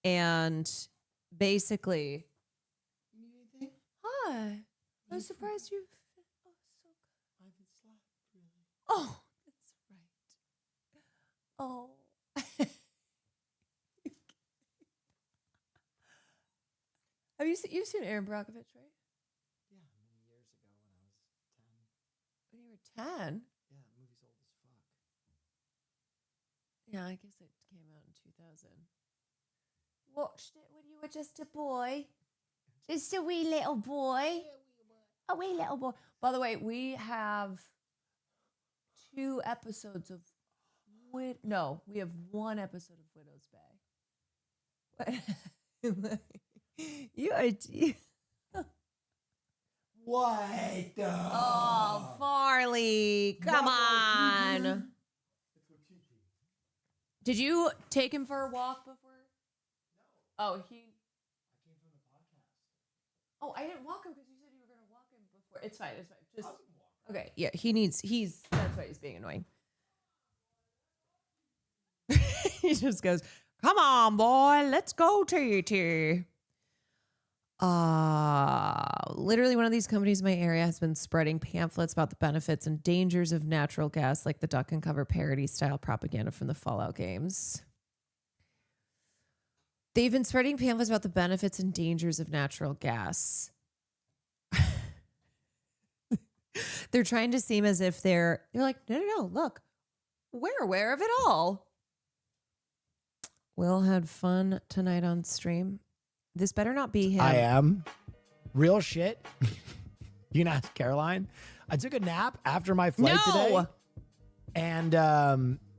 and basically, hi, I was surprised you. Oh, that's right. Oh. Have you've seen Aaron Brockovich, right? Yeah, many years ago when I was 10. When you were 10? Yeah, the movie's old as fuck. Yeah, I guess it came out in 2000. Watched it when you were just a boy. Just a wee little boy. A wee little boy. By the way, we have 2 episodes of no, we have 1 episode of Widow's Bay. You are What? Oh, Farley, come on. Did you take him for a walk before? No. Oh, Oh, I didn't walk him because you said you were going to walk him before. It's fine. It's fine. Just okay. Yeah, that's why he's being annoying. He just goes, "Come on, boy, let's go, TT." Literally one of these companies in my area has been spreading pamphlets about the benefits and dangers of natural gas, like the duck and cover parody style propaganda from the Fallout games. They've been spreading pamphlets about the benefits and dangers of natural gas. They're trying to seem as if they're like, no, look, we're aware of it all. Will had fun tonight on stream. This better not be him. I am. Real shit. You can ask Caroline. I took a nap after my flight today. And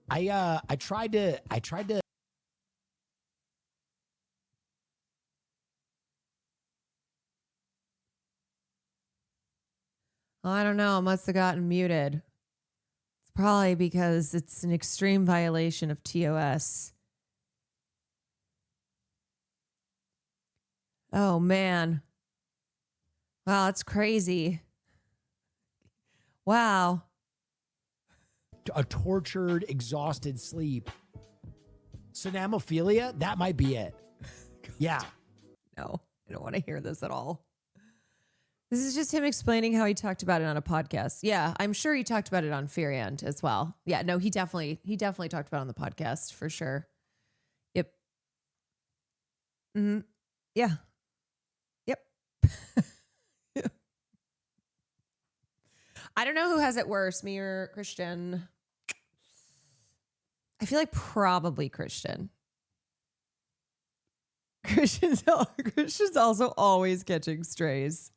I tried to I don't know. It must have gotten muted. It's probably because it's an extreme violation of TOS. Oh, man. Wow, that's crazy. Wow. a tortured, exhausted sleep. Synamophilia? That might be it. Yeah. No, I don't want to hear this at all. This is just him explaining how he talked about it on a podcast. Yeah, I'm sure he talked about it on Fearand as well. Yeah, no, he definitely talked about it on the podcast for sure. Yep. Mm-hmm. Yeah. Yep. I don't know who has it worse, me or Christian. I feel like probably Christian. Christian's also always catching strays.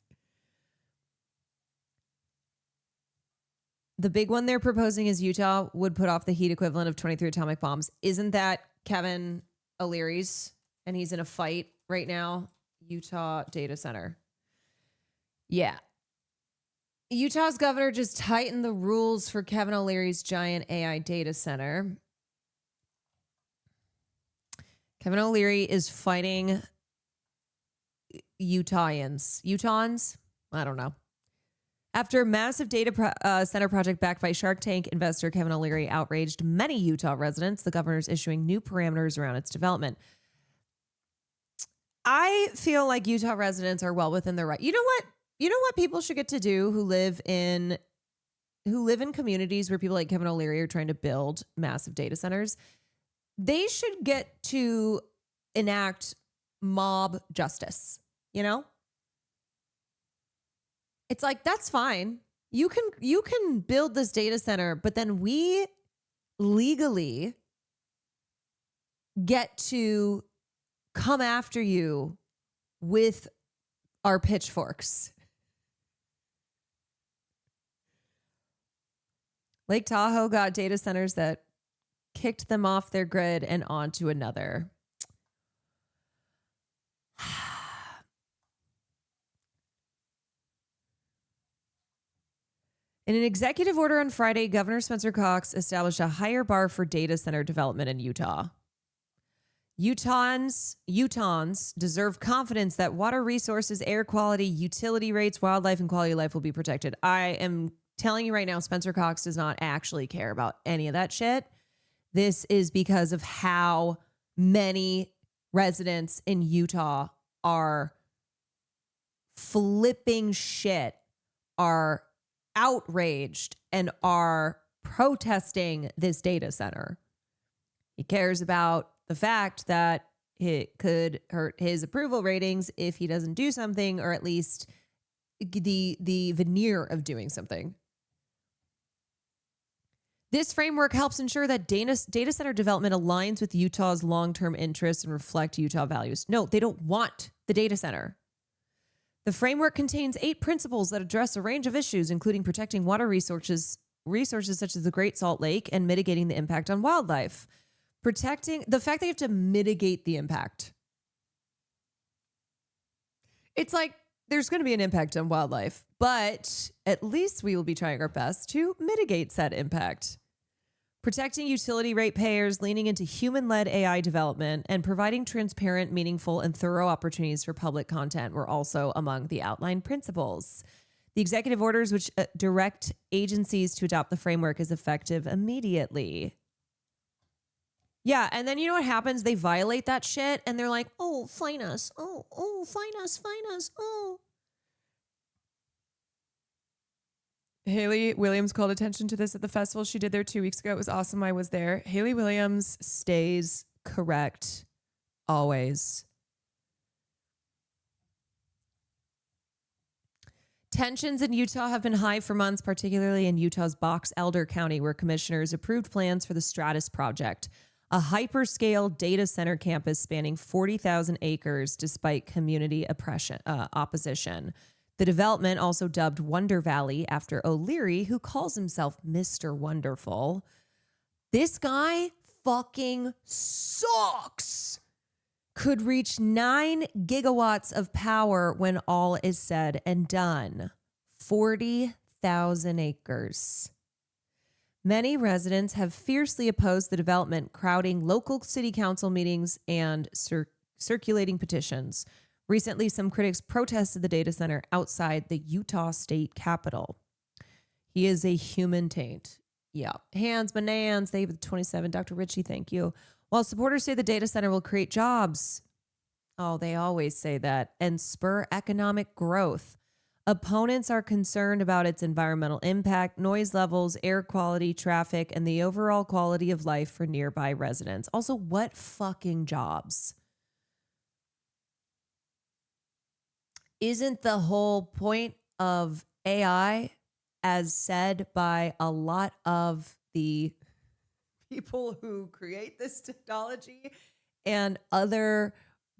The big one they're proposing is Utah would put off the heat equivalent of 23 atomic bombs. Isn't that Kevin O'Leary's? And he's in a fight right now. Utah data center. Yeah. Utah's governor just tightened the rules for Kevin O'Leary's giant AI data center. Kevin O'Leary is fighting Utahns? I don't know. After a massive data center project backed by Shark Tank investor Kevin O'Leary outraged many Utah residents, the governor is issuing new parameters around its development. I feel like Utah residents are well within their right. You know what? You know what people should get to do who live in communities where people like Kevin O'Leary are trying to build massive data centers? They should get to enact mob justice, you know? It's like, that's fine. You can build this data center, but then we legally get to come after you with our pitchforks. Lake Tahoe got data centers that kicked them off their grid and onto another. In an executive order on Friday, Governor Spencer Cox established a higher bar for data center development in Utah. Utahns deserve confidence that water resources, air quality, utility rates, wildlife, and quality of life will be protected. I am telling you right now, Spencer Cox does not actually care about any of that shit. This is because of how many residents in Utah are flipping shit, are outraged, and are protesting this data center. He cares about the fact that it could hurt his approval ratings if he doesn't do something, or at least the veneer of doing something. This framework helps ensure that data center development aligns with Utah's long-term interests and reflect Utah values. No, they don't want the data center. The framework contains 8 principles that address a range of issues, including protecting water resources such as the Great Salt Lake and mitigating the impact on wildlife. Protecting the fact that you have to mitigate the impact. It's like there's going to be an impact on wildlife, but at least we will be trying our best to mitigate said impact. Protecting utility ratepayers, leaning into human-led AI development, and providing transparent, meaningful, and thorough opportunities for public content were also among the outlined principles. The executive orders which direct agencies to adopt the framework is effective immediately. Yeah, and then you know what happens? They violate that shit, and they're like, oh, fine us. Oh, fine us, oh. Haley Williams called attention to this at the festival she did there 2 weeks ago. It was awesome. I was there. Haley Williams stays correct always. Tensions in Utah have been high for months, particularly in Utah's Box Elder County, where commissioners approved plans for the Stratus Project, a hyperscale data center campus spanning 40,000 acres despite community opposition. The development, also dubbed Wonder Valley after O'Leary, who calls himself Mr. Wonderful. This guy fucking sucks. Could reach 9 gigawatts of power when all is said and done. 40,000 acres. Many residents have fiercely opposed the development, crowding local city council meetings and circulating petitions. Recently, some critics protested the data center outside the Utah state capitol. He is a human taint. Yeah. Hands, bananas, David 27, Dr. Ritchie, thank you. While supporters say the data center will create jobs, oh, they always say that, and spur economic growth. Opponents are concerned about its environmental impact, noise levels, air quality, traffic, and the overall quality of life for nearby residents. Also, what fucking jobs? Isn't the whole point of AI, as said by a lot of the people who create this technology and other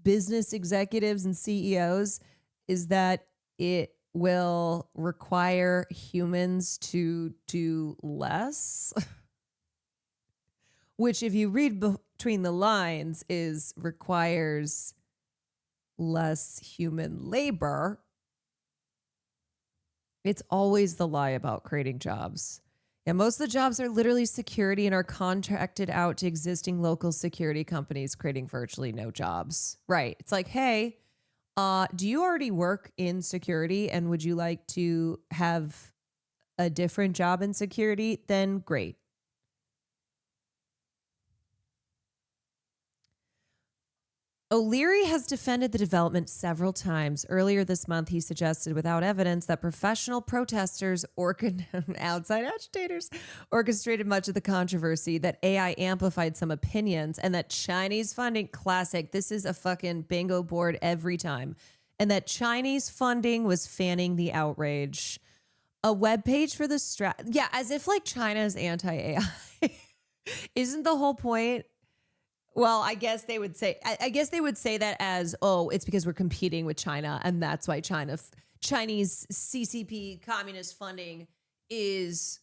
business executives and CEOs, is that it will require humans to do less? Which, if you read between the lines, requires less human labor. It's always the lie about creating jobs. Yeah, most of the jobs are literally security and are contracted out to existing local security companies, creating virtually no jobs. Right. It's like, hey, do you already work in security and would you like to have a different job in security? Then great. O'Leary has defended the development several times. Earlier this month, he suggested without evidence that professional protesters or outside agitators orchestrated much of the controversy, that AI amplified some opinions, and that Chinese funding, classic, this is a fucking bingo board every time, and that Chinese funding was fanning the outrage. A webpage for the yeah, as if like China is anti-AI. Isn't the whole point? Well, I guess they would say that as, oh, it's because we're competing with China, and that's why Chinese CCP communist funding is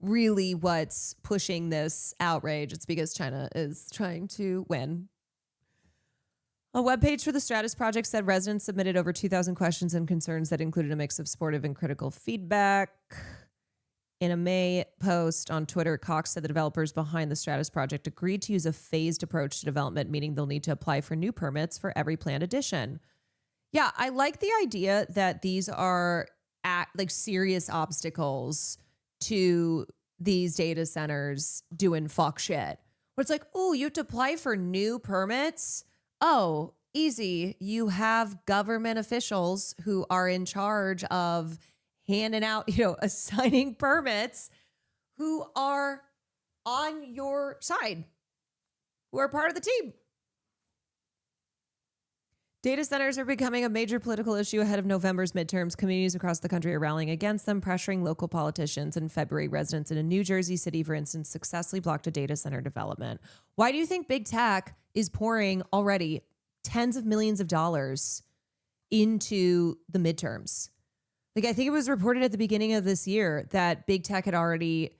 really what's pushing this outrage. It's because China is trying to win. A webpage for the Stratus Project said residents submitted over 2,000 questions and concerns that included a mix of supportive and critical feedback. In a May post on Twitter, Cox said the developers behind the Stratus Project agreed to use a phased approach to development, meaning they'll need to apply for new permits for every planned addition. Yeah, I like the idea that these are like serious obstacles to these data centers doing fuck shit. Where it's like, oh, you have to apply for new permits? Oh, easy. You have government officials who are in charge of handing out, assigning permits, who are on your side, who are part of the team. Data centers are becoming a major political issue ahead of November's midterms. Communities across the country are rallying against them, pressuring local politicians. In February, residents in a New Jersey city, for instance, successfully blocked a data center development. Why do you think big tech is pouring already tens of millions of dollars into the midterms. Like, I think it was reported at the beginning of this year that big tech had already,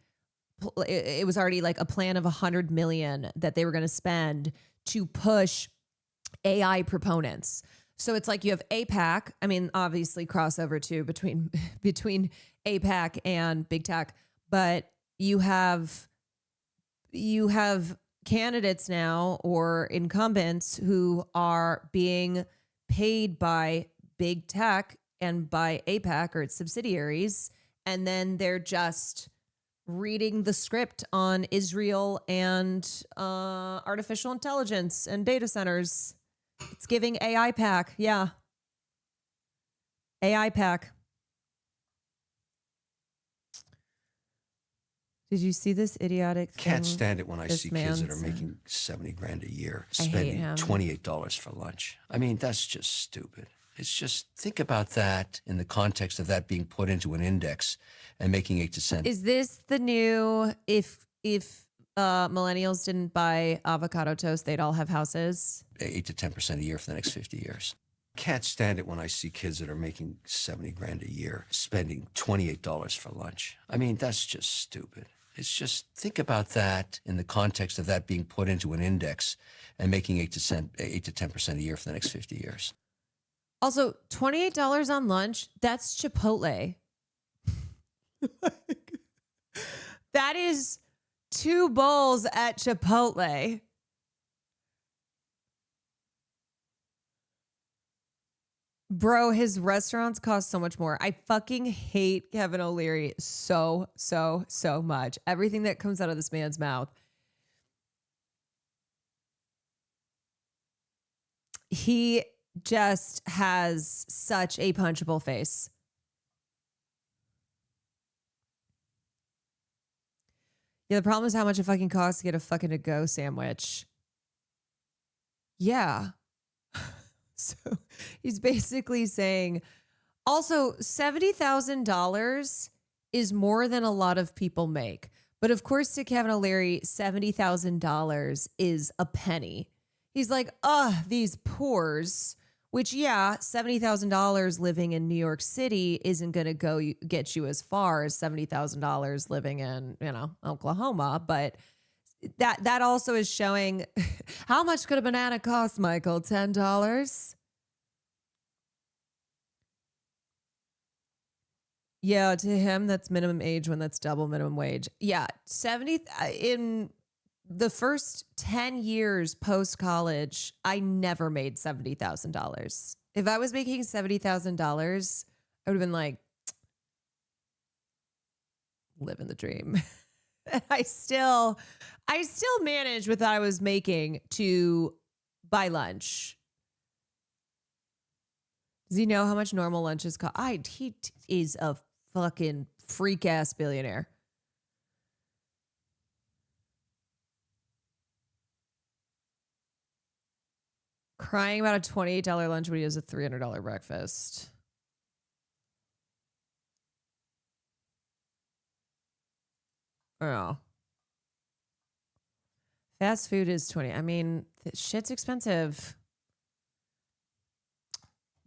it was already like a plan of $100 million that they were going to spend to push AI proponents. So it's like you have APAC. I mean, obviously crossover too between APAC and big tech, but you have candidates now or incumbents who are being paid by big tech and by APAC or its subsidiaries, and then they're just reading the script on Israel and artificial intelligence and data centers. It's giving AI pack. Yeah. AI pack. Did you see this idiotic thing? Can't stand it when I this see kids that man are said? making $70 grand a year I hate spending him. $28 for lunch. I mean, that's just stupid. It's just, think about that in the context of that being put into an index and making 8 to 10. Is this the new, if millennials didn't buy avocado toast, they'd all have houses? 8 to 10% a year for the next 50 years. Can't stand it when I see kids that are making $70 grand a year spending $28 for lunch. I mean, that's just stupid. It's just, think about that in the context of that being put into an index and making 8 to 10% a year for the next 50 years. Also, $28 on lunch, that's Chipotle. That is 2 bowls at Chipotle. Bro, his restaurants cost so much more. I fucking hate Kevin O'Leary so much. Everything that comes out of this man's mouth. He just has such a punchable face. Yeah, the problem is how much it fucking costs to get a fucking to-go sandwich. Yeah. So he's basically saying, also, $70,000 is more than a lot of people make. But of course, to Kevin O'Leary, $70,000 is a penny. He's like, these poors, which, yeah, $70,000 living in New York City isn't going to get you as far as $70,000 living in, Oklahoma. But that also is showing how much could a banana cost, Michael? $10? Yeah, to him, that's minimum age when that's double minimum wage. Yeah, 70 in the first 10 years post-college, I never made $70,000. If I was making $70,000, I would have been like, living the dream. I still managed with what I was making to buy lunch. Does he know how much normal lunches cost? He is a fucking freak ass billionaire. Crying about a $28 lunch when he has a $300 breakfast. Oh. Fast food is 20. I mean, shit's expensive.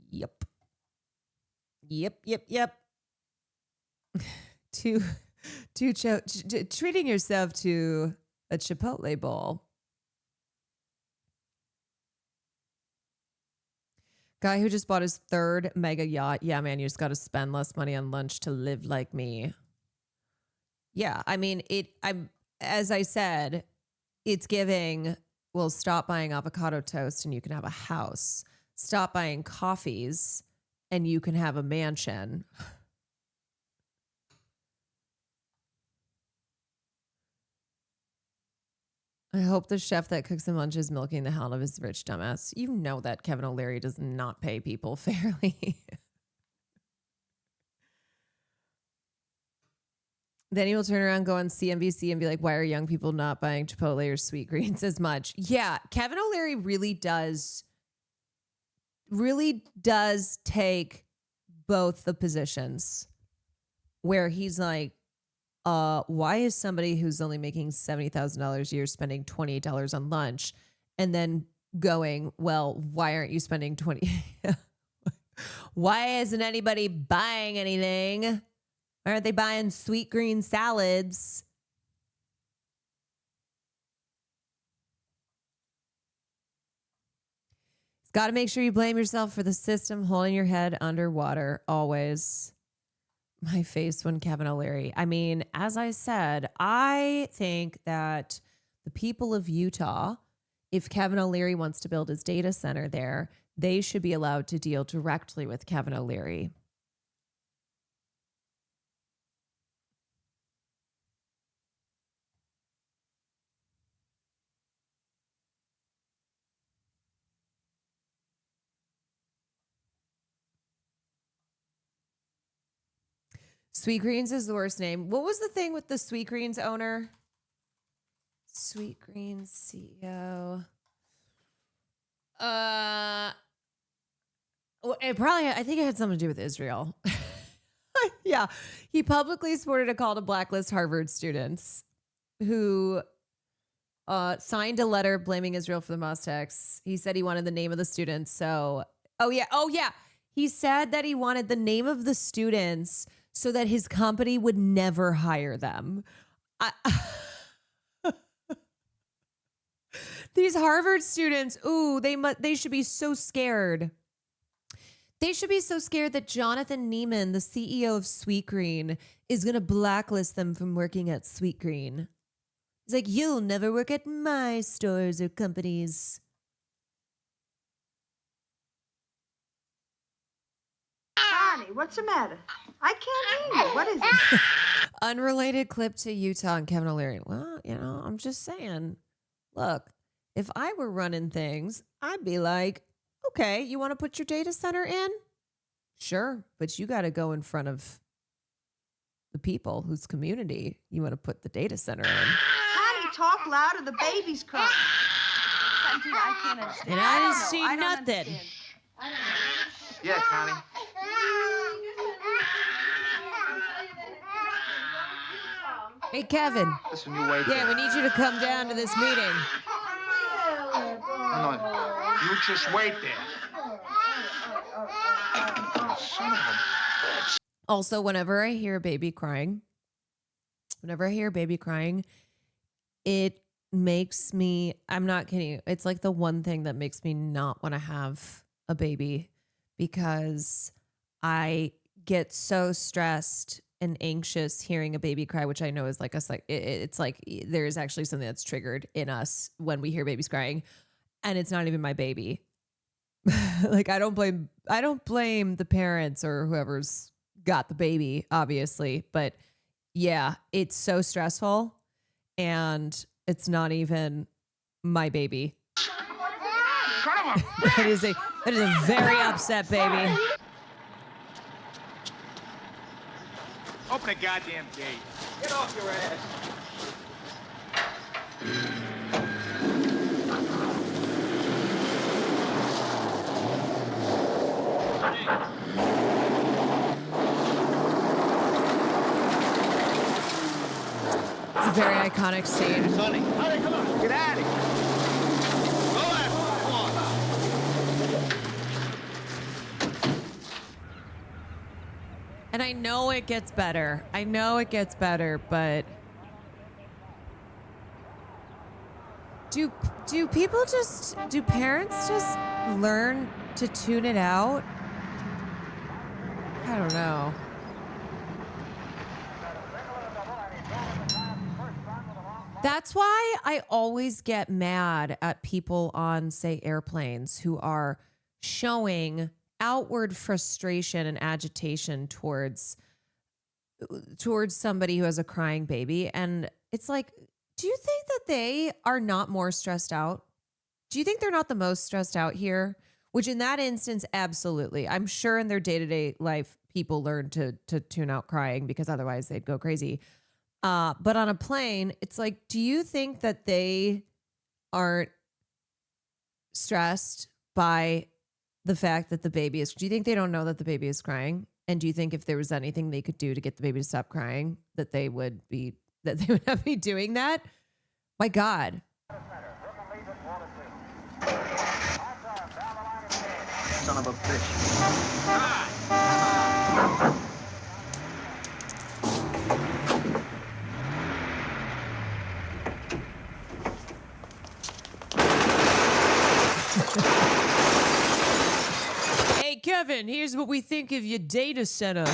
Yep. Treating yourself to a Chipotle bowl. Guy who just bought his 3rd mega yacht. Yeah, man, you just got to spend less money on lunch to live like me. Yeah, I mean, as I said, it's giving, well, stop buying avocado toast and you can have a house. Stop buying coffees and you can have a mansion. I hope the chef that cooks him lunch is milking the hell out of his rich dumbass. You know that Kevin O'Leary does not pay people fairly. Then he will turn around, go on CNBC and be like, why are young people not buying Chipotle or Sweet Greens as much? Yeah, Kevin O'Leary really does take both the positions where he's like, why is somebody who's only making $70,000 a year spending $28 on lunch? And then going, well, why aren't you spending Why isn't anybody buying anything? Why aren't they buying sweet green salads? It's got to make sure you blame yourself for the system holding your head underwater always. My face when Kevin O'Leary. I mean, as I said, I think that the people of Utah, if Kevin O'Leary wants to build his data center there, they should be allowed to deal directly with Kevin O'Leary. Sweet Greens is the worst name. What was the thing with the Sweet Greens owner? Sweet Greens CEO. Well, I think it had something to do with Israel. Yeah. He publicly supported a call to blacklist Harvard students who signed a letter blaming Israel for the mosque attacks. He said he wanted the name of the students. So, oh yeah. He said that he wanted the name of the students so that his company would never hire them. These Harvard students, they should be so scared. They should be so scared that Jonathan Neiman, the CEO of Sweetgreen, is going to blacklist them from working at Sweetgreen. He's like, you'll never work at my stores or companies. Connie, what's the matter? I can't hear you. What is it? Unrelated clip to Utah and Kevin O'Leary. Well, I'm just saying, look, if I were running things, I'd be like, okay, you want to put your data center in? Sure, but you got to go in front of the people whose community you want to put the data center in. Connie, talk louder. The baby's crying. Dude, I can't understand. And I didn't see nothing. Yeah, Connie. Hey, Kevin. Listen, you wait. Yeah, we need you to come down to this meeting. No, you just wait there. Son of a bitch. Also, whenever I hear a baby crying, it makes me, I'm not kidding. It's like the one thing that makes me not want to have a baby because I get so stressed and anxious hearing a baby cry, which I know is like it's like there's actually something that's triggered in us when we hear babies crying, and it's not even my baby. Like I don't blame the parents or whoever's got the baby, obviously, but yeah, it's so stressful, and it's not even my baby. That is a very upset baby. Open the goddamn gate. Get off your ass. It's a very iconic scene. Sonny, honey, come on. Get out of here. Go after him. And I know it gets better. But do parents just learn to tune it out? I don't know. That's why I always get mad at people on, say, airplanes who are showing outward frustration and agitation towards somebody who has a crying baby. And it's like, do you think that they are not more stressed out? Do you think they're not the most stressed out here? Which in that instance, absolutely. I'm sure in their day-to-day life, people learn to tune out crying because otherwise they'd go crazy. But on a plane, it's like, do you think that they aren't stressed by the fact that the baby is, do you think they don't know that the baby is crying? And do you think if there was anything they could do to get the baby to stop crying, that they would not be doing that? My God. son of a bitch. Hey, Kevin, here's what we think of your data center.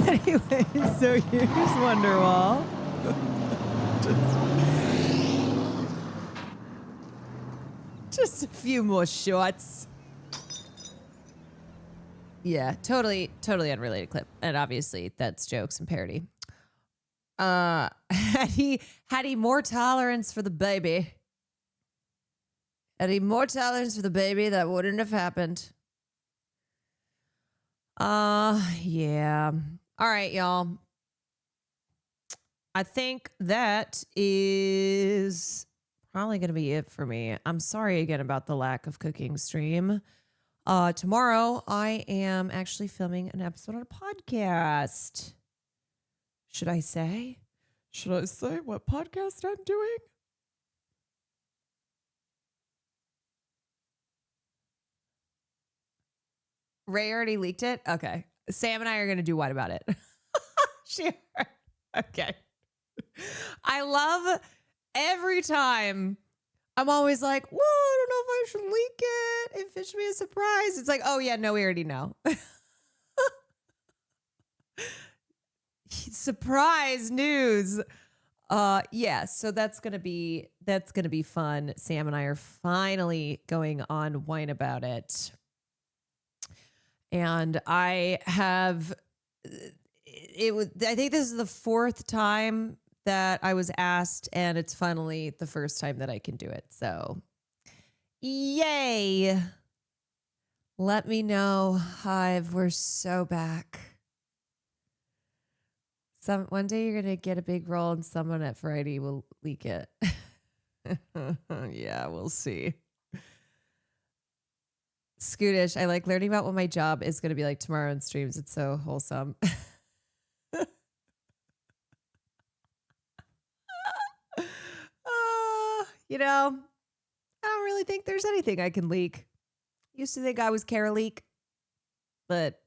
Anyway, so here's Wonderwall. Just a few more shots. Yeah, totally unrelated clip. And obviously that's jokes and parody. Had he more tolerance for the baby, that wouldn't have happened. Yeah. All right, y'all. I think that is probably going to be it for me. I'm sorry again about the lack of cooking stream. Tomorrow I am actually filming an episode of a podcast. Should I say what podcast I'm doing? Ray already leaked it? Okay. Sam and I are going to do what about it? Sure. Okay. I love every time I'm always like, whoa, I don't know if I should leak it. If it should be a surprise. It's like, oh yeah, no, we already know. Surprise news. Yeah, so that's gonna be fun. Sam and I are finally going on Wine About It. And I think this is the fourth time that I was asked, and it's finally the first time that I can do it. So, yay. Let me know, Hive. We're so back. One day you're going to get a big role and someone at Variety will leak it. Yeah, we'll see. Scootish, I like learning about what my job is going to be like tomorrow in streams. It's so wholesome. I don't really think there's anything I can leak. Used to think I was Kara Leak, but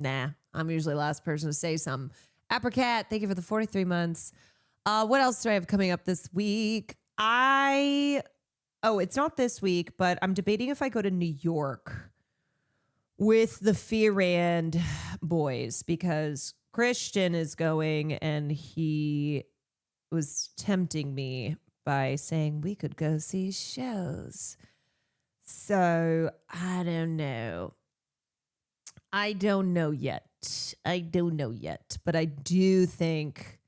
nah, I'm usually the last person to say something. Apricot, thank you for the 43 months. What else do I have coming up this week? It's not this week, but I'm debating if I go to New York with the Fearand boys because Christian is going and he was tempting me by saying we could go see shows. So I don't know. I don't know yet, but I do think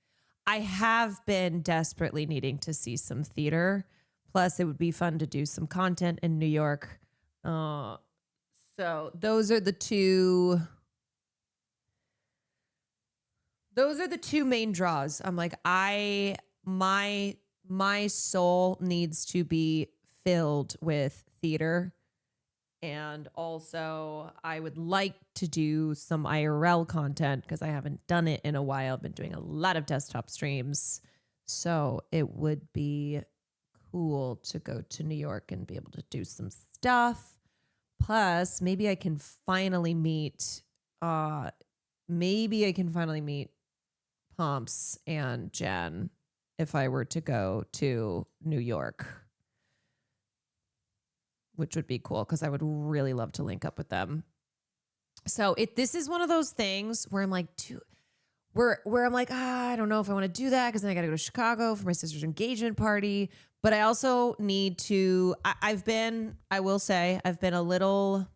I have been desperately needing to see some theater. Plus, it would be fun to do some content in New York. So those are the two. Those are the two main draws. I'm like, my soul needs to be filled with theater. And also, I would like to do some IRL content because I haven't done it in a while. I've been doing a lot of desktop streams. So it would be cool to go to New York and be able to do some stuff. Plus, maybe I can finally meet Pomps and Jen if I were to go to New York, which would be cool because I would really love to link up with them. So this is one of those things where I'm like, I don't know if I want to do that because then I got to go to Chicago for my sister's engagement party. But I also need to. I've been a little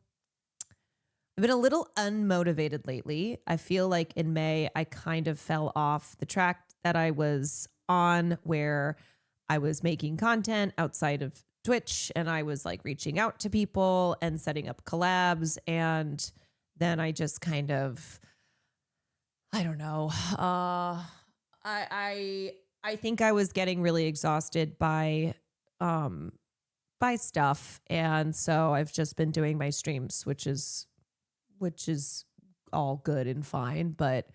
unmotivated lately. I feel like in May I kind of fell off the track that I was on, where I was making content outside of Twitch and I was like reaching out to people and setting up collabs, and then I just kind of, I don't know. I think I was getting really exhausted by stuff, and so I've just been doing my streams, which is all good and fine, but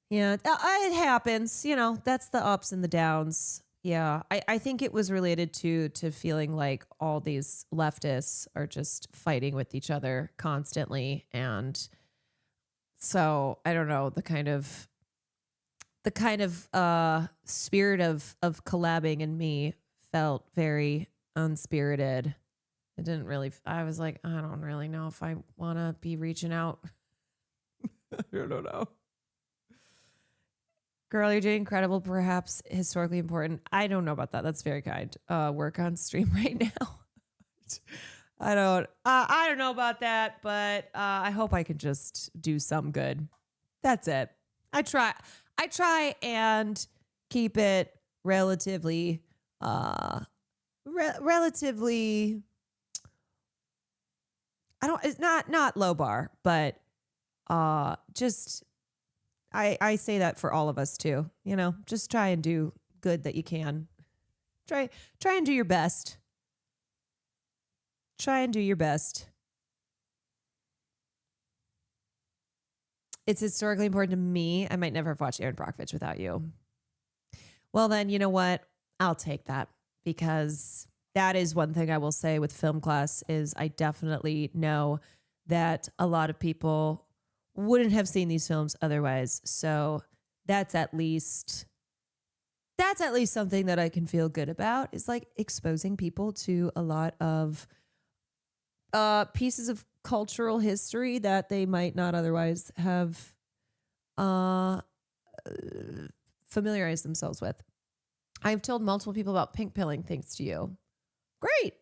yeah, it happens. That's the ups and the downs. Yeah, I think it was related to feeling like all these leftists are just fighting with each other constantly, and so I don't know, the kind of spirit of collabing in me felt very unspirited. It didn't really. I was like, I don't really know if I want to be reaching out. I don't know. Girl, you're doing incredible, perhaps historically important. I don't know about that. That's very kind. Work on stream right now. I don't know about that, but I hope I can just do some good. That's it. I try and keep it relatively it's not low bar, but just I say that for all of us too. Just try and do good that you can. Try and do your best. Try and do your best. It's historically important to me. I might never have watched Aaron Brockovich without you. Well, then, you know what? I'll take that, because that is one thing I will say with film class is I definitely know that a lot of people wouldn't have seen these films otherwise. So that's at least something that I can feel good about, is like exposing people to a lot of pieces of cultural history that they might not otherwise have familiarized themselves with. I've told multiple people about pink pilling thanks to you. Great.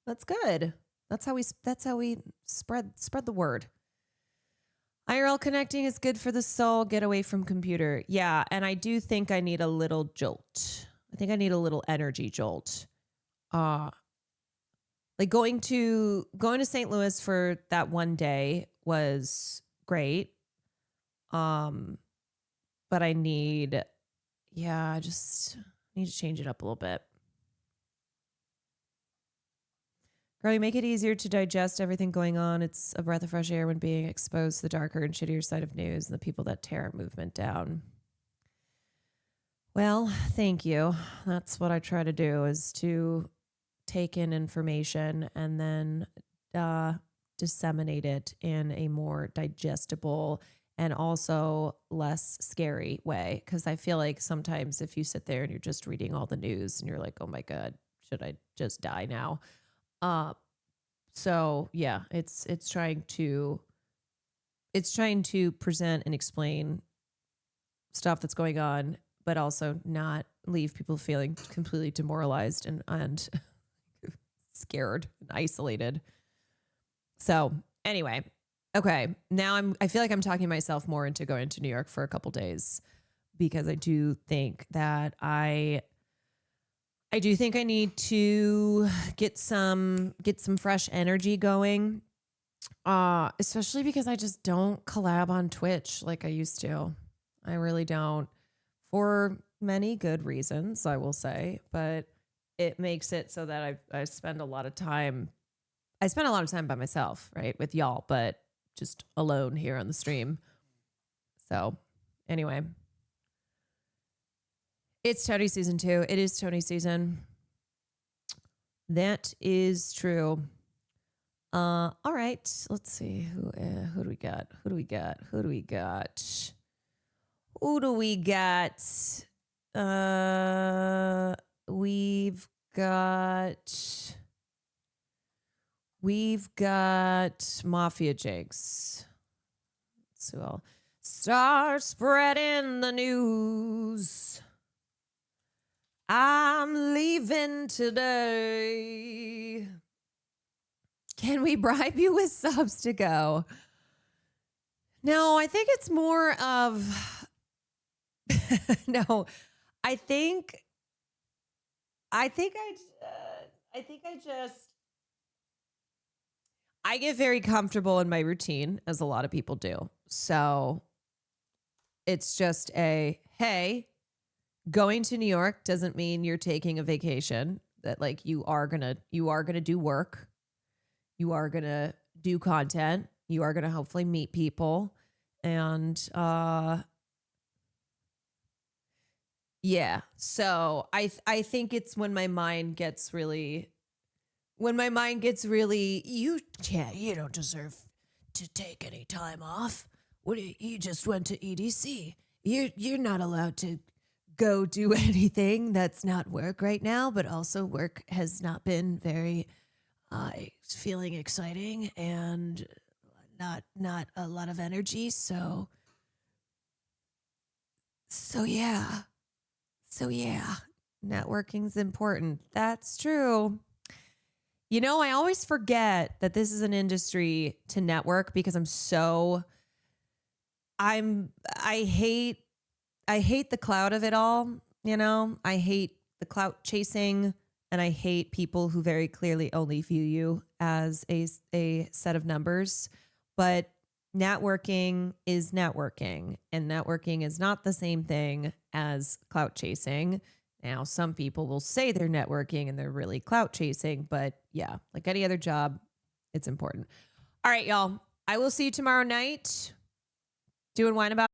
That's good. That's how we spread the word. IRL connecting is good for the soul. Get away from computer. Yeah, and I do think I need a little jolt. I think I need a little energy jolt. Like going to St. Louis for that one day was great. But I just need to change it up a little bit. Girl, you make it easier to digest everything going on. It's a breath of fresh air when being exposed to the darker and shittier side of news and the people that tear our movement down. Well, thank you. That's what I try to do, is to take in information and then disseminate it in a more digestible and also less scary way. Because I feel like sometimes if you sit there and you're just reading all the news and you're like, oh my God, should I just die now? So yeah, it's trying to present and explain stuff that's going on, but also not leave people feeling completely demoralized and scared and isolated. So anyway, okay. Now I feel like I'm talking myself more into going to New York for a couple days, because I do think that I need to get some fresh energy going. Especially because I just don't collab on Twitch like I used to. I really don't, for many good reasons, I will say, but it makes it so that I spend a lot of time. I spend a lot of time by myself, right, with y'all, but just alone here on the stream. So anyway, it's Tony season 2. It is Tony season. That is true. All right. Let's see. Who do we got? We've got Mafia Jakes. So I'll start spreading the news. I'm leaving today. Can we bribe you with subs to go? No, I think it's more of no. I think I get very comfortable in my routine, as a lot of people do. So it's just hey, going to New York doesn't mean you're taking a vacation. That like you are gonna do work. You are gonna do content. You are gonna hopefully meet people. And yeah. So I think it's when my mind gets really you don't deserve to take any time off. You just went to EDC. You're not allowed to go do anything that's not work right now, but also work has not been very feeling exciting and not a lot of energy. So yeah. Networking's important. That's true. You know, I always forget that this is an industry to network because I hate the cloud of it all, you know? I hate the clout chasing, and I hate people who very clearly only view you as a set of numbers. But networking is networking, and networking is not the same thing as clout chasing. Now, some people will say they're networking and they're really clout chasing, but yeah, like any other job, it's important. All right, y'all. I will see you tomorrow night doing Wine About